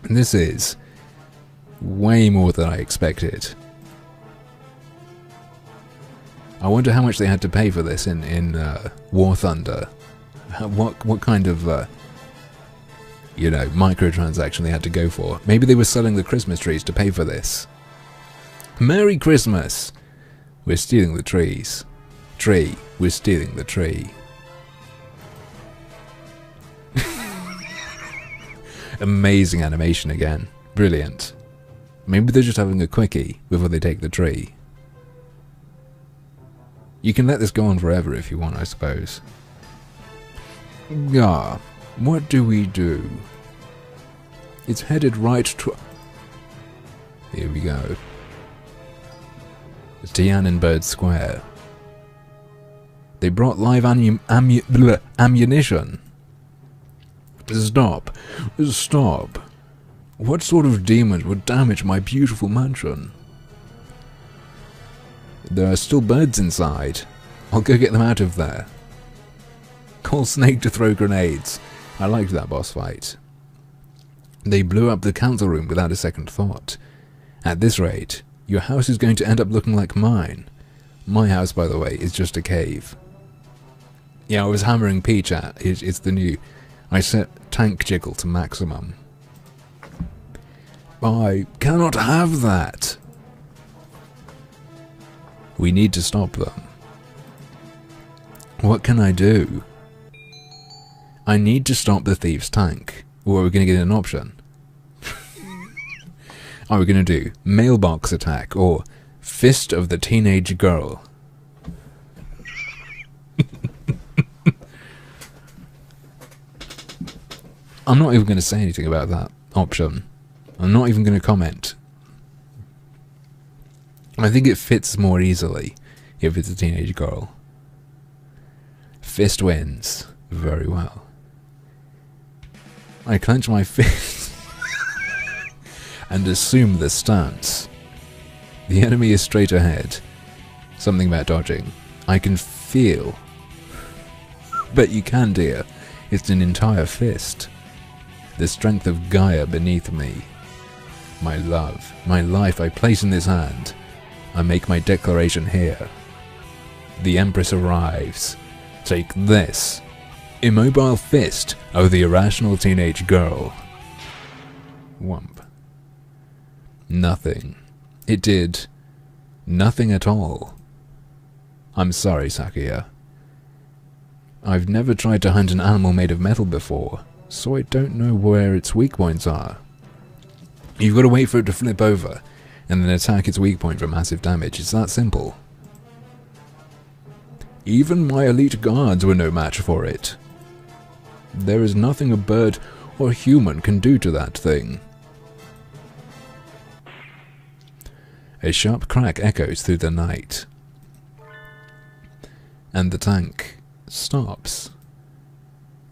[SPEAKER 1] This is way more than I expected. I wonder how much they had to pay for this in War Thunder. What kind of microtransaction they had to go for? Maybe they were selling the Christmas trees to pay for this. Merry Christmas! We're stealing the trees. Tree, we're stealing the tree. Amazing animation again. Brilliant. Maybe they're just having a quickie before they take the tree. You can let this go on forever if you want, I suppose. Yeah, what do we do? It's headed right to... Here we go. It's Tiananmen Square. They brought live ammunition. Stop. Stop. What sort of demons would damage my beautiful mansion? There are still birds inside. I'll go get them out of there. Call Snake to throw grenades. I liked that boss fight. They blew up the council room without a second thought. At this rate, your house is going to end up looking like mine. My house, by the way, is just a cave. Yeah, I was hammering P chat. It's the new... I set tank jiggle to maximum. I cannot have that. We need to stop them. What can I do? I need to stop the thief's tank. Or are we going to get an option? Are we going to do mailbox attack or fist of the teenage girl? I'm not even going to say anything about that option. I'm not even going to comment. I think it fits more easily if it's a teenage girl. Fist wins. Very well. I clench my fist and assume the stance. The enemy is straight ahead. Something about dodging. I can feel. Bet you can, dear. It's an entire fist. The strength of Gaia beneath me. My love, my life I place in this hand. I make my declaration here. The Empress arrives. Take this. Immobile fist of the irrational teenage girl. Whump. Nothing. It did nothing at all. I'm sorry, Sakuya. I've never tried to hunt an animal made of metal before, so I don't know where its weak points are. You've got to wait for it to flip over, and then attack its weak point for massive damage. It's that simple. Even my elite guards were no match for it. There is nothing a bird or human can do to that thing. A sharp crack echoes through the night, and the tank stops.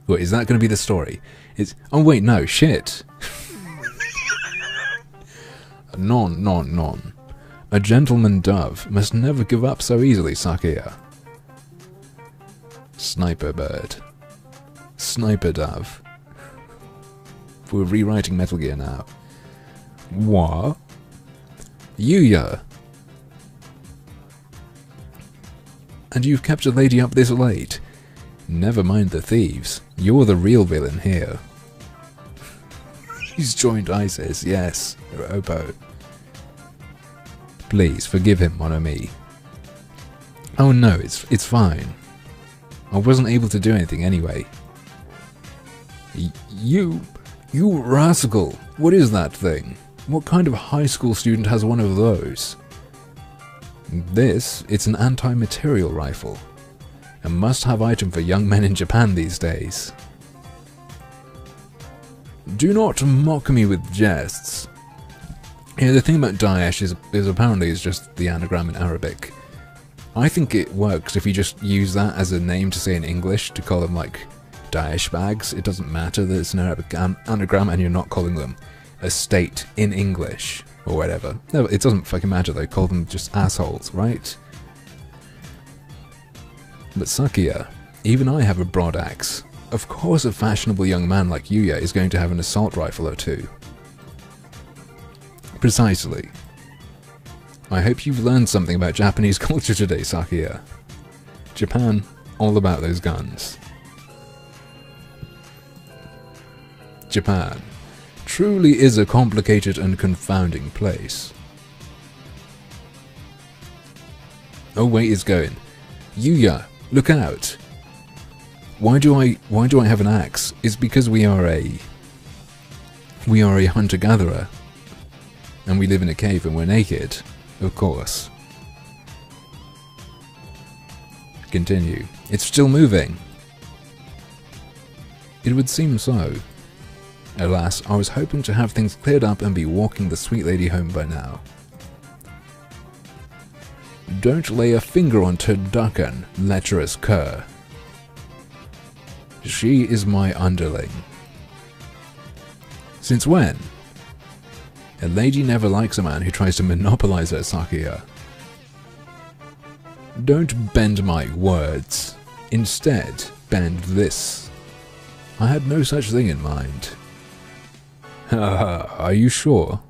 [SPEAKER 1] Wait, is that going to be the story? Oh wait, no, shit. Non. A gentleman dove must never give up so easily, Sakuya. Sniper bird. Sniper dove. We're rewriting Metal Gear now. What? Yuya! And you've kept a lady up this late. Never mind the thieves. You're the real villain here. He's joined ISIS, yes. Oppo. Please, forgive him, mon ami. Oh no, it's fine. I wasn't able to do anything anyway. You rascal! What is that thing? What kind of high school student has one of those? It's an anti-material rifle. A must-have item for young men in Japan these days. Do not mock me with jests. Yeah, the thing about Daesh is apparently it's just the anagram in Arabic. I think it works if you just use that as a name to say in English, to call them like Daesh bags. It doesn't matter that it's an Arabic anagram and you're not calling them a state in English or whatever. No, it doesn't fucking matter though, call them just assholes, right? But Sakia, even I have a broad axe. Of course a fashionable young man like Yuya is going to have an assault rifle or two. Precisely. I hope you've learned something about Japanese culture today, Sakia. Japan, all about those guns. Japan truly is a complicated and confounding place. Oh wait, it's going. Yuya, look out! Why do I have an axe? It's because we are a hunter-gatherer. And we live in a cave and we're naked, of course. Continue. It's still moving. It would seem so. Alas, I was hoping to have things cleared up and be walking the sweet lady home by now. Don't lay a finger on turducken, lecherous cur. She is my underling. Since when? A lady never likes a man who tries to monopolize her, Sakia. Don't bend my words. Instead, bend this. I had no such thing in mind. Are you sure?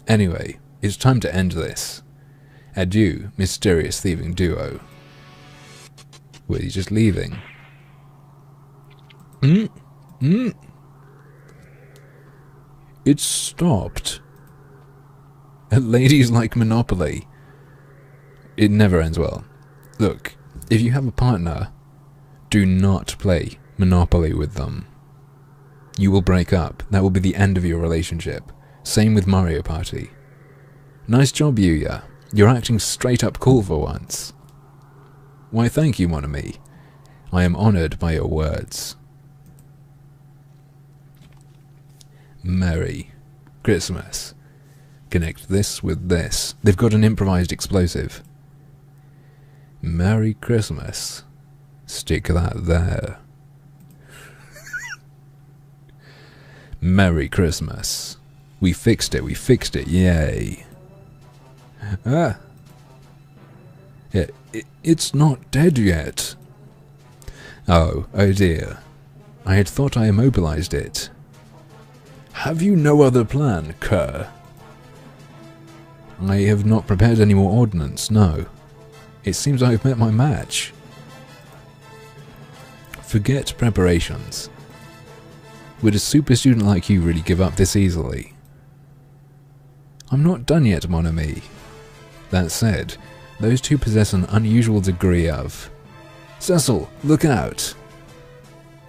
[SPEAKER 1] Anyway, it's time to end this. Adieu, mysterious thieving duo. Were you just leaving? It stopped. Ladies like Monopoly. It never ends well. Look, if you have a partner, do not play Monopoly with them. You will break up. That will be the end of your relationship. Same with Mario Party. Nice job, Yuya. You're acting straight up cool for once. Why, thank you, mon ami. I am honoured by your words. Merry Christmas. Connect this with this. They've got an improvised explosive. Merry Christmas. Stick that there. Merry Christmas. We fixed it, yay. Ah. Yeah, it's not dead yet. Oh dear. I had thought I immobilized it. Have you no other plan, cur? I have not prepared any more ordnance, no. It seems I have met my match. Forget preparations. Would a super student like you really give up this easily? I'm not done yet, mon ami. That said, those two possess an unusual degree of... Cecil, look out!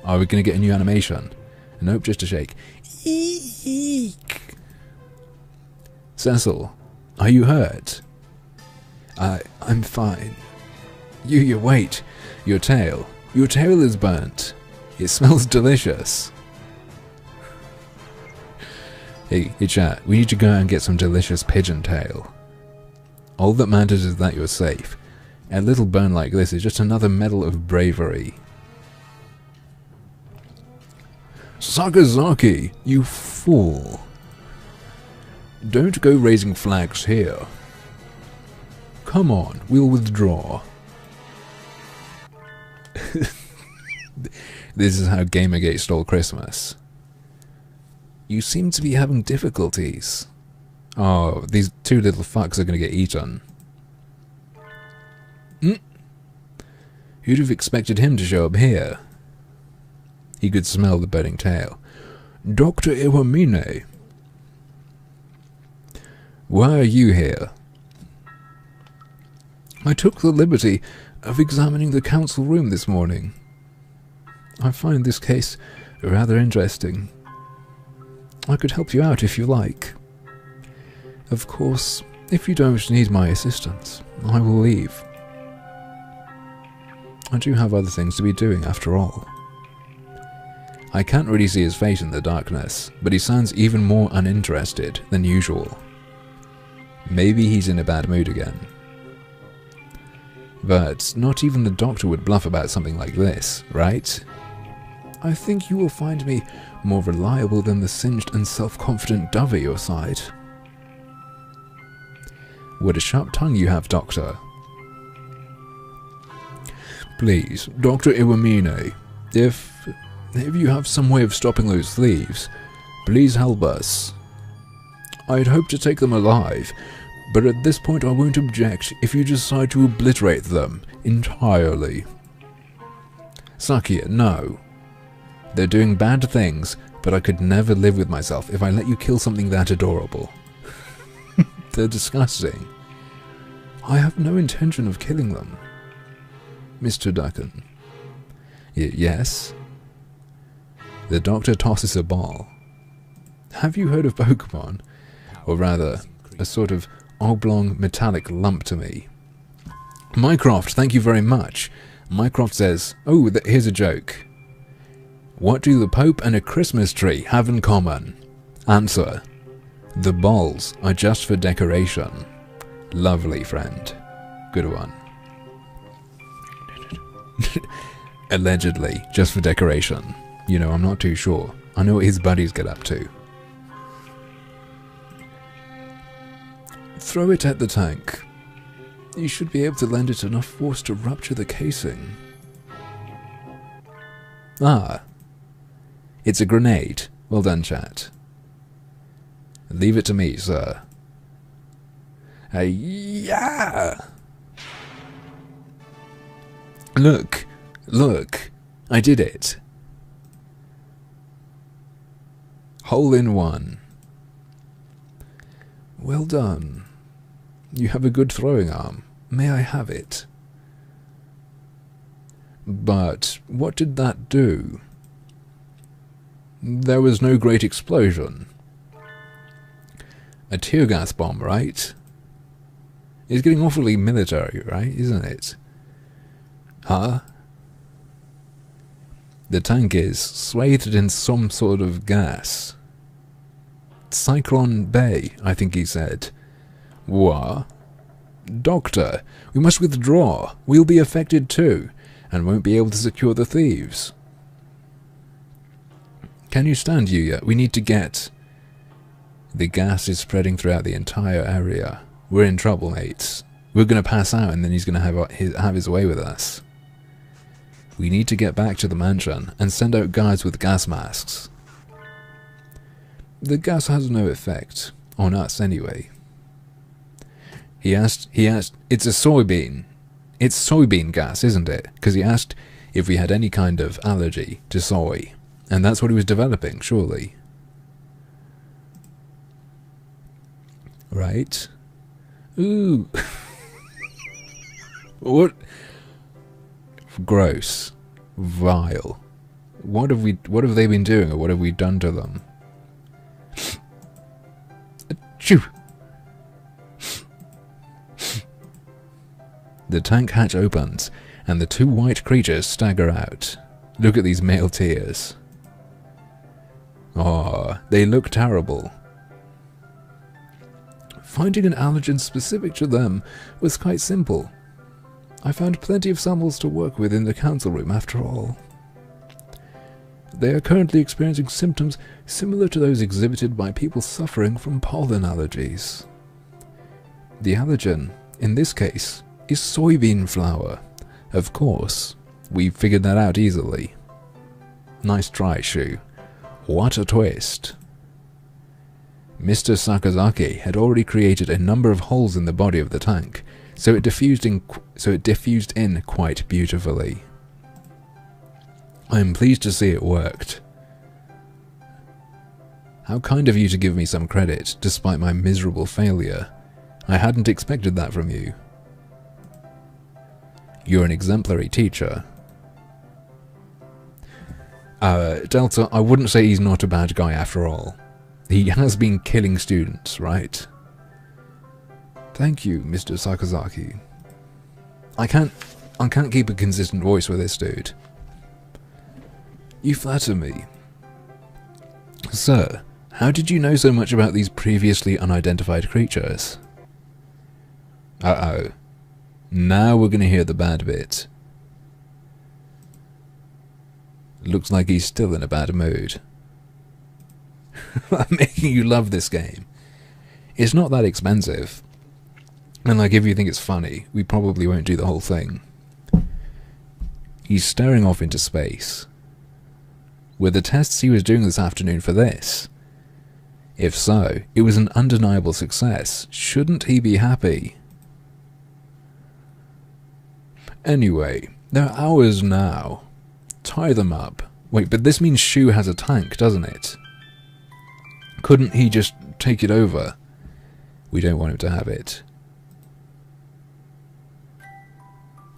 [SPEAKER 1] Are we going to get a new animation? Nope, just a shake. Eek. Cecil, are you hurt? I'm fine. You wait. Your tail is burnt. It smells delicious. Hey chat, we need to go and get some delicious pigeon tail. All that matters is that you're safe. A little burn like this is just another medal of bravery. Sakazaki, you fool. Don't go raising flags here. Come on, we'll withdraw. This is how Gamergate stole Christmas. You seem to be having difficulties. Oh, these two little fucks are going to get eaten. Who'd have expected him to show up here? He could smell the burning tail. Dr. Iwamine. Why are you here? I took the liberty of examining the council room this morning. I find this case rather interesting. I could help you out if you like. Of course, if you don't need my assistance, I will leave. I do have other things to be doing after all. I can't really see his face in the darkness, but he sounds even more uninterested than usual. Maybe he's in a bad mood again. But not even the doctor would bluff about something like this, right? I think you will find me more reliable than the singed and self-confident dove at your side. What a sharp tongue you have, Doctor. Please, Dr. Iwamine, if you have some way of stopping those thieves, please help us. I'd hope to take them alive, but at this point I won't object if you decide to obliterate them entirely. Sakia, no. They're doing bad things, but I could never live with myself if I let you kill something that adorable. They're disgusting. I have no intention of killing them. Mr. Duncan. Yes? The doctor tosses a ball. Have you heard of Pokemon? Or rather, a sort of oblong metallic lump to me. Mycroft, thank you very much. Mycroft says, oh, here's a joke. What do the Pope and a Christmas tree have in common? Answer. The balls are just for decoration. Lovely, friend. Good one. Allegedly, just for decoration. You know, I'm not too sure. I know what his buddies get up to. Throw it at the tank. You should be able to lend it enough force to rupture the casing. Ah. It's a grenade. Well done, chat. Leave it to me, sir. Yeah! Look. Look. I did it. Hole in one. Well done. You have a good throwing arm. May I have it? But what did that do? There was no great explosion. A tear gas bomb, right? It's getting awfully military, right? Isn't it? Huh? The tank is swathed in some sort of gas. Cyclone Bay, I think he said. What? Doctor, we must withdraw. We'll be affected too, and won't be able to secure the thieves. Can you stand, Yuya? We need to get... The gas is spreading throughout the entire area. We're in trouble, mates. We're going to pass out and then he's going to have his way with us. We need to get back to the mansion and send out guards with gas masks. The gas has no effect. On us, anyway. He asked, it's a soybean. It's soybean gas, isn't it? Because he asked if we had any kind of allergy to soy. And that's what he was developing, surely. Right? Ooh. What? Gross. Vile. What have they been doing, or what have we done to them? Achoo! The tank hatch opens, and the two white creatures stagger out. Look at these male tears. Oh, they look terrible. Finding an allergen specific to them was quite simple. I found plenty of samples to work with in the council room after all. They are currently experiencing symptoms similar to those exhibited by people suffering from pollen allergies. The allergen, in this case, is soybean flour. Of course, we figured that out easily. Nice try, Shu. What a twist. Mr. Sakazaki had already created a number of holes in the body of the tank, so it diffused in quite beautifully. I am pleased to see it worked. How kind of you to give me some credit, despite my miserable failure. I hadn't expected that from you. You're an exemplary teacher. Delta, I wouldn't say he's not a bad guy after all. He has been killing students, right? Thank you, Mr. Sakazaki. I can't keep a consistent voice with this dude. You flatter me. Sir, how did you know so much about these previously unidentified creatures? Uh-oh. Now we're gonna hear the bad bit. Looks like he's still in a bad mood. I'm making you love this game. It's not that expensive. And like, if you think it's funny, we probably won't do the whole thing. He's staring off into space. Were the tests he was doing this afternoon for this? If so, it was an undeniable success. Shouldn't he be happy? Anyway, they're ours now. Tie them up. Wait, but this means Shu has a tank, doesn't it? Couldn't he just take it over? We don't want him to have it.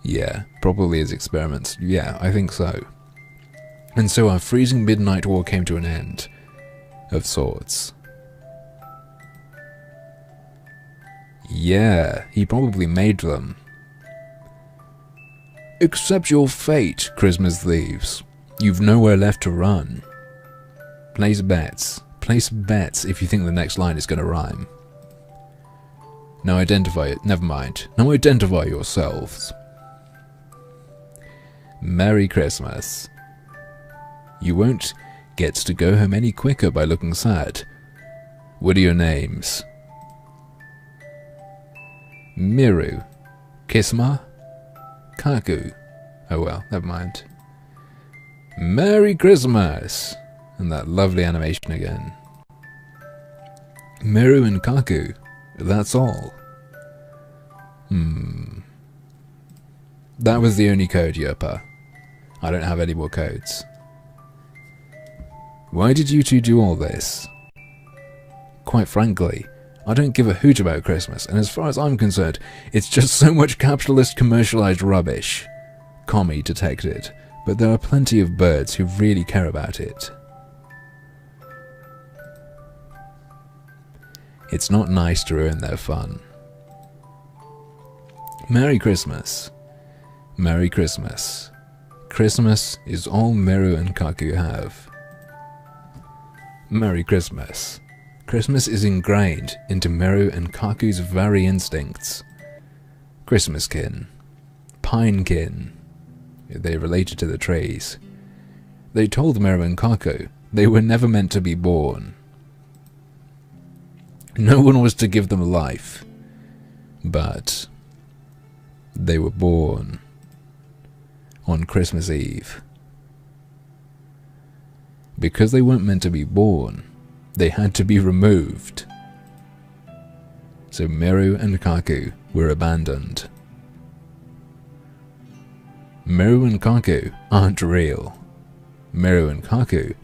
[SPEAKER 1] Yeah, probably his experiments. Yeah, I think so. And so our freezing midnight war came to an end. Of sorts. Yeah, he probably made them. Accept your fate, Christmas thieves. You've nowhere left to run. Place bets. Place bets if you think the next line is going to rhyme. Now identify it. Never mind. Now identify yourselves. Merry Christmas. You won't get to go home any quicker by looking sad. What are your names? Miru. Kisma? Kaku. Oh well, never mind. Merry Christmas! And that lovely animation again. Miru and Kaku. That's all. That was the only code, Yerpa. I don't have any more codes. Why did you two do all this? Quite frankly, I don't give a hoot about Christmas, and as far as I'm concerned, it's just so much capitalist commercialized rubbish. Commie detected, but there are plenty of birds who really care about it. It's not nice to ruin their fun. Merry Christmas. Merry Christmas. Christmas is all Miru and Kaku have. Merry Christmas. Christmas is ingrained into Miru and Kaku's very instincts. Christmaskin. Pinekin. They related to the trees. They told Miru and Kaku they were never meant to be born. No one was to give them life. But they were born on Christmas Eve. Because they weren't meant to be born, they had to be removed. So Miru and Kaku were abandoned. Miru and Kaku aren't real. Miru and Kaku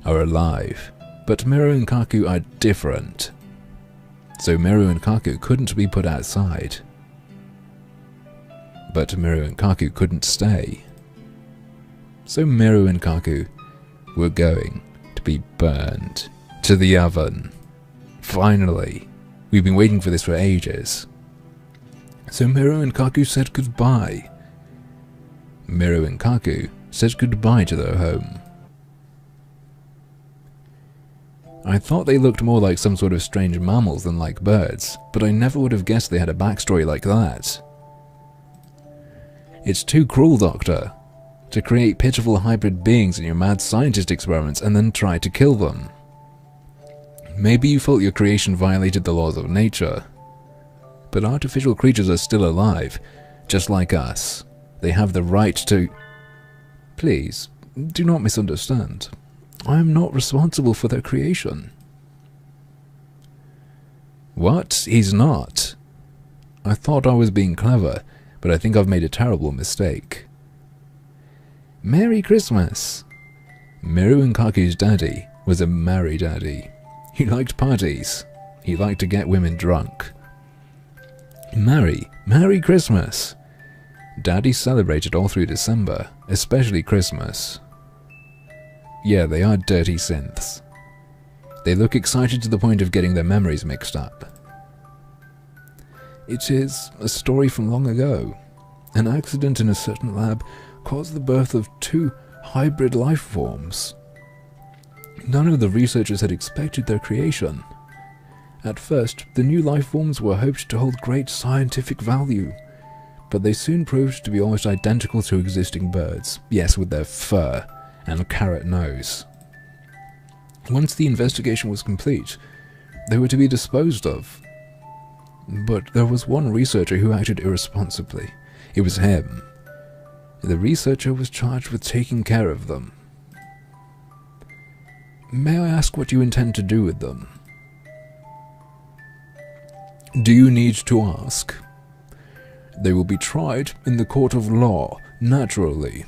[SPEAKER 1] are alive, but Miru and Kaku are different. So Miru and Kaku couldn't be put outside. But Miru and Kaku couldn't stay. So Miru and Kaku were going to be burned to the oven. Finally. We've been waiting for this for ages. So Miru and Kaku said goodbye. Miru and Kaku said goodbye to their home. I thought they looked more like some sort of strange mammals than like birds, but I never would have guessed they had a backstory like that. It's too cruel, Doctor, to create pitiful hybrid beings in your mad scientist experiments and then try to kill them. Maybe you felt your creation violated the laws of nature, but artificial creatures are still alive, just like us. They have the right to... Please, do not misunderstand. I am not responsible for their creation. What? He's not. I thought I was being clever, but I think I've made a terrible mistake. Merry Christmas! Miru and Kaku's daddy was a merry daddy. He liked parties. He liked to get women drunk. Merry Christmas! Daddy celebrated all through December, especially Christmas. Yeah, they are dirty synths. They look excited to the point of getting their memories mixed up. It is a story from long ago. An accident in a certain lab caused the birth of 2 hybrid life forms. None of the researchers had expected their creation. At first, the new life forms were hoped to hold great scientific value, but they soon proved to be almost identical to existing birds, yes, with their fur and carrot nose. Once the investigation was complete, they were to be disposed of. But there was one researcher who acted irresponsibly. It was him. The researcher was charged with taking care of them. May I ask what you intend to do with them? Do you need to ask? They will be tried in the court of law, naturally.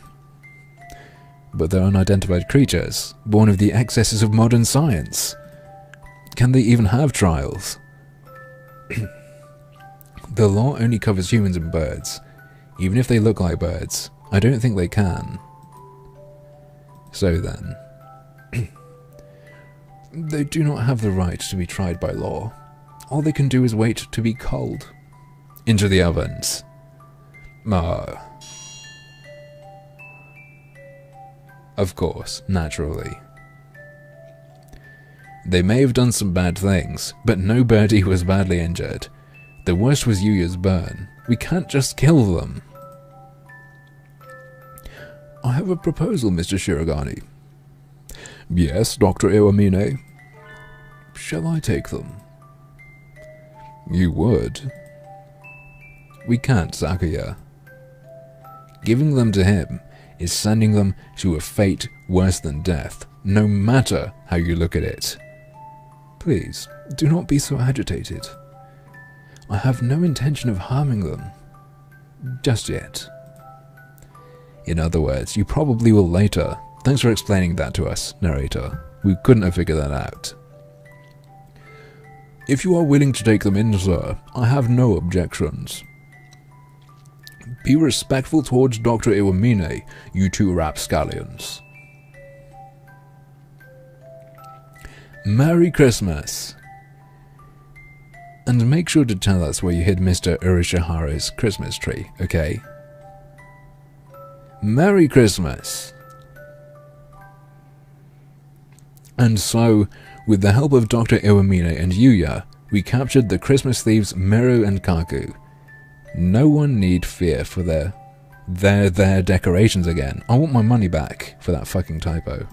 [SPEAKER 1] But they're unidentified creatures, born of the excesses of modern science. Can they even have trials? The law only covers humans and birds. Even if they look like birds, I don't think they can. So then, they do not have the right to be tried by law. All they can do is wait to be culled into the ovens. Ah. Of course, naturally. They may have done some bad things, but no birdie was badly injured. The worst was Yuya's burn. We can't just kill them. I have a proposal, Mr. Shirogane. Yes, Dr. Iwamine. Shall I take them? You would. We can't, Sakuya. Giving them to him is sending them to a fate worse than death, no matter how you look at it. Please, do not be so agitated. I have no intention of harming them. Just yet. In other words, you probably will later. Thanks for explaining that to us, narrator. We couldn't have figured that out. If you are willing to take them in, sir, I have no objections. Be respectful towards Dr. Iwamine, you 2 rapscallions. Merry Christmas! And make sure to tell us where you hid Mr. Urashihara's Christmas tree, okay? Merry Christmas! And so, with the help of Dr. Iwamine and Yuya, we captured the Christmas thieves Miru and Kaku. No one need fear for their decorations again. I want my money back for that fucking typo.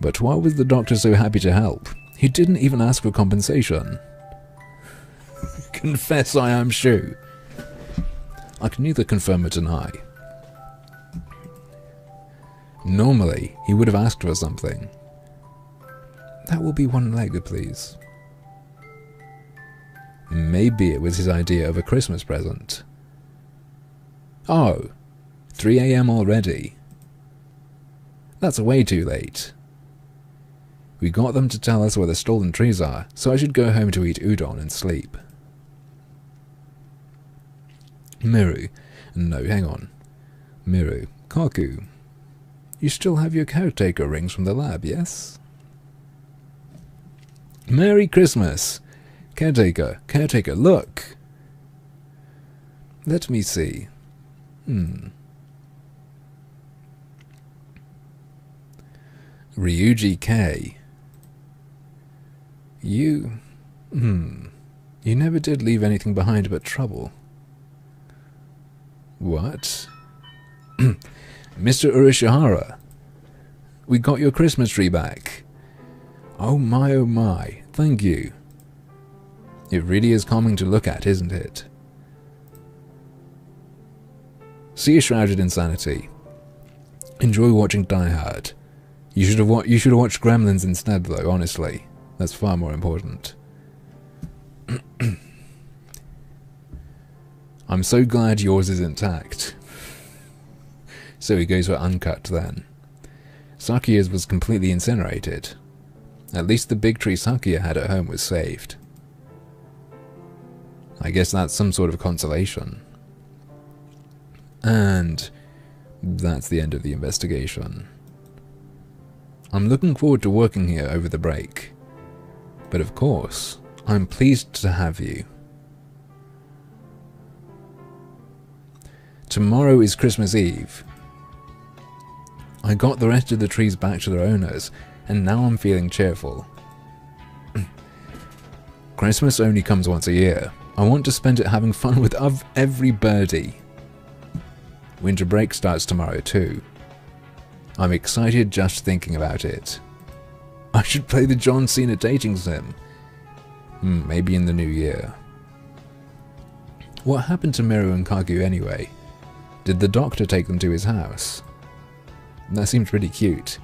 [SPEAKER 1] But why was the doctor so happy to help? He didn't even ask for compensation. Confess I am Shu. I can neither confirm or deny. Normally, he would have asked for something. That will be 1 leg, please. Maybe it was his idea of a Christmas present. Oh, 3 AM already. That's way too late. We got them to tell us where the stolen trees are, so I should go home to eat udon and sleep. Miru. No, hang on. Miru. Kaku. You still have your caretaker rings from the lab, yes? Merry Christmas! Caretaker, look! Let me see. Ryuji K. You never did leave anything behind but trouble. What? Mr. Urashihara, we got your Christmas tree back. Oh my, thank you. It really is calming to look at, isn't it? See you shrouded in sanity. Enjoy watching Die Hard. You should have watched Gremlins instead, though, honestly. That's far more important. I'm so glad yours is intact. So he goes for uncut then. Sakuya's was completely incinerated. At least the big tree Sakuya had at home was saved. I guess that's some sort of consolation. And that's the end of the investigation. I'm looking forward to working here over the break. But of course, I'm pleased to have you. Tomorrow is Christmas Eve. I got the rest of the trees back to their owners, and now I'm feeling cheerful. Christmas only comes once a year. I want to spend it having fun with every birdie. Winter break starts tomorrow too. I'm excited just thinking about it. I should play the John Cena dating sim. Maybe in the new year. What happened to Miru and Kagu anyway? Did the doctor take them to his house? That seems pretty cute.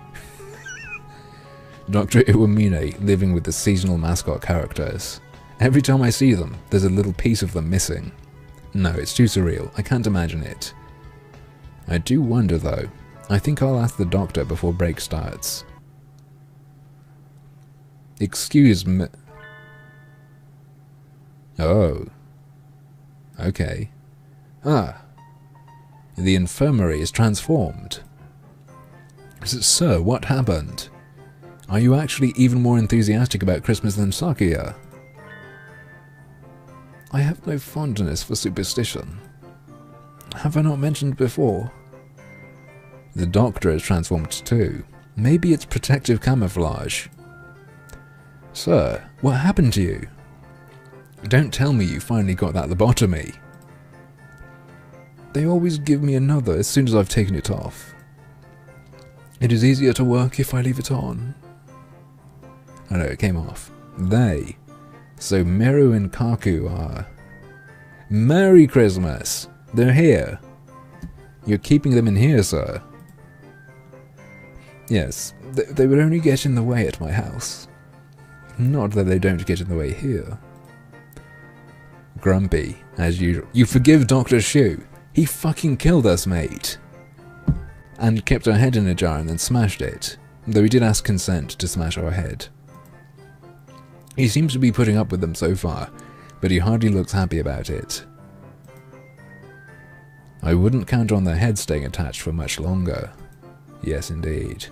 [SPEAKER 1] Dr. Iwamine living with the seasonal mascot characters. Every time I see them, there's a little piece of them missing. No, it's too surreal. I can't imagine it. I do wonder though. I think I'll ask the doctor before break starts. Excuse me. Oh. Okay. Ah. The infirmary is transformed. Sir, what happened? Are you actually even more enthusiastic about Christmas than Sakuya? I have no fondness for superstition. Have I not mentioned before? The doctor is transformed too. Maybe it's protective camouflage. Sir, what happened to you? Don't tell me you finally got that lobotomy. They always give me another as soon as I've taken it off. It is easier to work if I leave it on. I know, it came off. They. So Miru and Kaku are... Merry Christmas! They're here. You're keeping them in here, sir. Yes, they would only get in the way at my house. Not that they don't get in the way here. Grumpy, as usual. You forgive Dr. Shu. He fucking killed us, mate. And kept our head in a jar and then smashed it. Though he did ask consent to smash our head. He seems to be putting up with them so far, but he hardly looks happy about it. I wouldn't count on their heads staying attached for much longer. Yes, indeed.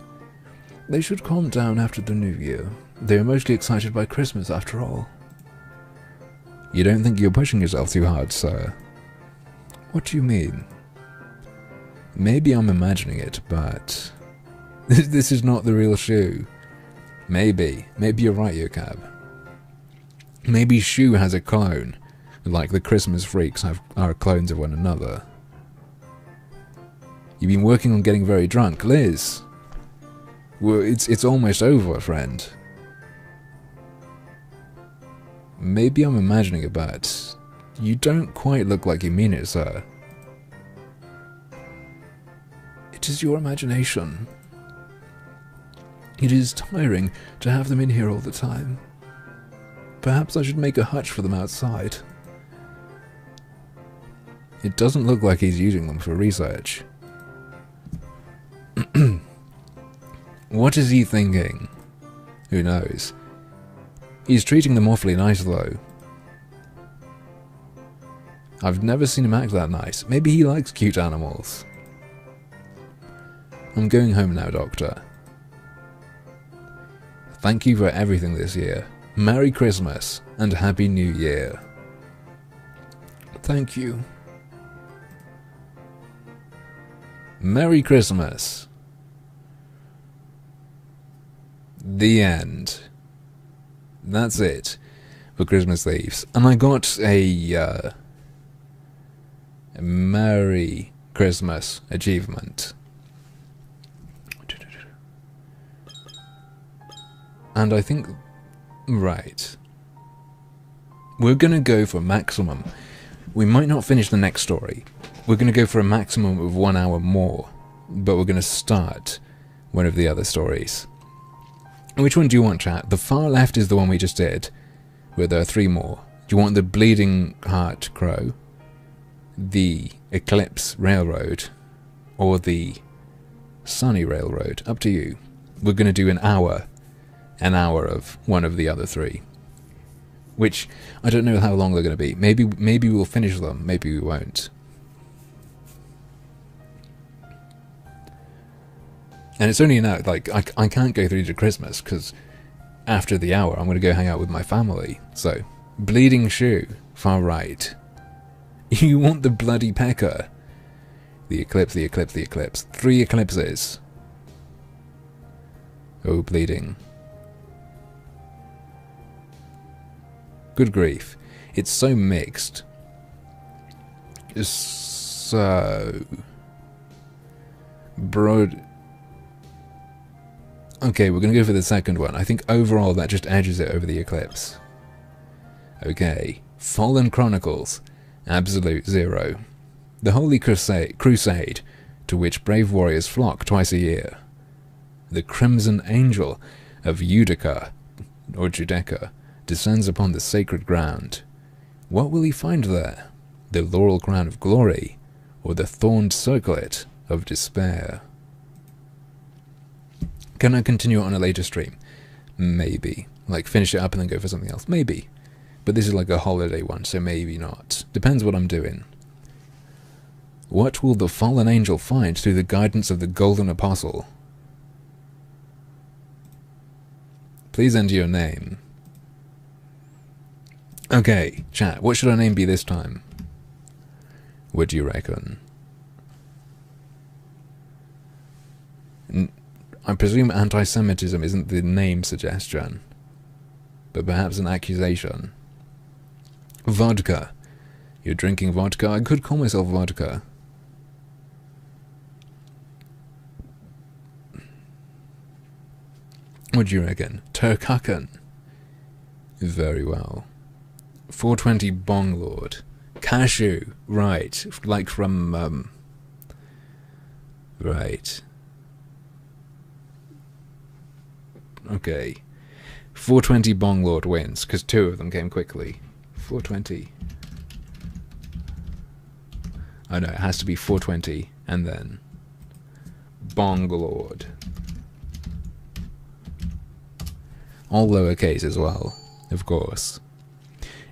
[SPEAKER 1] They should calm down after the New Year. They are mostly excited by Christmas, after all. You don't think you're pushing yourself too hard, sir? What do you mean? Maybe I'm imagining it, but... this is not the real Shu. Maybe you're right, Yokab. Maybe Shu has a clone, like the Christmas freaks are clones of one another. You've been working on getting very drunk, Liz. Well, it's almost over, friend. Maybe I'm imagining it, but you don't quite look like you mean it, sir. It is your imagination. It is tiring to have them in here all the time. Perhaps I should make a hutch for them outside. It doesn't look like he's using them for research. What is he thinking? Who knows? He's treating them awfully nice, though. I've never seen him act that nice. Maybe he likes cute animals. I'm going home now, Doctor. Thank you for everything this year. Merry Christmas and Happy New Year. Thank you. Merry Christmas. The end. That's it for Christmas Thieves. And I got a Merry Christmas achievement. And I think... Right. We're gonna go for maximum. We might not finish the next story. We're gonna go for a maximum of 1 hour more. But we're gonna start one of the other stories. Which one do you want, chat? The far left is the one we just did, where there are 3 more. Do you want the Bleeding Heart Crow, the Eclipse Railroad, or the Sunny Railroad? Up to you. We're going to do an hour of one of the other 3. Which, I don't know how long they're going to be. Maybe we'll finish them, maybe we won't. And it's only now, like, I can't go through to Christmas, because after the hour, I'm going to go hang out with my family. So, bleeding shoe, far right. You want the bloody pecker. The eclipse, the eclipse, the eclipse. 3 eclipses. Oh, bleeding. Good grief. It's so mixed. So... broad... Okay, we're going to go for the second one. I think overall that just edges it over the eclipse. Okay. Fallen Chronicles. Absolute 0. The Holy Crusade, to which brave warriors flock twice a year. The Crimson Angel of Judica, or Judeca, descends upon the sacred ground. What will he find there? The laurel crown of glory, or the thorned circlet of despair? Can I continue on a later stream? Maybe. Like, finish it up and then go for something else? Maybe. But this is like a holiday one, so maybe not. Depends what I'm doing. What will the fallen angel find through the guidance of the Golden Apostle? Please enter your name. Okay, chat, what should our name be this time? What do you reckon? I presume anti-Semitism isn't the name suggestion, but perhaps an accusation. Vodka. You're drinking vodka? I could call myself vodka. What do you reckon? Turkucken. Very well. 420 Bong Lord. Cashew. Right. Like from, right. Okay. 420 Bong Lord wins, because 2 of them came quickly. 420. Oh no, it has to be 420, and then Bong Lord. All lowercase as well, of course.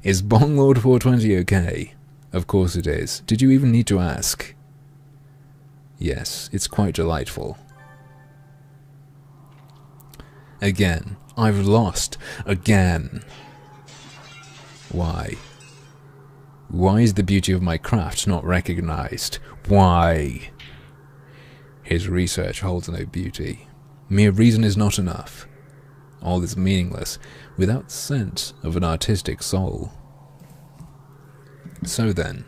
[SPEAKER 1] Is Bong Lord 420 okay? Of course it is. Did you even need to ask? Yes, it's quite delightful. Again. I've lost. Again. Why? Why is the beauty of my craft not recognized? Why? His research holds no beauty. Mere reason is not enough. All is meaningless without sense of an artistic soul. So then,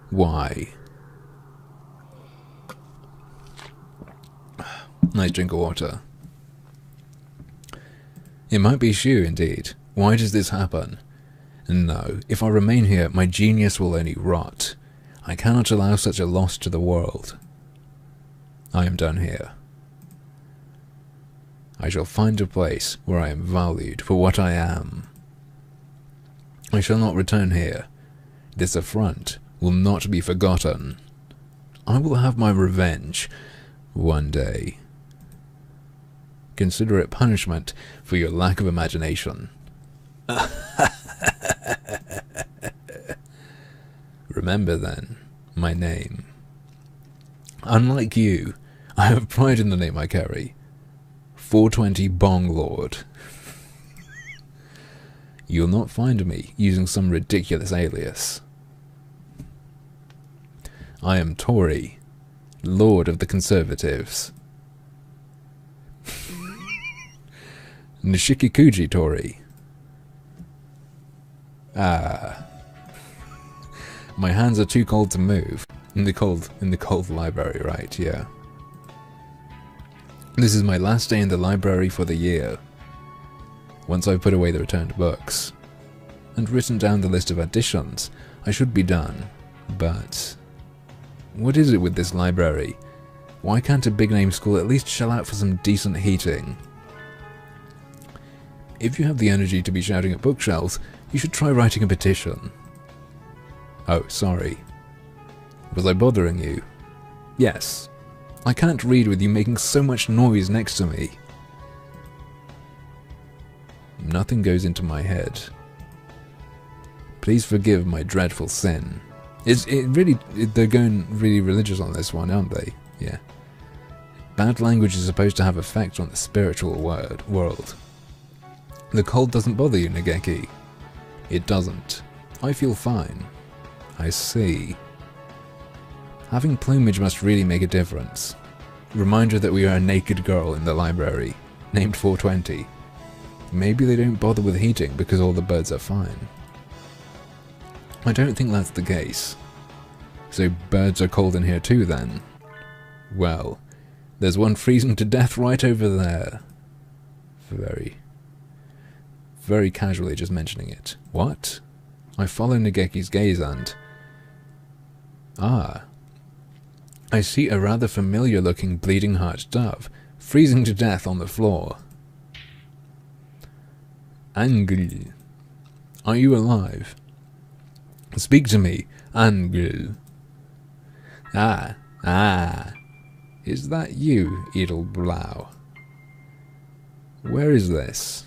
[SPEAKER 1] why? Nice drink of water. It might be Shu indeed. Why does this happen? No, if I remain here, my genius will only rot. I cannot allow such a loss to the world. I am done here. I shall find a place where I am valued for what I am. I shall not return here. This affront will not be forgotten. I will have my revenge one day. Consider it punishment for your lack of imagination. Remember then, my name. Unlike you, I have pride in the name I carry. 420 Bong Lord. You'll not find me using some ridiculous alias. I am Tory, Lord of the Conservatives. Nishikikuji Tory. Ah. My hands are too cold to move. In the cold library, right, yeah. This is my last day in the library for the year. Once I've put away the returned books and written down the list of additions, I should be done. But what is it with this library? Why can't a big-name school at least shell out for some decent heating? If you have the energy to be shouting at bookshelves, you should try writing a petition. Oh, sorry. Was I bothering you? Yes. I can't read with you making so much noise next to me. Nothing goes into my head. Please forgive my dreadful sin. They're going really religious on this one, aren't they? Yeah. Bad language is supposed to have effect on the spiritual world. The cold doesn't bother you, Nageki. It doesn't. I feel fine. I see. Having plumage must really make a difference. Reminder that we are a naked girl in the library, named 420. Maybe they don't bother with heating because all the birds are fine. I don't think that's the case. So birds are cold in here too then? Well, there's one freezing to death right over there. Very casually just mentioning it. What? I follow Nageki's gaze and... Ah. I see a rather familiar looking bleeding heart dove, freezing to death on the floor. Angel. Are you alive? Speak to me, Angel. Ah. Is that you, Edelblau? Where is this?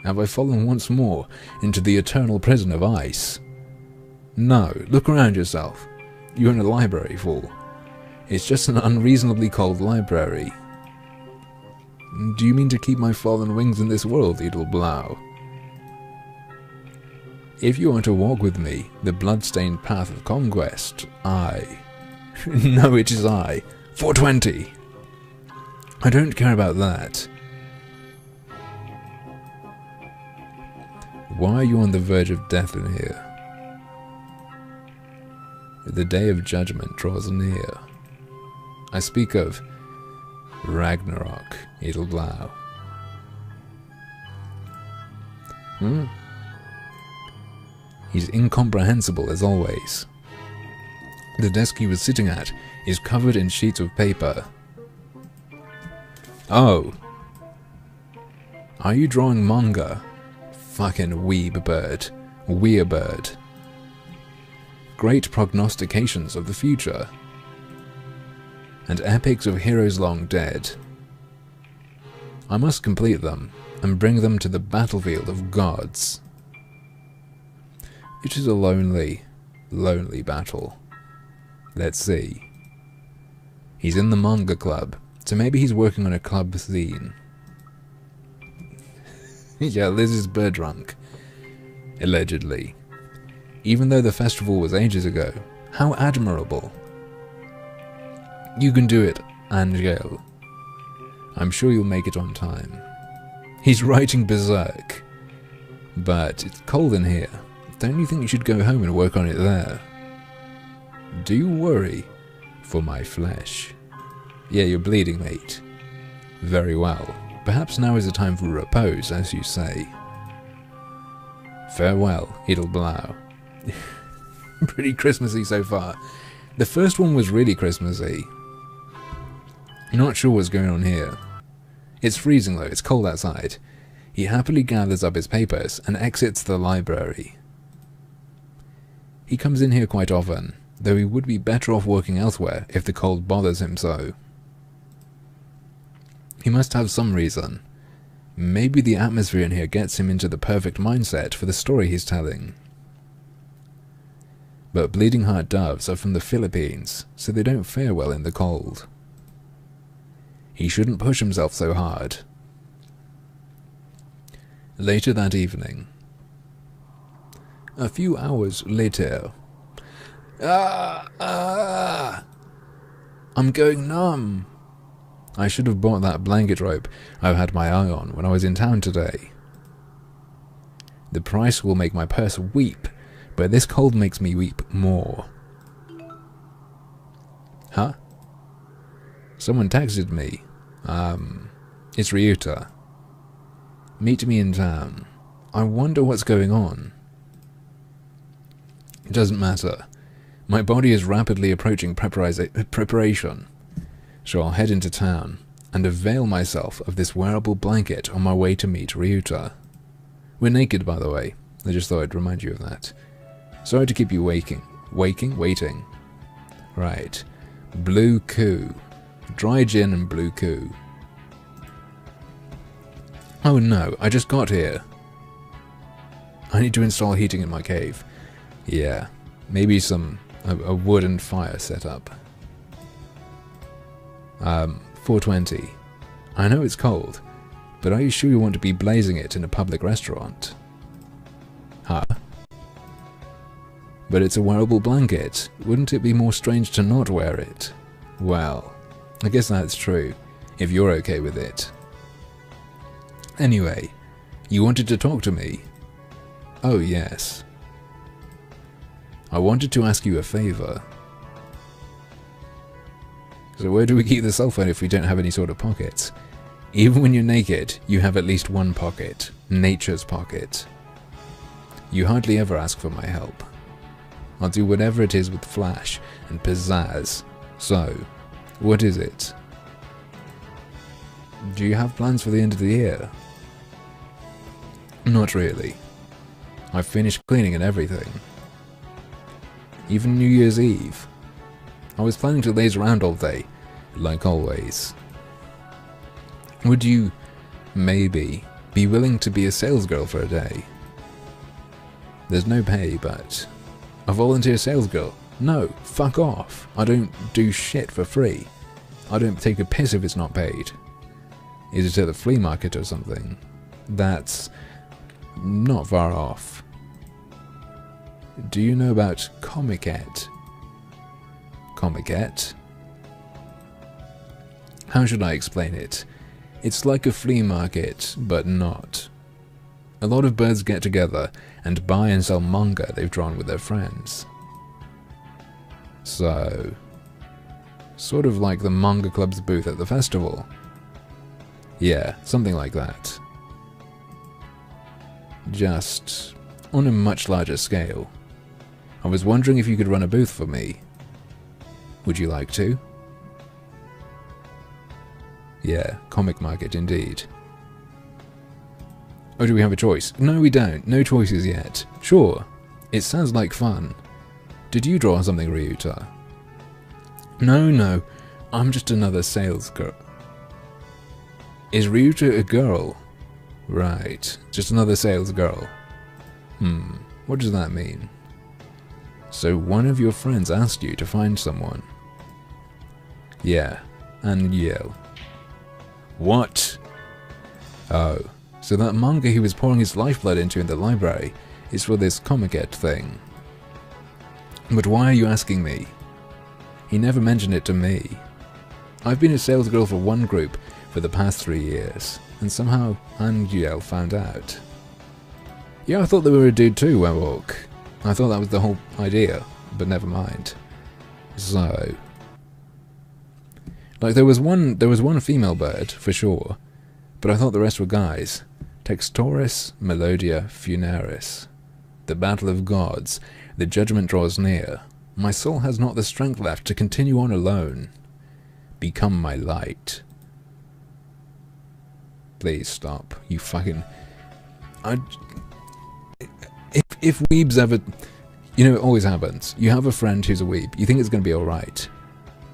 [SPEAKER 1] Have I fallen once more into the eternal prison of ice? No, look around yourself. You're in a library, fool. It's just an unreasonably cold library. Do you mean to keep my fallen wings in this world, Edelblau? If you want to walk with me, the blood-stained path of conquest, I... No, it is I. 420! I don't care about that. Why are you on the verge of death in here? The day of judgment draws near. I speak of Ragnarok, Edelblau. He's incomprehensible as always. The desk he was sitting at is covered in sheets of paper. Oh. Are you drawing manga? Fucking weeb bird. Weeabird. Great prognostications of the future. And epics of heroes long dead. I must complete them and bring them to the battlefield of gods. It is a lonely, lonely battle. Let's see. He's in the manga club, so maybe he's working on a club scene. Yeah, Liz is bird drunk. Allegedly. Even though the festival was ages ago. How admirable. You can do it, Angel. I'm sure you'll make it on time. He's writing berserk. But it's cold in here. Don't you think you should go home and work on it there? Do you worry for my flesh? Yeah, you're bleeding, mate. Very well. Perhaps now is the time for repose, as you say. Farewell, Edelblau. Pretty Christmassy so far. The first one was really Christmassy. Not sure what's going on here. It's freezing though, it's cold outside. He happily gathers up his papers and exits the library. He comes in here quite often, though he would be better off working elsewhere if the cold bothers him so. He must have some reason. Maybe the atmosphere in here gets him into the perfect mindset for the story he's telling. But bleeding heart doves are from the Philippines, so they don't fare well in the cold. He shouldn't push himself so hard. Later that evening. A few hours later. I'm going numb. I should have bought that blanket rope I've had my eye on when I was in town today. The price will make my purse weep, but this cold makes me weep more. Huh? Someone texted me. It's Ryuta. Meet me in town. I wonder what's going on. It doesn't matter. My body is rapidly approaching preparation. So I'll head into town and avail myself of this wearable blanket on my way to meet Ryuta. We're naked, by the way. I just thought I'd remind you of that. Sorry to keep you waiting. Right. Blue Coup. Dry gin and Blue Coup. Oh no, I just got here. I need to install heating in my cave. Yeah, maybe a wooden fire set up. 420. I know it's cold, but are you sure you want to be blazing it in a public restaurant? Huh? But it's a wearable blanket. Wouldn't it be more strange to not wear it? Well, I guess that's true, if you're okay with it. Anyway, you wanted to talk to me? Oh, yes. I wanted to ask you a favor. So where do we keep the cell phone if we don't have any sort of pockets? Even when you're naked, you have at least one pocket. Nature's pocket. You hardly ever ask for my help. I'll do whatever it is with flash and pizzazz. So, what is it? Do you have plans for the end of the year? Not really. I've finished cleaning and everything. Even New Year's Eve. I was planning to laze around all day, like always. Would you, maybe, be willing to be a salesgirl for a day? There's no pay, but... A volunteer salesgirl? No, fuck off. I don't do shit for free. I don't take a piss if it's not paid. Is it at the flea market or something? That's not far off. Do you know about Comicette? Comicette? How should I explain it? It's like a flea market, but not. A lot of birds get together and buy and sell manga they've drawn with their friends. So, sort of like the manga club's booth at the festival. Yeah, something like that. Just on a much larger scale. I was wondering if you could run a booth for me. Would you like to? Yeah, comic market indeed. Oh, do we have a choice? No, we don't. No choices yet. Sure. It sounds like fun. Did you draw something, Ryuta? No. I'm just another sales girl. Is Ryuta a girl? Right. Just another sales girl. What does that mean? So one of your friends asked you to find someone? Yeah. And Yale. What? Oh. So that manga he was pouring his lifeblood into in the library is for this Comicette thing. But why are you asking me? He never mentioned it to me. I've been a salesgirl for one group for the past 3 years, and somehow Angel found out. Yeah, I thought they were a dude too, Werewolk. I thought that was the whole idea, but never mind. So... Like, there was one female bird, for sure, but I thought the rest were guys. Textoris Melodia Funeris. The battle of gods. The judgment draws near. My soul has not the strength left to continue on alone. Become my light. Please stop. You fucking... If weebs ever... You know, it always happens. You have a friend who's a weeb. You think it's going to be alright.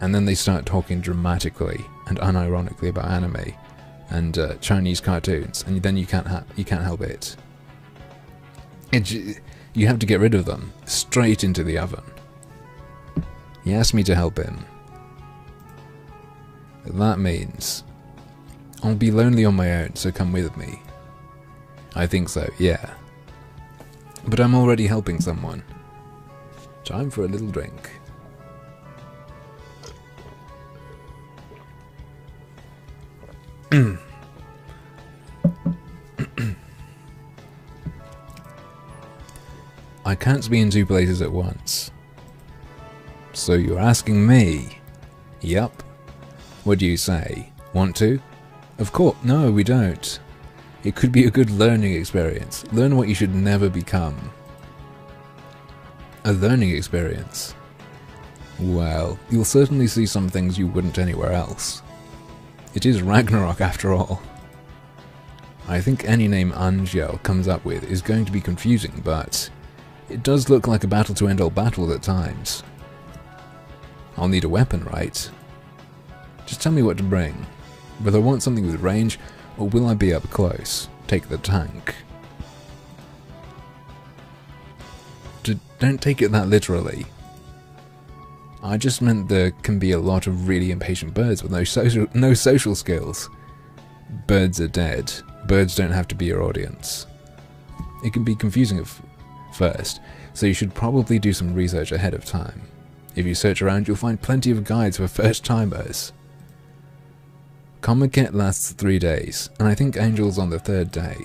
[SPEAKER 1] And then they start talking dramatically and unironically about anime and Chinese cartoons, and then you can't help it. You have to get rid of them straight into the oven. He asked me to help him. That means I'll be lonely on my own, so come with me. I think so, yeah. But I'm already helping someone. Time for a little drink. I can't be in two places at once. So you're asking me? Yup. What do you say? Want to? Of course. No, we don't. It could be a good learning experience. Learn what you should never become. A learning experience. Well, you'll certainly see some things you wouldn't anywhere else. It is Ragnarok after all. I think any name Angel comes up with is going to be confusing, but it does look like a battle to end all battles at times. I'll need a weapon, right? Just tell me what to bring. Whether I want something with range, or will I be up close? Take the tank. Don't take it that literally. I just meant there can be a lot of really impatient birds with no social skills. Birds are dead. Birds don't have to be your audience. It can be confusing at first, so you should probably do some research ahead of time. If you search around, you'll find plenty of guides for first-timers. Comiket lasts 3 days, and I think Angel's on the 3rd day.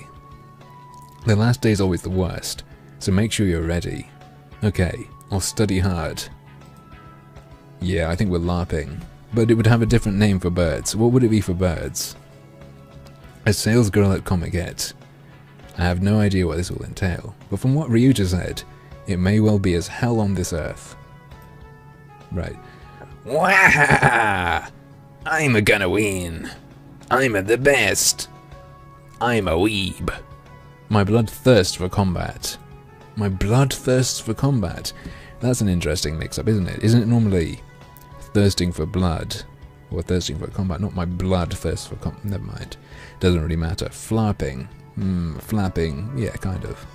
[SPEAKER 1] The last day's always the worst, so make sure you're ready. Okay, I'll study hard. Yeah, I think we're LARPing, but it would have a different name for birds. What would it be for birds? A sales girl at Comiket. I have no idea what this will entail, but from what Ryuta said, it may well be as hell on this earth. Right. Wah! I'm gonna win. I'm the best. I'm a weeb. My blood thirsts for combat. My blood thirsts for combat. That's an interesting mix-up, isn't it? Isn't it normally thirsting for blood or thirsting for combat? Not my blood thirsts for combat. Never mind. Doesn't really matter. Flapping. Flapping. Yeah, kind of.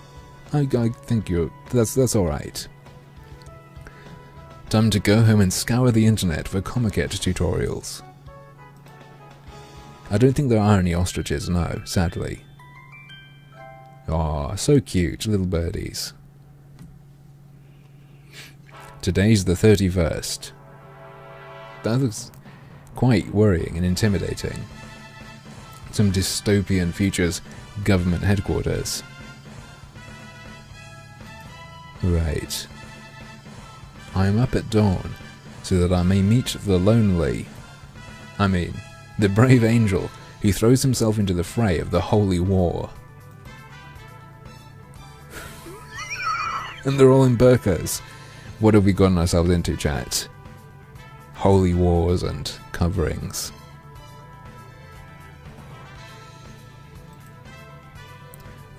[SPEAKER 1] I think that's all right. Time to go home and scour the internet for Comiket tutorials. I don't think there are any ostriches, no, sadly. Aw, so cute, little birdies. Today's the 31st. That looks quite worrying and intimidating. Some dystopian future's government headquarters. Right. I am up at dawn, so that I may meet the the brave angel who throws himself into the fray of the holy war. And they're all in burqas. What have we gotten ourselves into, chat? Holy wars and coverings.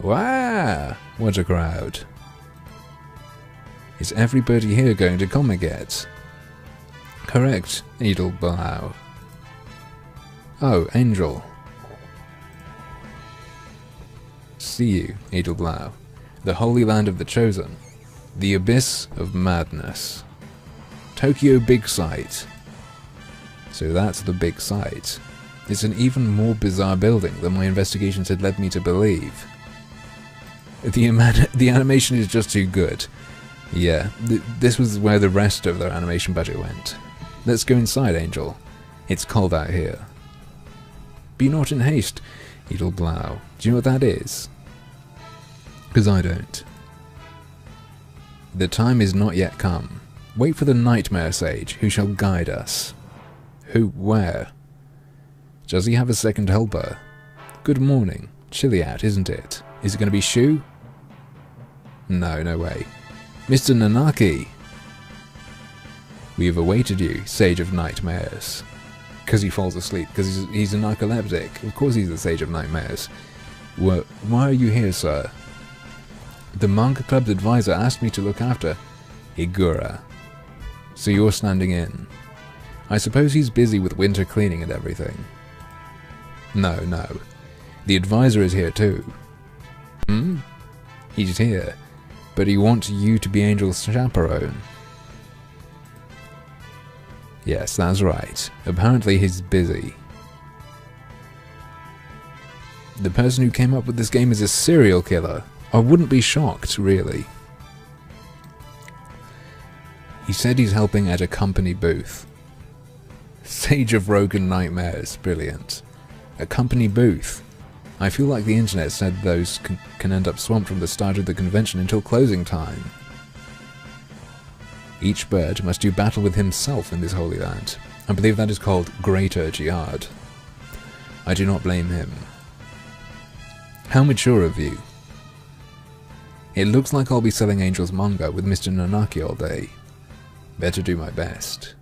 [SPEAKER 1] Wow! What a crowd. Is everybody here going to Comiket? Correct, Edelblau. Oh, Angel. See you, Edelblau. The Holy Land of the Chosen. The Abyss of Madness. Tokyo Big Sight. So that's the big site. It's an even more bizarre building than my investigations had led me to believe. The animation is just too good. Yeah, this was where the rest of their animation budget went. Let's go inside, Angel. It's cold out here. Be not in haste, Edelblau. Do you know what that is? Because I don't. The time is not yet come. Wait for the Nightmare Sage, who shall guide us. Who? Where? Does he have a second helper? Good morning. Chilly out, isn't it? Is it going to be Shu? No, no way. Mr. Nanaki! We have awaited you, Sage of Nightmares. Because he falls asleep, because he's a narcoleptic. Of course he's the Sage of Nightmares. Why are you here, sir? The Manga Club's advisor asked me to look after Higura. So you're standing in. I suppose he's busy with winter cleaning and everything. No, no. The advisor is here too. He's here, but he wants you to be Angel's chaperone. Yes, that's right. Apparently he's busy. The person who came up with this game is a serial killer. I wouldn't be shocked, really. He said he's helping at a company booth. Sage of Rogan Nightmares. Brilliant. A company booth. I feel like the internet said those can end up swamped from the start of the convention until closing time. Each bird must do battle with himself in this holy land. I believe that is called Greater Jihad. I do not blame him. How mature of you. It looks like I'll be selling Angel's manga with Mr. Nanaki all day. Better do my best.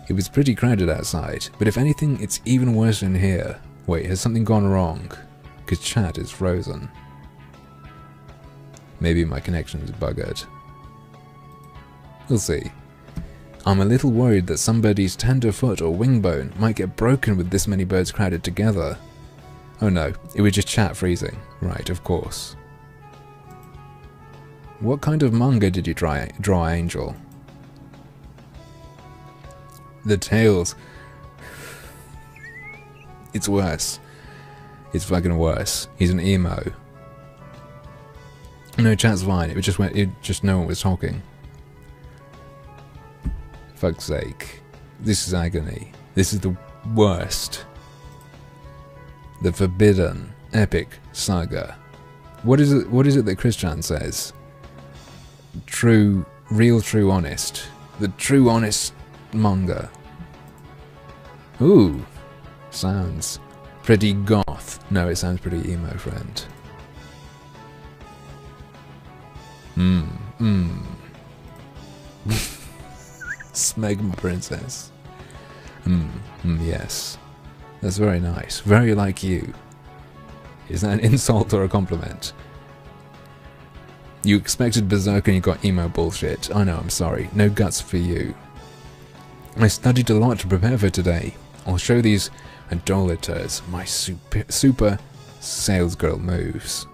[SPEAKER 1] It was pretty crowded outside, but if anything, it's even worse in here. Wait, has something gone wrong? Because chat is frozen. Maybe my connection is buggered. We'll see. I'm a little worried that somebody's tender foot or wing bone might get broken with this many birds crowded together. Oh no, it was just chat freezing. Right, of course. What kind of manga did you draw, Angel? The tails. It's worse. It's fucking worse. He's an emo. No, chat's fine. It just no one was talking. Fuck's sake. This is agony. This is the worst. The forbidden epic saga. What is it that Christian says? True, real, true, honest. The true, honest manga. Ooh. Sounds pretty goth. No, it sounds pretty emo, friend. Smegma princess. Yes. That's very nice. Very like you. Is that an insult or a compliment? You expected Berserk and you got emo bullshit. I know, I'm sorry. No guts for you. I studied a lot to prepare for today. I'll show these idolaters my super salesgirl moves.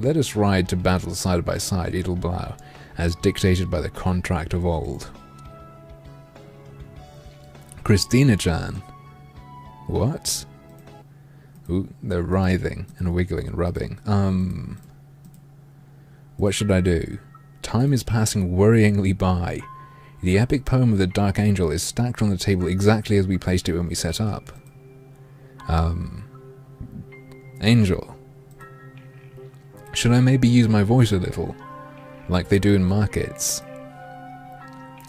[SPEAKER 1] Let us ride to battle side by side, Edelblau, as dictated by the contract of old. Christina-chan. What? Ooh, they're writhing and wiggling and rubbing. What should I do? Time is passing worryingly by. The epic poem of the Dark Angel is stacked on the table exactly as we placed it when we set up. Angel. Should I maybe use my voice a little? Like they do in markets?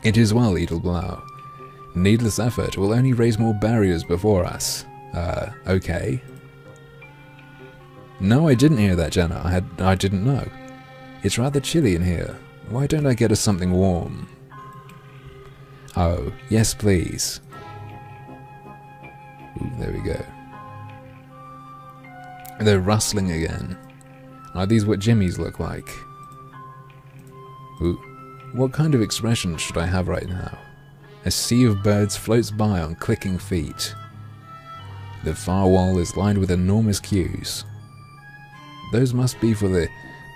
[SPEAKER 1] It is well, Edelblau. Needless effort will only raise more barriers before us. Okay. No, I didn't hear that, Jenna. I didn't know. It's rather chilly in here. Why don't I get us something warm? Oh, yes please. Ooh, there we go. They're rustling again. Are these what jimmies look like? Ooh, what kind of expression should I have right now? A sea of birds floats by on clicking feet. The far wall is lined with enormous queues. Those must be for the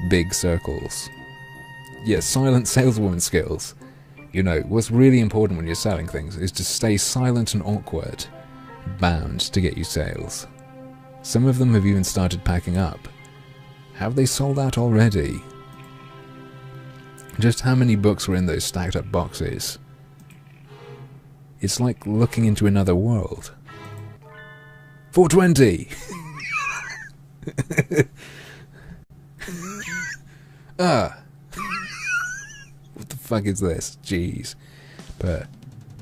[SPEAKER 1] big circles. Yes, silent saleswoman skills. You know, what's really important when you're selling things is to stay silent and awkward. Bound to get you sales. Some of them have even started packing up. Have they sold out already? Just how many books were in those stacked up boxes? It's like looking into another world. 420! Ah! What the fuck is this? Jeez. But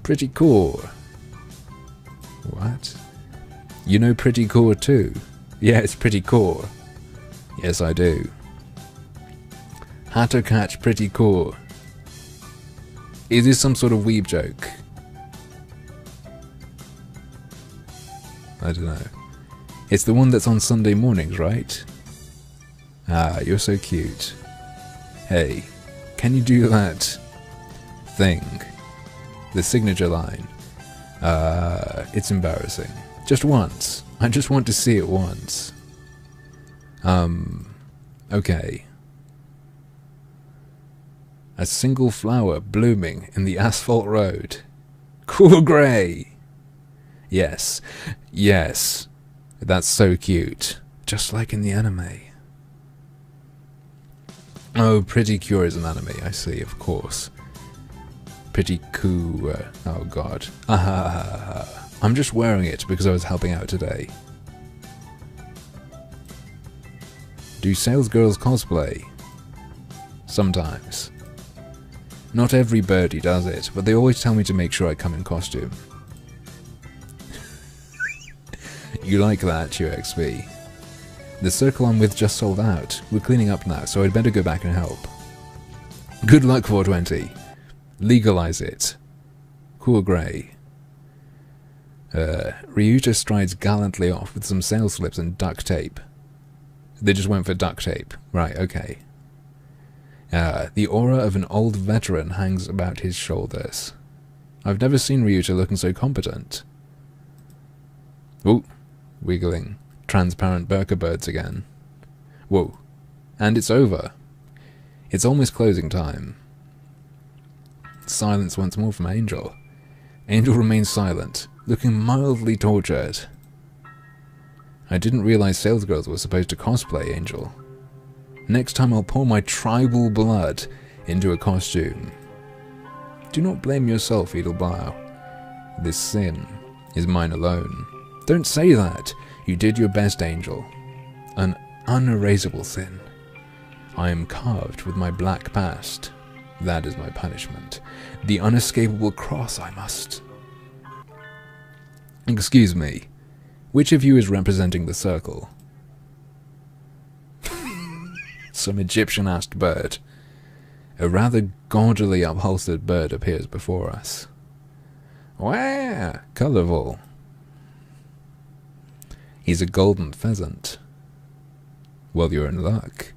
[SPEAKER 1] pretty cool. What? You know Pretty Core too? Yeah, it's Pretty Core. Yes, I do. How to catch Pretty Core. Is this some sort of weeb joke? I don't know. It's the one that's on Sunday mornings, right? Ah, you're so cute. Hey, can you do that thing? The signature line. It's embarrassing. Just once. I just want to see it once. Okay. A single flower blooming in the asphalt road. Cool grey. Yes. Yes. That's so cute. Just like in the anime. Oh, Pretty Cure is an anime, I see, of course. Pretty cool. Oh god. I'm just wearing it because I was helping out today. Do sales girls cosplay? Sometimes. Not every birdie does it, but they always tell me to make sure I come in costume. You like that, UXB? The circle I'm with just sold out. We're cleaning up now, so I'd better go back and help. Good luck, 420. Legalize it. Cool grey. Ryuta strides gallantly off with some sales slips and duct tape. They just went for duct tape. Right, okay. The aura of an old veteran hangs about his shoulders. I've never seen Ryuta looking so competent. Ooh, wiggling. Transparent Burka birds again. Whoa. And it's over. It's almost closing time. Silence once more from Angel. Angel remains silent, looking mildly tortured. I didn't realize salesgirls were supposed to cosplay Angel. Next time I'll pour my tribal blood into a costume. Do not blame yourself, Edelblau. This sin is mine alone. Don't say that. You did your best, Angel. An unerasable sin. I am carved with my black past. That is my punishment. The unescapable cross I must. Excuse me. Which of you is representing the circle? Some Egyptian-ass bird. A rather gaudily upholstered bird appears before us. Wow, colourful. He's a golden pheasant. Well, you're in luck.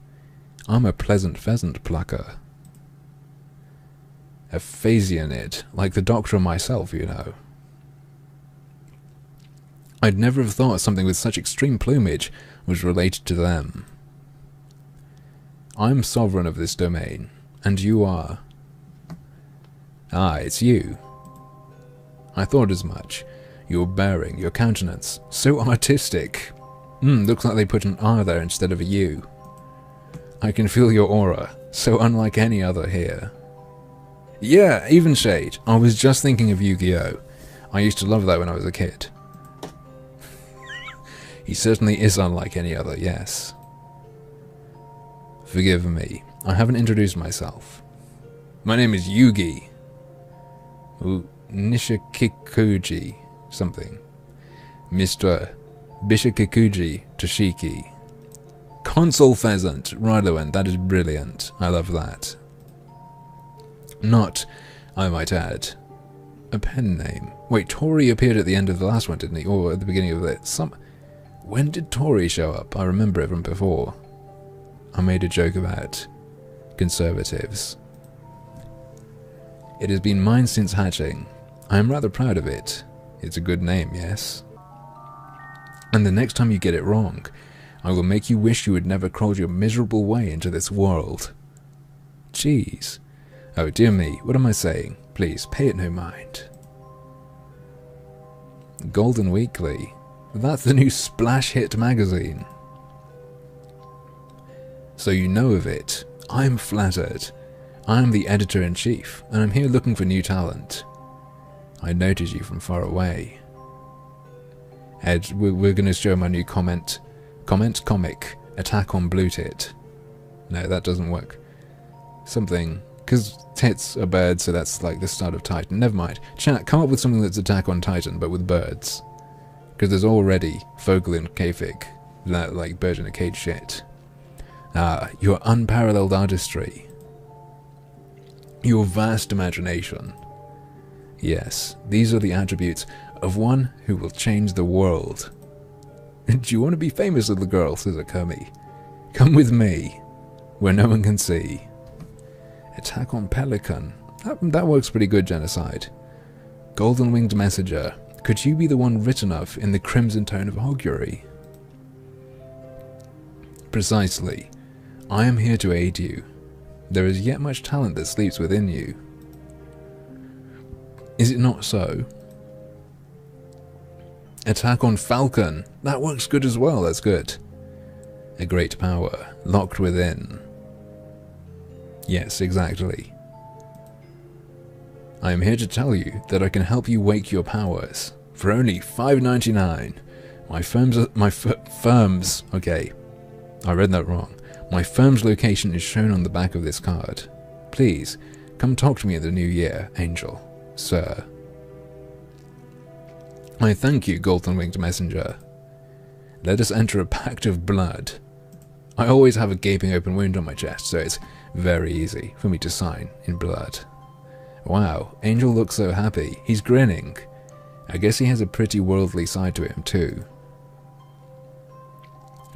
[SPEAKER 1] I'm a pleasant pheasant plucker. A Phasianid, like the doctor and myself, you know. I'd never have thought something with such extreme plumage was related to them. I'm sovereign of this domain, and you are. Ah, it's you. I thought as much. Your bearing, your countenance, so artistic. Looks like they put an R there instead of a U. I can feel your aura, so unlike any other here. Yeah, even shade. I was just thinking of Yu-Gi-Oh! I used to love that when I was a kid. He certainly is unlike any other, yes. Forgive me, I haven't introduced myself. My name is Yugi. Nishikikuji something. Mr. Bishikikuji Toshiki. Console pheasant, Ryloen, that is brilliant. I love that. Not, I might add, a pen name. Wait, Tori appeared at the end of the last one, didn't he? Or at the beginning of it. When did Tori show up? I remember it from before. I made a joke about conservatives. It has been mine since hatching. I am rather proud of it. It's a good name, yes. And the next time you get it wrong, I will make you wish you had never crawled your miserable way into this world. Jeez. Oh dear me, what am I saying? Please, pay it no mind. Golden Weekly. That's the new splash hit magazine. So you know of it. I'm flattered. I'm the editor-in-chief, and I'm here looking for new talent. I noticed you from far away. Ed, we're going to show my new comic, Attack on Blue Tit. No, that doesn't work. Something, because tits are birds, so that's like the start of Titan. Never mind. Chat, come up with something that's Attack on Titan, but with birds. Because there's already Vogel and Kafig, that like bird in a cage shit. Ah, your unparalleled artistry. Your vast imagination. Yes, these are the attributes of one who will change the world. Do you want to be famous, little girl, says Akemi. Come with me, where no one can see. Attack on Pelican. That works pretty good, Genocide. Golden Winged Messenger. Could you be the one written of in the crimson tone of augury? Precisely. I am here to aid you. There is yet much talent that sleeps within you. Is it not so? Attack on Falcon. That works good as well, that's good. A great power, locked within. Yes, exactly. I am here to tell you that I can help you wake your powers for only $5.99. My firm's okay. I read that wrong. My firm's location is shown on the back of this card. Please, come talk to me in the new year, Angel, sir. I thank you, Golden Winged Messenger. Let us enter a pact of blood. I always have a gaping open wound on my chest, so it's very easy for me to sign in blood. Wow, Angel looks so happy. He's grinning. I guess he has a pretty worldly side to him too.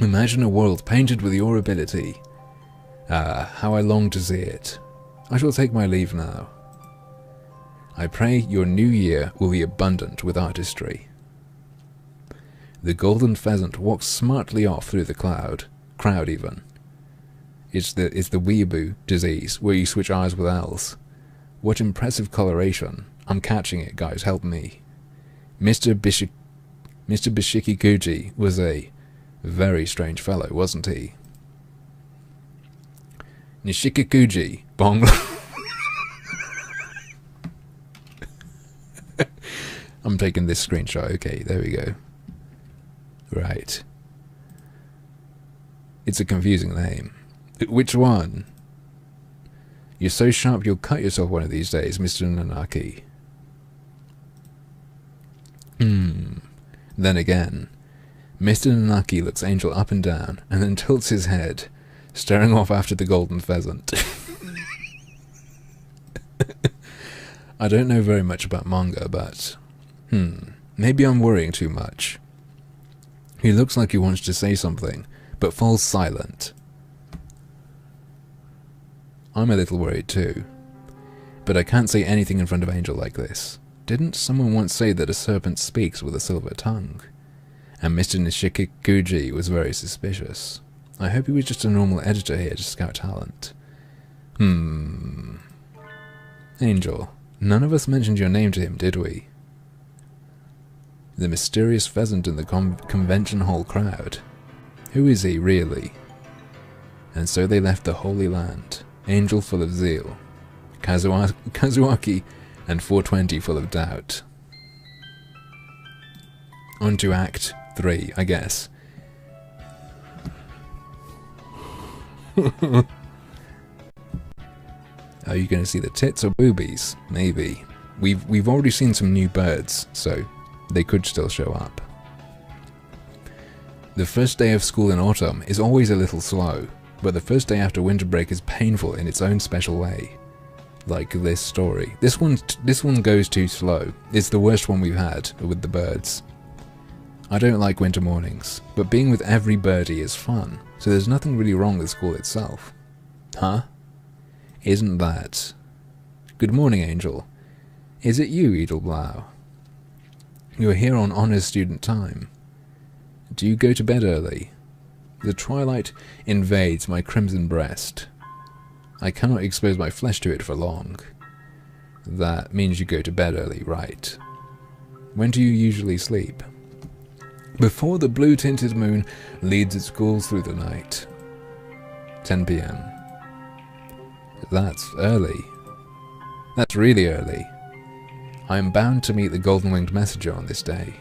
[SPEAKER 1] Imagine a world painted with your ability. Ah, how I long to see it. I shall take my leave now. I pray your new year will be abundant with artistry. The golden pheasant walks smartly off through the crowd even. It's the weeaboo disease, where you switch R's with L's. What impressive coloration. I'm catching it, guys, help me. Mr. Bishikikuji was a very strange fellow, wasn't he? Nishikikuji, bong. I'm taking this screenshot. Okay, there we go. Right. It's a confusing name. Which one? You're so sharp you'll cut yourself one of these days, Mr. Nanaki. Then again, Mr. Nanaki looks Angel up and down, and then tilts his head, staring off after the golden pheasant. I don't know very much about manga, but... maybe I'm worrying too much. He looks like he wants to say something, but falls silent. I'm a little worried too. But I can't say anything in front of Angel like this. Didn't someone once say that a serpent speaks with a silver tongue? And Mr. Nishikikuji was very suspicious. I hope he was just a normal editor here to scout talent. Angel, none of us mentioned your name to him, did we? The mysterious pheasant in the convention hall crowd. Who is he, really? And so they left the Holy Land, Angel full of zeal, Kazuaki and 420 full of doubt. On to Act 3, I guess. Are you going to see the tits or boobies? Maybe. We've already seen some new birds, so they could still show up. The first day of school in autumn is always a little slow, but the first day after winter break is painful in its own special way. Like this story. This one goes too slow. It's the worst one we've had with the birds. I don't like winter mornings, but being with every birdie is fun, so there's nothing really wrong with school itself. Huh? Isn't that? Good morning, Angel. Is it you, Edelblau? You're here on honours student time. Do you go to bed early? The twilight invades my crimson breast. I cannot expose my flesh to it for long. That means you go to bed early, right? When do you usually sleep? Before the blue-tinted moon leads its ghouls through the night. 10 p.m. That's early. That's really early. I am bound to meet the golden-winged messenger on this day.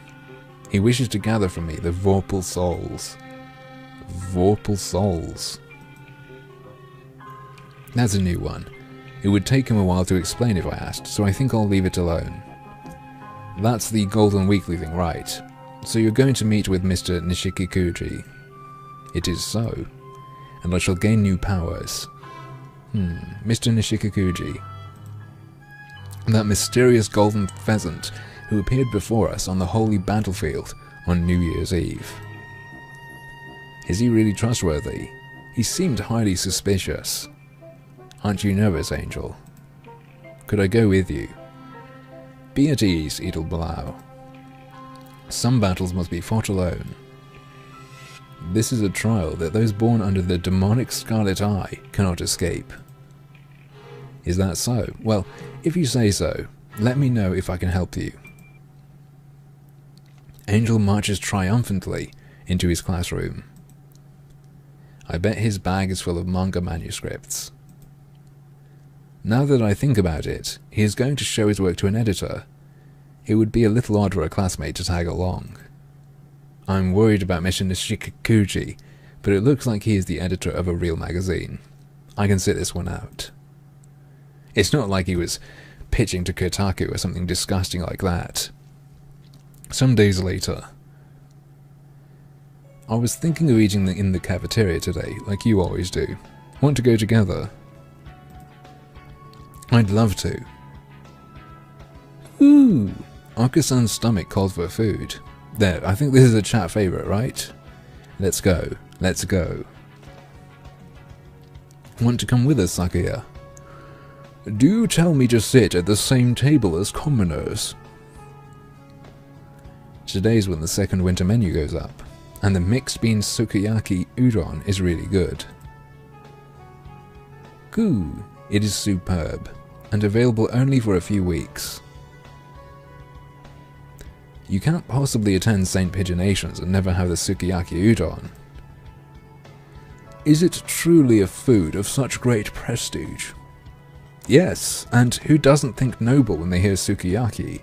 [SPEAKER 1] He wishes to gather from me the Vorpal souls. Vorpal souls. That's a new one. It would take him a while to explain if I asked, so I think I'll leave it alone. That's the Golden Weekly thing, right? So you're going to meet with Mr. Nishikikuji. It is so. And I shall gain new powers. Mr. Nishikikuji. That mysterious golden pheasant who appeared before us on the holy battlefield on New Year's Eve. Is he really trustworthy? He seemed highly suspicious. Aren't you nervous, Angel? Could I go with you? Be at ease, Edelblau. Some battles must be fought alone. This is a trial that those born under the demonic scarlet eye cannot escape. Is that so? Well, if you say so, let me know if I can help you. Angel marches triumphantly into his classroom. I bet his bag is full of manga manuscripts. Now that I think about it, he is going to show his work to an editor. It would be a little odd for a classmate to tag along. I'm worried about Mr. Nishikikuji, but it looks like he is the editor of a real magazine. I can sit this one out. It's not like he was pitching to Kotaku or something disgusting like that. Some days later, I was thinking of eating in the cafeteria today, like you always do. Want to go together? I'd love to. Ooh! Aka-san's stomach called for food. There, I think this is a chat favourite, right? Let's go. Let's go. Want to come with us, Sakuya? Do you tell me to sit at the same table as commoners? Today's when the second winter menu goes up, and the mixed bean sukiyaki udon is really good. Goo! It is superb, and available only for a few weeks. You can't possibly attend St. Pigeonations and never have the sukiyaki udon. Is it truly a food of such great prestige? Yes, and who doesn't think noble when they hear sukiyaki?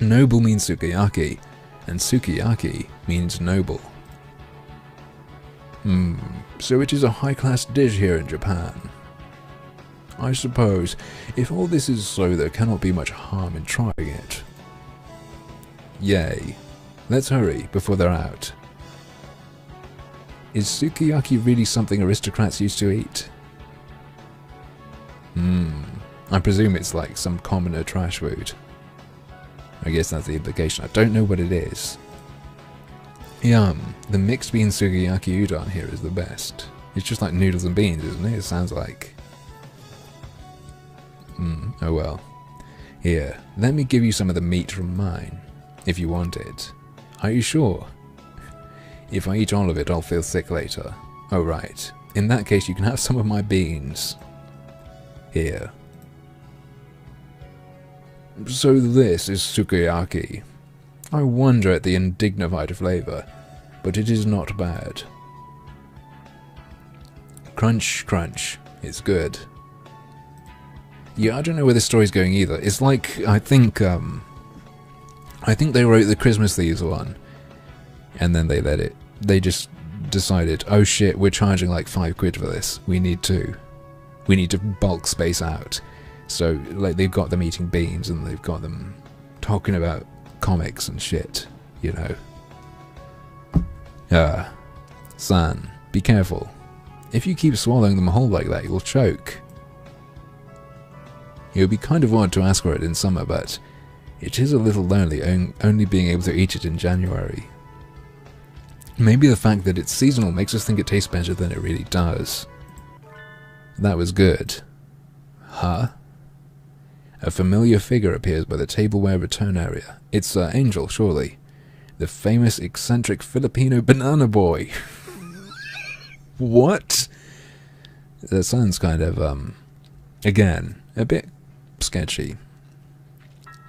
[SPEAKER 1] Noble means sukiyaki, and sukiyaki means noble. So it is a high-class dish here in Japan. I suppose, if all this is so, there cannot be much harm in trying it. Yay. Let's hurry, before they're out. Is sukiyaki really something aristocrats used to eat? I presume it's like some commoner trash food. I guess that's the implication. I don't know what it is. Yum. The mixed bean sukiyaki udon here is the best. It's just like noodles and beans, isn't it? It sounds like. Oh well. Here, let me give you some of the meat from mine, if you want it. Are you sure? If I eat all of it, I'll feel sick later. Oh right. In that case, you can have some of my beans. Here. So this is sukiyaki. I wonder at the undignified flavour, but it is not bad. Crunch, crunch. It's good. Yeah, I don't know where this story's going either. It's like, I think they wrote the Christmas Thieves one, and then they just decided, oh shit, we're charging like £5 for this. We need to bulk space out. So, like, they've got them eating beans, and they've got them talking about comics and shit, you know. San, be careful. If you keep swallowing them whole like that, you'll choke. It would be kind of odd to ask for it in summer, but it is a little lonely only being able to eat it in January. Maybe the fact that it's seasonal makes us think it tastes better than it really does. That was good. Huh? A familiar figure appears by the tableware return area. It's Angel, surely. The famous eccentric Filipino banana boy. What? That sounds kind of, again, a bit sketchy.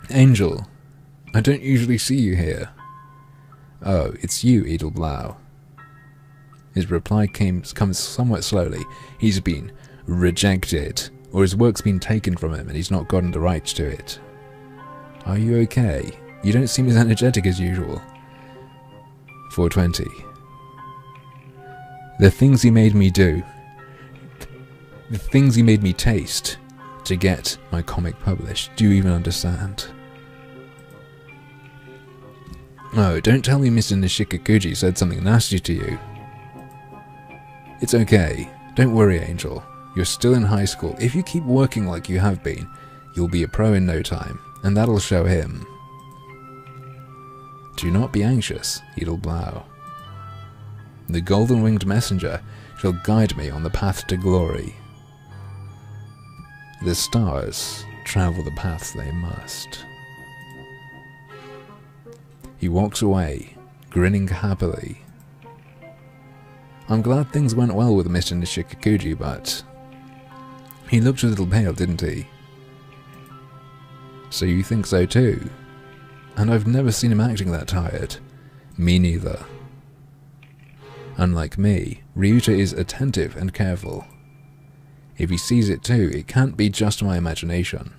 [SPEAKER 1] Angel, I don't usually see you here. Oh, it's you, Edelblau. His reply comes somewhat slowly. He's been rejected, or his work's been taken from him and he's not gotten the rights to it. Are you okay? You don't seem as energetic as usual. 420. The things he made me do. The things he made me taste to get my comic published. Do you even understand? Oh, don't tell me Mr. Nishikakuji said something nasty to you. It's okay. Don't worry, Angel. You're still in high school. If you keep working like you have been, you'll be a pro in no time, and that'll show him. Do not be anxious, Edelblau. The golden-winged messenger shall guide me on the path to glory. The stars travel the paths they must. He walks away, grinning happily. I'm glad things went well with Mr. Nishikakuji, but he looked a little pale, didn't he? So you think so too? And I've never seen him acting that tired. Me neither. Unlike me, Ryuta is attentive and careful. If he sees it too, it can't be just my imagination.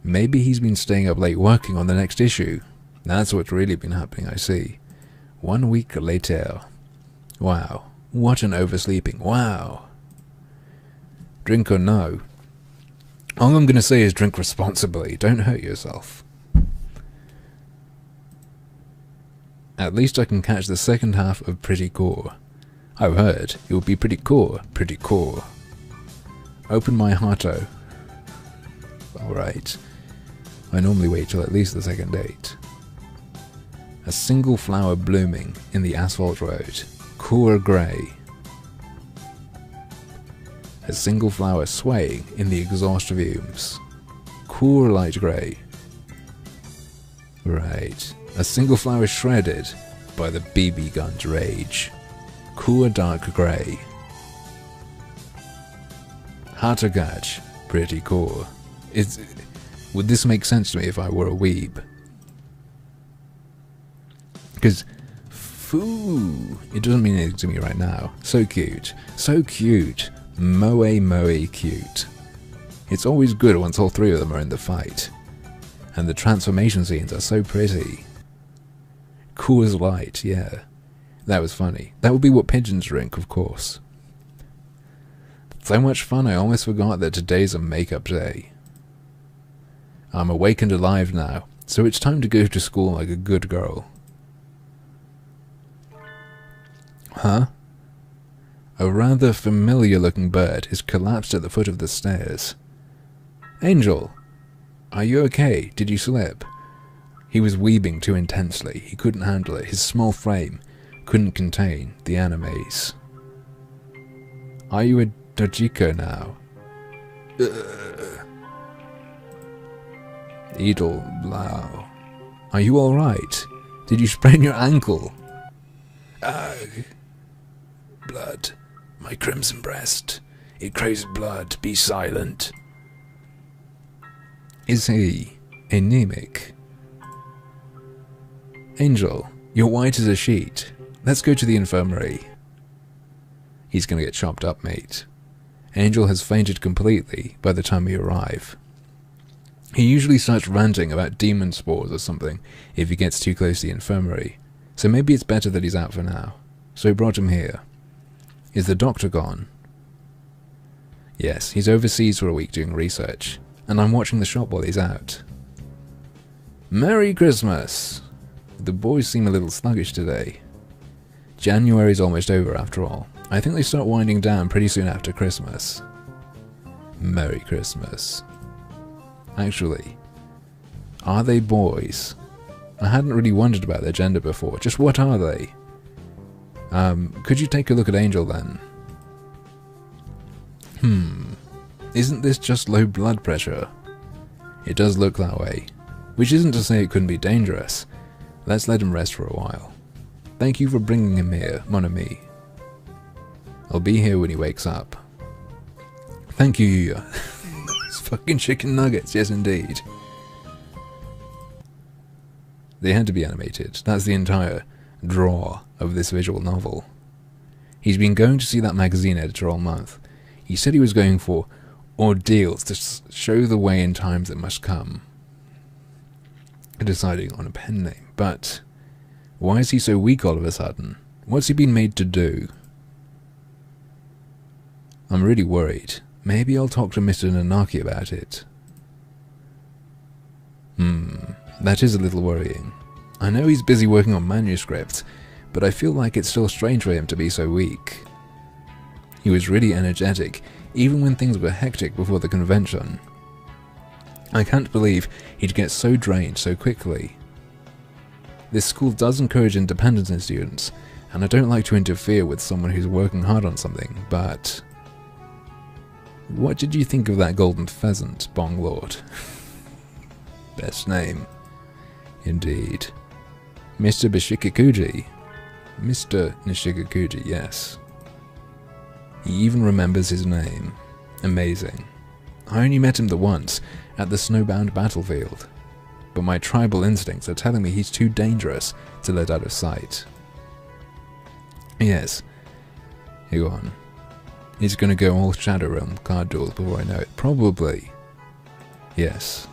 [SPEAKER 1] Maybe he's been staying up late working on the next issue. That's what's really been happening, I see. 1 week later. Wow, what an oversleeping, wow. Drink or no? All I'm going to say is drink responsibly, don't hurt yourself. At least I can catch the second half of Pretty Core. I've heard it will be pretty core, pretty core. Open my Hato. Alright. I normally wait till at least the second date. A single flower blooming in the asphalt road. Core grey. A single flower swaying in the exhaust fumes. Core light grey. Right. A single flower shredded by the BB gun's rage. Core dark grey. Hatogach. Pretty cool. Would this make sense to me if I were a weeb? Because, foo, it doesn't mean anything to me right now. So cute. So cute. Moe cute. It's always good once all three of them are in the fight. And the transformation scenes are so pretty. Cool as light, yeah. That was funny. That would be what pigeons drink, of course. So much fun I almost forgot that today's a makeup day. I'm awake and alive now, so it's time to go to school like a good girl. Huh? A rather familiar-looking bird is collapsed at the foot of the stairs. Angel! Are you okay? Did you slip? He was weeping too intensely. He couldn't handle it. His small frame couldn't contain the animes. Are you a Dojiko now? Edel Blau. Are you alright? Did you sprain your ankle? Ugh. Blood. My crimson breast. It craves blood. Be silent. Is he anemic? Angel, you're white as a sheet. Let's go to the infirmary. He's gonna get chopped up, mate. Angel has fainted completely by the time we arrive. He usually starts ranting about demon spores or something if he gets too close to the infirmary, so maybe it's better that he's out for now. So we brought him here. Is the doctor gone? Yes, he's overseas for a week doing research, and I'm watching the shop while he's out. Merry Christmas! The boys seem a little sluggish today. January's almost over after all. I think they start winding down pretty soon after Christmas. Merry Christmas. Actually, are they boys? I hadn't really wondered about their gender before. Just what are they? Could you take a look at Angel then? Isn't this just low blood pressure? It does look that way. Which isn't to say it couldn't be dangerous. Let's let him rest for a while. Thank you for bringing him here, mon ami. I'll be here when he wakes up. Thank you, Yuya. It's fucking chicken nuggets, yes indeed. They had to be animated. That's the entire draw of this visual novel. He's been going to see that magazine editor all month. He said he was going for ordeals to show the way in times that must come. Deciding on a pen name, but why is he so weak all of a sudden? What's he been made to do? I'm really worried. Maybe I'll talk to Mr. Nanaki about it. That is a little worrying. I know he's busy working on manuscripts, but I feel like it's still strange for him to be so weak. He was really energetic, even when things were hectic before the convention. I can't believe he'd get so drained so quickly. This school does encourage independence in students, and I don't like to interfere with someone who's working hard on something, but... What did you think of that golden pheasant, Bong Lord? Best name. Indeed. Mr. Bishikakuji. Mr. Nishikakuji, yes. He even remembers his name. Amazing. I only met him the once, at the snowbound battlefield, but my tribal instincts are telling me he's too dangerous to let out of sight. Yes, hang on. He's gonna go all Shadow Realm card duels before I know it. Probably. Yes.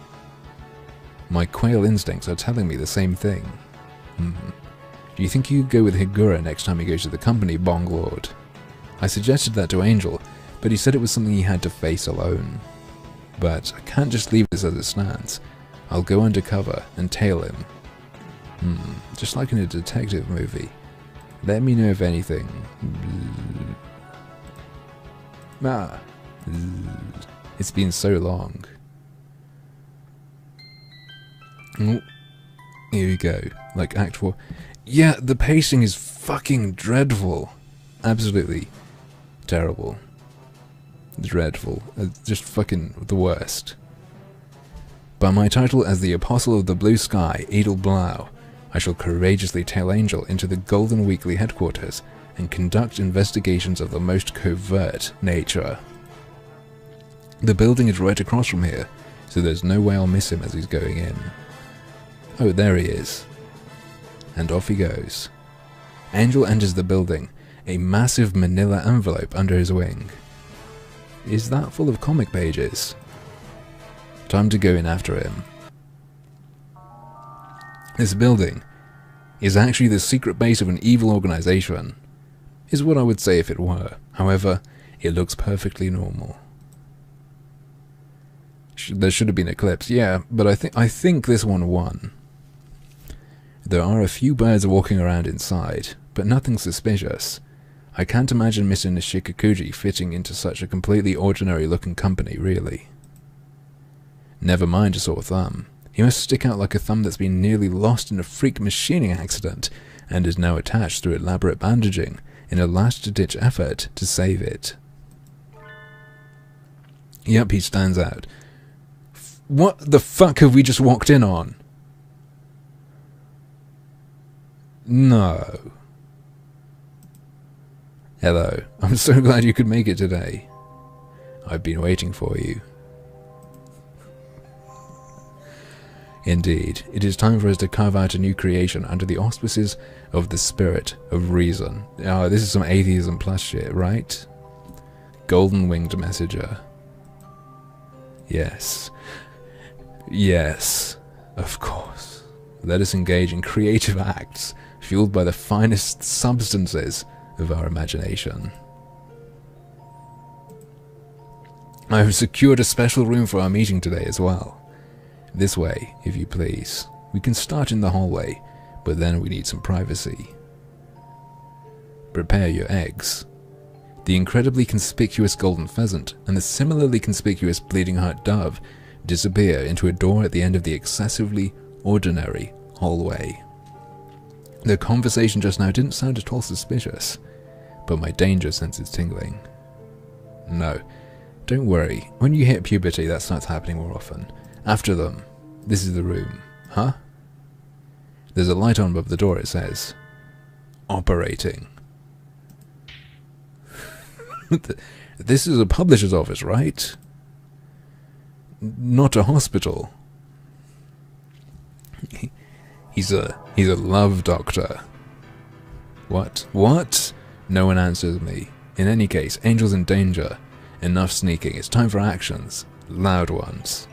[SPEAKER 1] My quail instincts are telling me the same thing. Do you think you could go with Higura next time he goes to the company, Bong Lord? I suggested that to Angel, but he said it was something he had to face alone. But I can't just leave this as it stands. I'll go undercover and tail him. Just like in a detective movie. Let me know if anything. It's been so long. Oh, here you go. Like Act 4. Yeah, the pacing is fucking dreadful. Absolutely terrible. Dreadful. Just fucking the worst. By my title as the Apostle of the Blue Sky, Edel Blau, I shall courageously tail Angel into the Golden Weekly headquarters and conduct investigations of the most covert nature. The building is right across from here, so there's no way I'll miss him as he's going in. Oh, there he is. And off he goes. Angel enters the building, a massive manila envelope under his wing. Is that full of comic pages? Time to go in after him. This building is actually the secret base of an evil organization, is what I would say if it were. However, it looks perfectly normal. There should have been eclipse, yeah, but I think this one won. There are a few birds walking around inside, but nothing suspicious. I can't imagine Mr. Nishikakuji fitting into such a completely ordinary-looking company, really. Never mind a sore thumb. He must stick out like a thumb that's been nearly lost in a freak machining accident, and is now attached through elaborate bandaging in a last-ditch effort to save it. Yep, he stands out. What the fuck have we just walked in on? No. Hello, I'm so glad you could make it today. I've been waiting for you. Indeed, it is time for us to carve out a new creation under the auspices of the spirit of reason. Oh, this is some atheism plus shit, right? Golden winged messenger. Yes. Yes, of course. Let us engage in creative acts, fueled by the finest substances of our imagination. I have secured a special room for our meeting today as well. This way, if you please. We can start in the hallway, but then we need some privacy. Prepare your eggs. The incredibly conspicuous golden pheasant and the similarly conspicuous bleeding heart dove disappear into a door at the end of the excessively ordinary hallway. The conversation just now didn't sound at all suspicious, but my danger sense is tingling. No, don't worry. When you hit puberty, that starts happening more often. After them, this is the room. Huh? There's a light on above the door, it says. Operating. This is a publisher's office, right? Not a hospital. He's a love doctor. What? What? No one answers me. In any case, Angel's in danger. Enough sneaking. It's time for actions. Loud ones.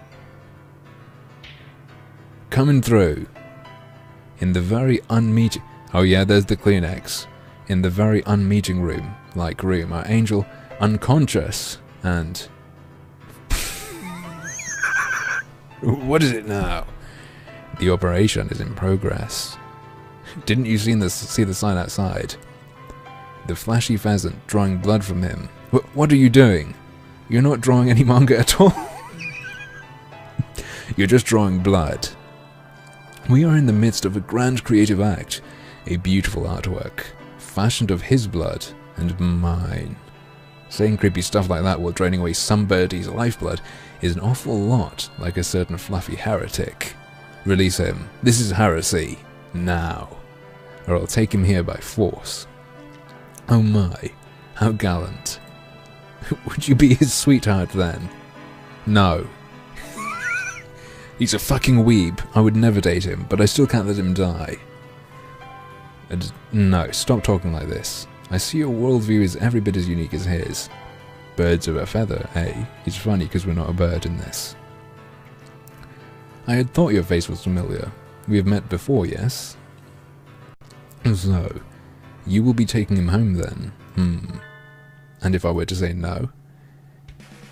[SPEAKER 1] Coming through. In the very unmeeting... Oh yeah, there's the Kleenex. In the very unmeeting room, our Angel, unconscious, and... What is it now? The operation is in progress. Didn't you see the sign outside? The flashy pheasant drawing blood from him. What are you doing? You're not drawing any manga at all? You're just drawing blood. We are in the midst of a grand creative act, a beautiful artwork, fashioned of his blood and mine. Saying creepy stuff like that while draining away somebody's lifeblood is an awful lot like a certain fluffy heretic. Release him. This is heresy. Now. Or I'll take him here by force. Oh my, how gallant. Would you be his sweetheart then? No. He's a fucking weeb. I would never date him, but I still can't let him die. No, stop talking like this. I see your worldview is every bit as unique as his. Birds of a feather, eh? It's funny because we're not a bird in this. I had thought your face was familiar. We have met before, yes? So, you will be taking him home then? And if I were to say no?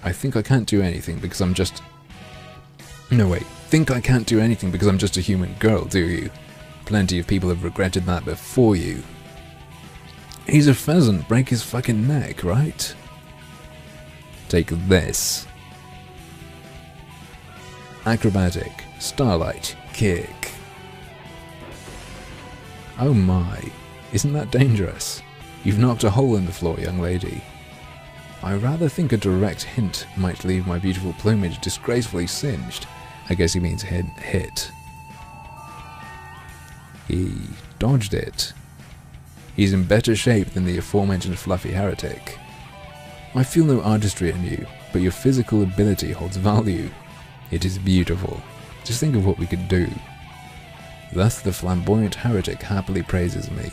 [SPEAKER 1] I think I can't do anything because I'm just... No wait, think I can't do anything because I'm just a human girl, do you? Plenty of people have regretted that before you. He's a pheasant, break his fucking neck, right? Take this. Acrobatic, starlight, kick. Oh my, isn't that dangerous? You've knocked a hole in the floor, young lady. I rather think a direct hint might leave my beautiful plumage disgracefully singed. I guess he means hit. He dodged it. He's in better shape than the aforementioned fluffy heretic. I feel no artistry in you. but your physical ability holds value. It is beautiful. Just think of what we could do. Thus the flamboyant heretic happily praises me.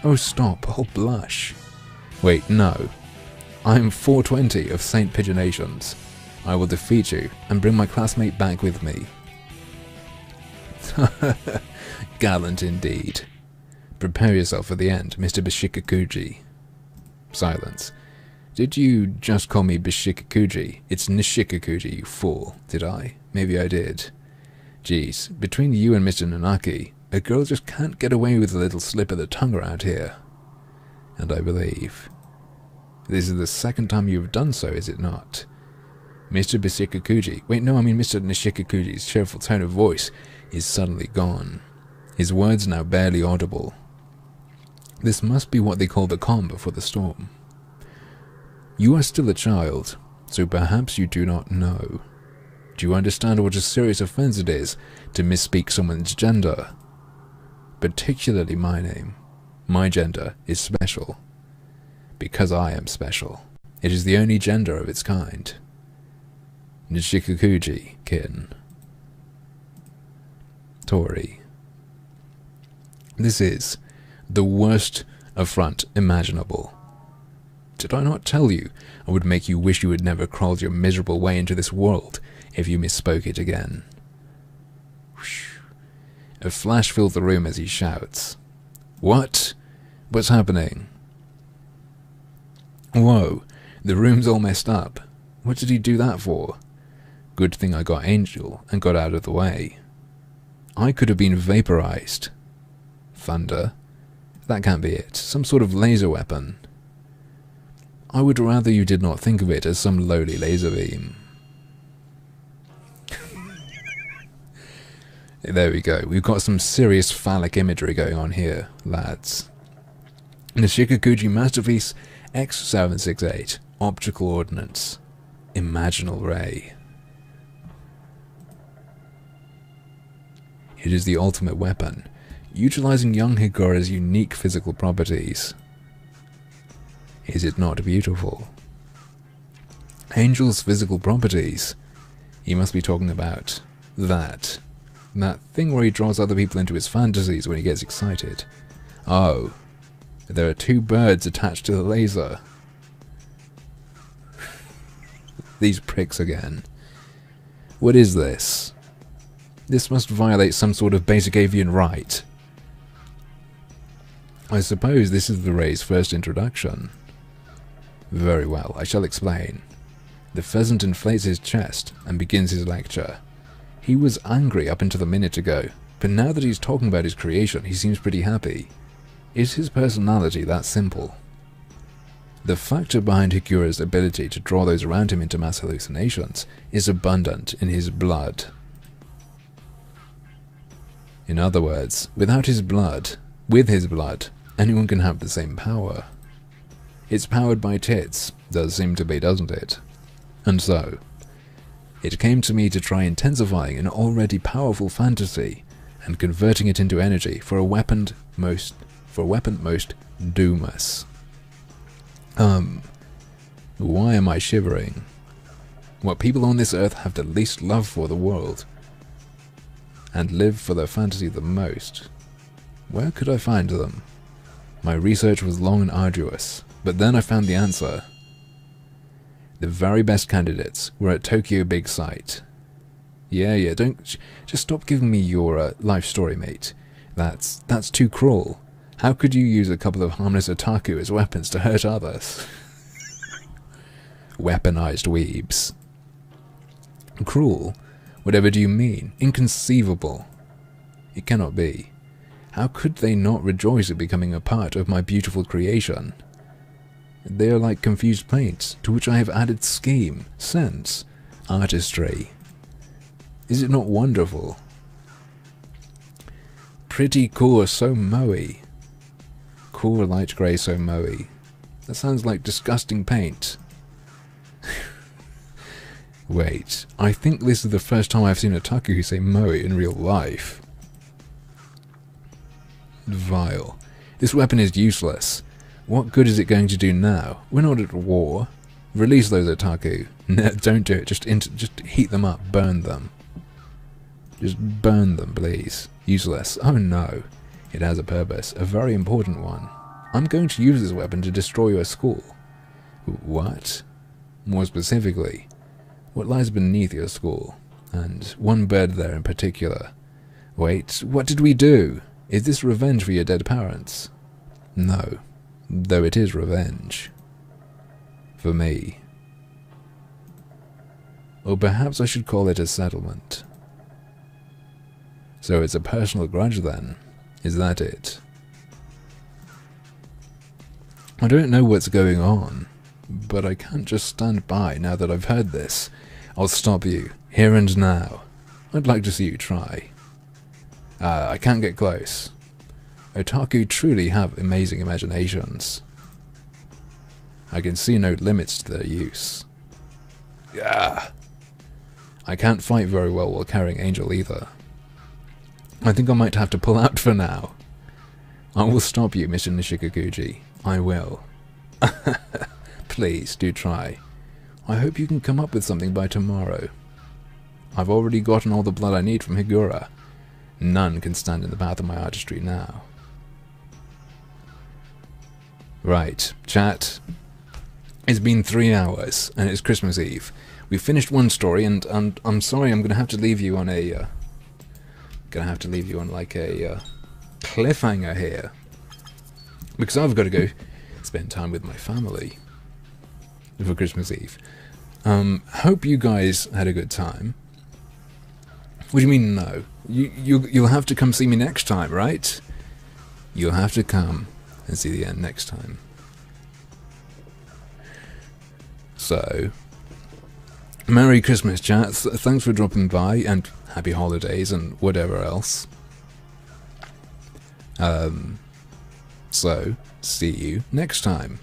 [SPEAKER 1] Oh stop, I'll blush. Wait, no. I am 420 of St. Pigeonations. I will defeat you and bring my classmate back with me. Gallant indeed. Prepare yourself for the end, Mr. Bishikakuji. Silence. Did you just call me Bishikakuji? It's Nishikakuji, you fool. Did I? Maybe I did. Geez, between you and Mr. Nanaki, a girl just can't get away with a little slip of the tongue around here. And I believe. This is the second time you have done so, is it not? Mr. Bishikakuji, wait, no, I mean Mr. Nishikakuji's cheerful tone of voice is suddenly gone. His words now barely audible. This must be what they call the calm before the storm. You are still a child, so perhaps you do not know. Do you understand what a serious offense it is to misspeak someone's gender? Particularly my name. My gender is special. Because I am special. It is the only gender of its kind. Nishikakuji, kin. Tori. This is the worst affront imaginable. Did I not tell you I would make you wish you had never crawled your miserable way into this world if you misspoke it again? Whoosh. A flash fills the room as he shouts. What? What's happening? Whoa, the room's all messed up. What did he do that for? Good thing I got Angel and got out of the way. I could have been vaporized. Thunder? That can't be it. Some sort of laser weapon. I would rather you did not think of it as some lowly laser beam. There we go. We've got some serious phallic imagery going on here, lads. Nishikakuji Masterpiece X768. Optical Ordnance. Imaginal Ray. It is the ultimate weapon, utilizing young Higura's unique physical properties. Is it not beautiful? Angel's physical properties? He must be talking about that. That thing where he draws other people into his fantasies when he gets excited. Oh, there are two birds attached to the laser. These pricks again. What is this? This must violate some sort of basic avian right. I suppose this is the Ray's first introduction. Very well, I shall explain. The pheasant inflates his chest and begins his lecture. He was angry up until a minute ago, but now that he's talking about his creation, he seems pretty happy. Is his personality that simple? The factor behind Higura's ability to draw those around him into mass hallucinations is abundant in his blood. In other words, without his blood, with his blood, anyone can have the same power. It's powered by tits, does seem to be, doesn't it? And so, it came to me to try intensifying an already powerful fantasy and converting it into energy for a weapon most doomless. Why am I shivering? What people on this earth have the least love for the world, and live for their fantasy the most. Where could I find them? My research was long and arduous, but then I found the answer. The very best candidates were at Tokyo Big Sight. Yeah, don't just stop giving me your life story, mate. That's too cruel. How could you use a couple of harmless otaku as weapons to hurt others? Weaponized weebs. Cruel? Whatever do you mean? Inconceivable. It cannot be. How could they not rejoice at becoming a part of my beautiful creation? They are like confused paints, to which I have added scheme, sense, artistry. Is it not wonderful? Pretty core so mowy. Core light grey so mowy. That sounds like disgusting paint. Wait, I think this is the first time I've seen a otaku say moe in real life. Vile. This weapon is useless. What good is it going to do now? We're not at war. Release those otaku. No, don't do it. Just heat them up. Burn them. Just burn them, please. Useless. Oh no. It has a purpose. A very important one. I'm going to use this weapon to destroy your school. What? More specifically, what lies beneath your school? And one bird there in particular. Wait, what did we do? Is this revenge for your dead parents? No. Though it is revenge. For me. Or perhaps I should call it a settlement. So it's a personal grudge then? Is that it? I don't know what's going on, but I can't just stand by now that I've heard this. I'll stop you, here and now. I'd like to see you try. I can't get close. Otaku truly have amazing imaginations. I can see no limits to their use. Yeah. I can't fight very well while carrying Angel either. I think I might have to pull out for now. I will stop you, Mr. Nishikakuji. I will. Please, do try. I hope you can come up with something by tomorrow. I've already gotten all the blood I need from Higura. None can stand in the path of my artistry now. Right, chat. It's been 3 hours, and it's Christmas Eve. We finished one story, and I'm sorry, I'm gonna have to leave you on a... like a cliffhanger here. Because I've got to go spend time with my family for Christmas Eve. Hope you guys had a good time. What do you mean no? You'll have to come see me next time, right? You'll have to come and see the end next time. So, Merry Christmas, chat. Thanks for dropping by, and Happy Holidays, and whatever else. So, see you next time.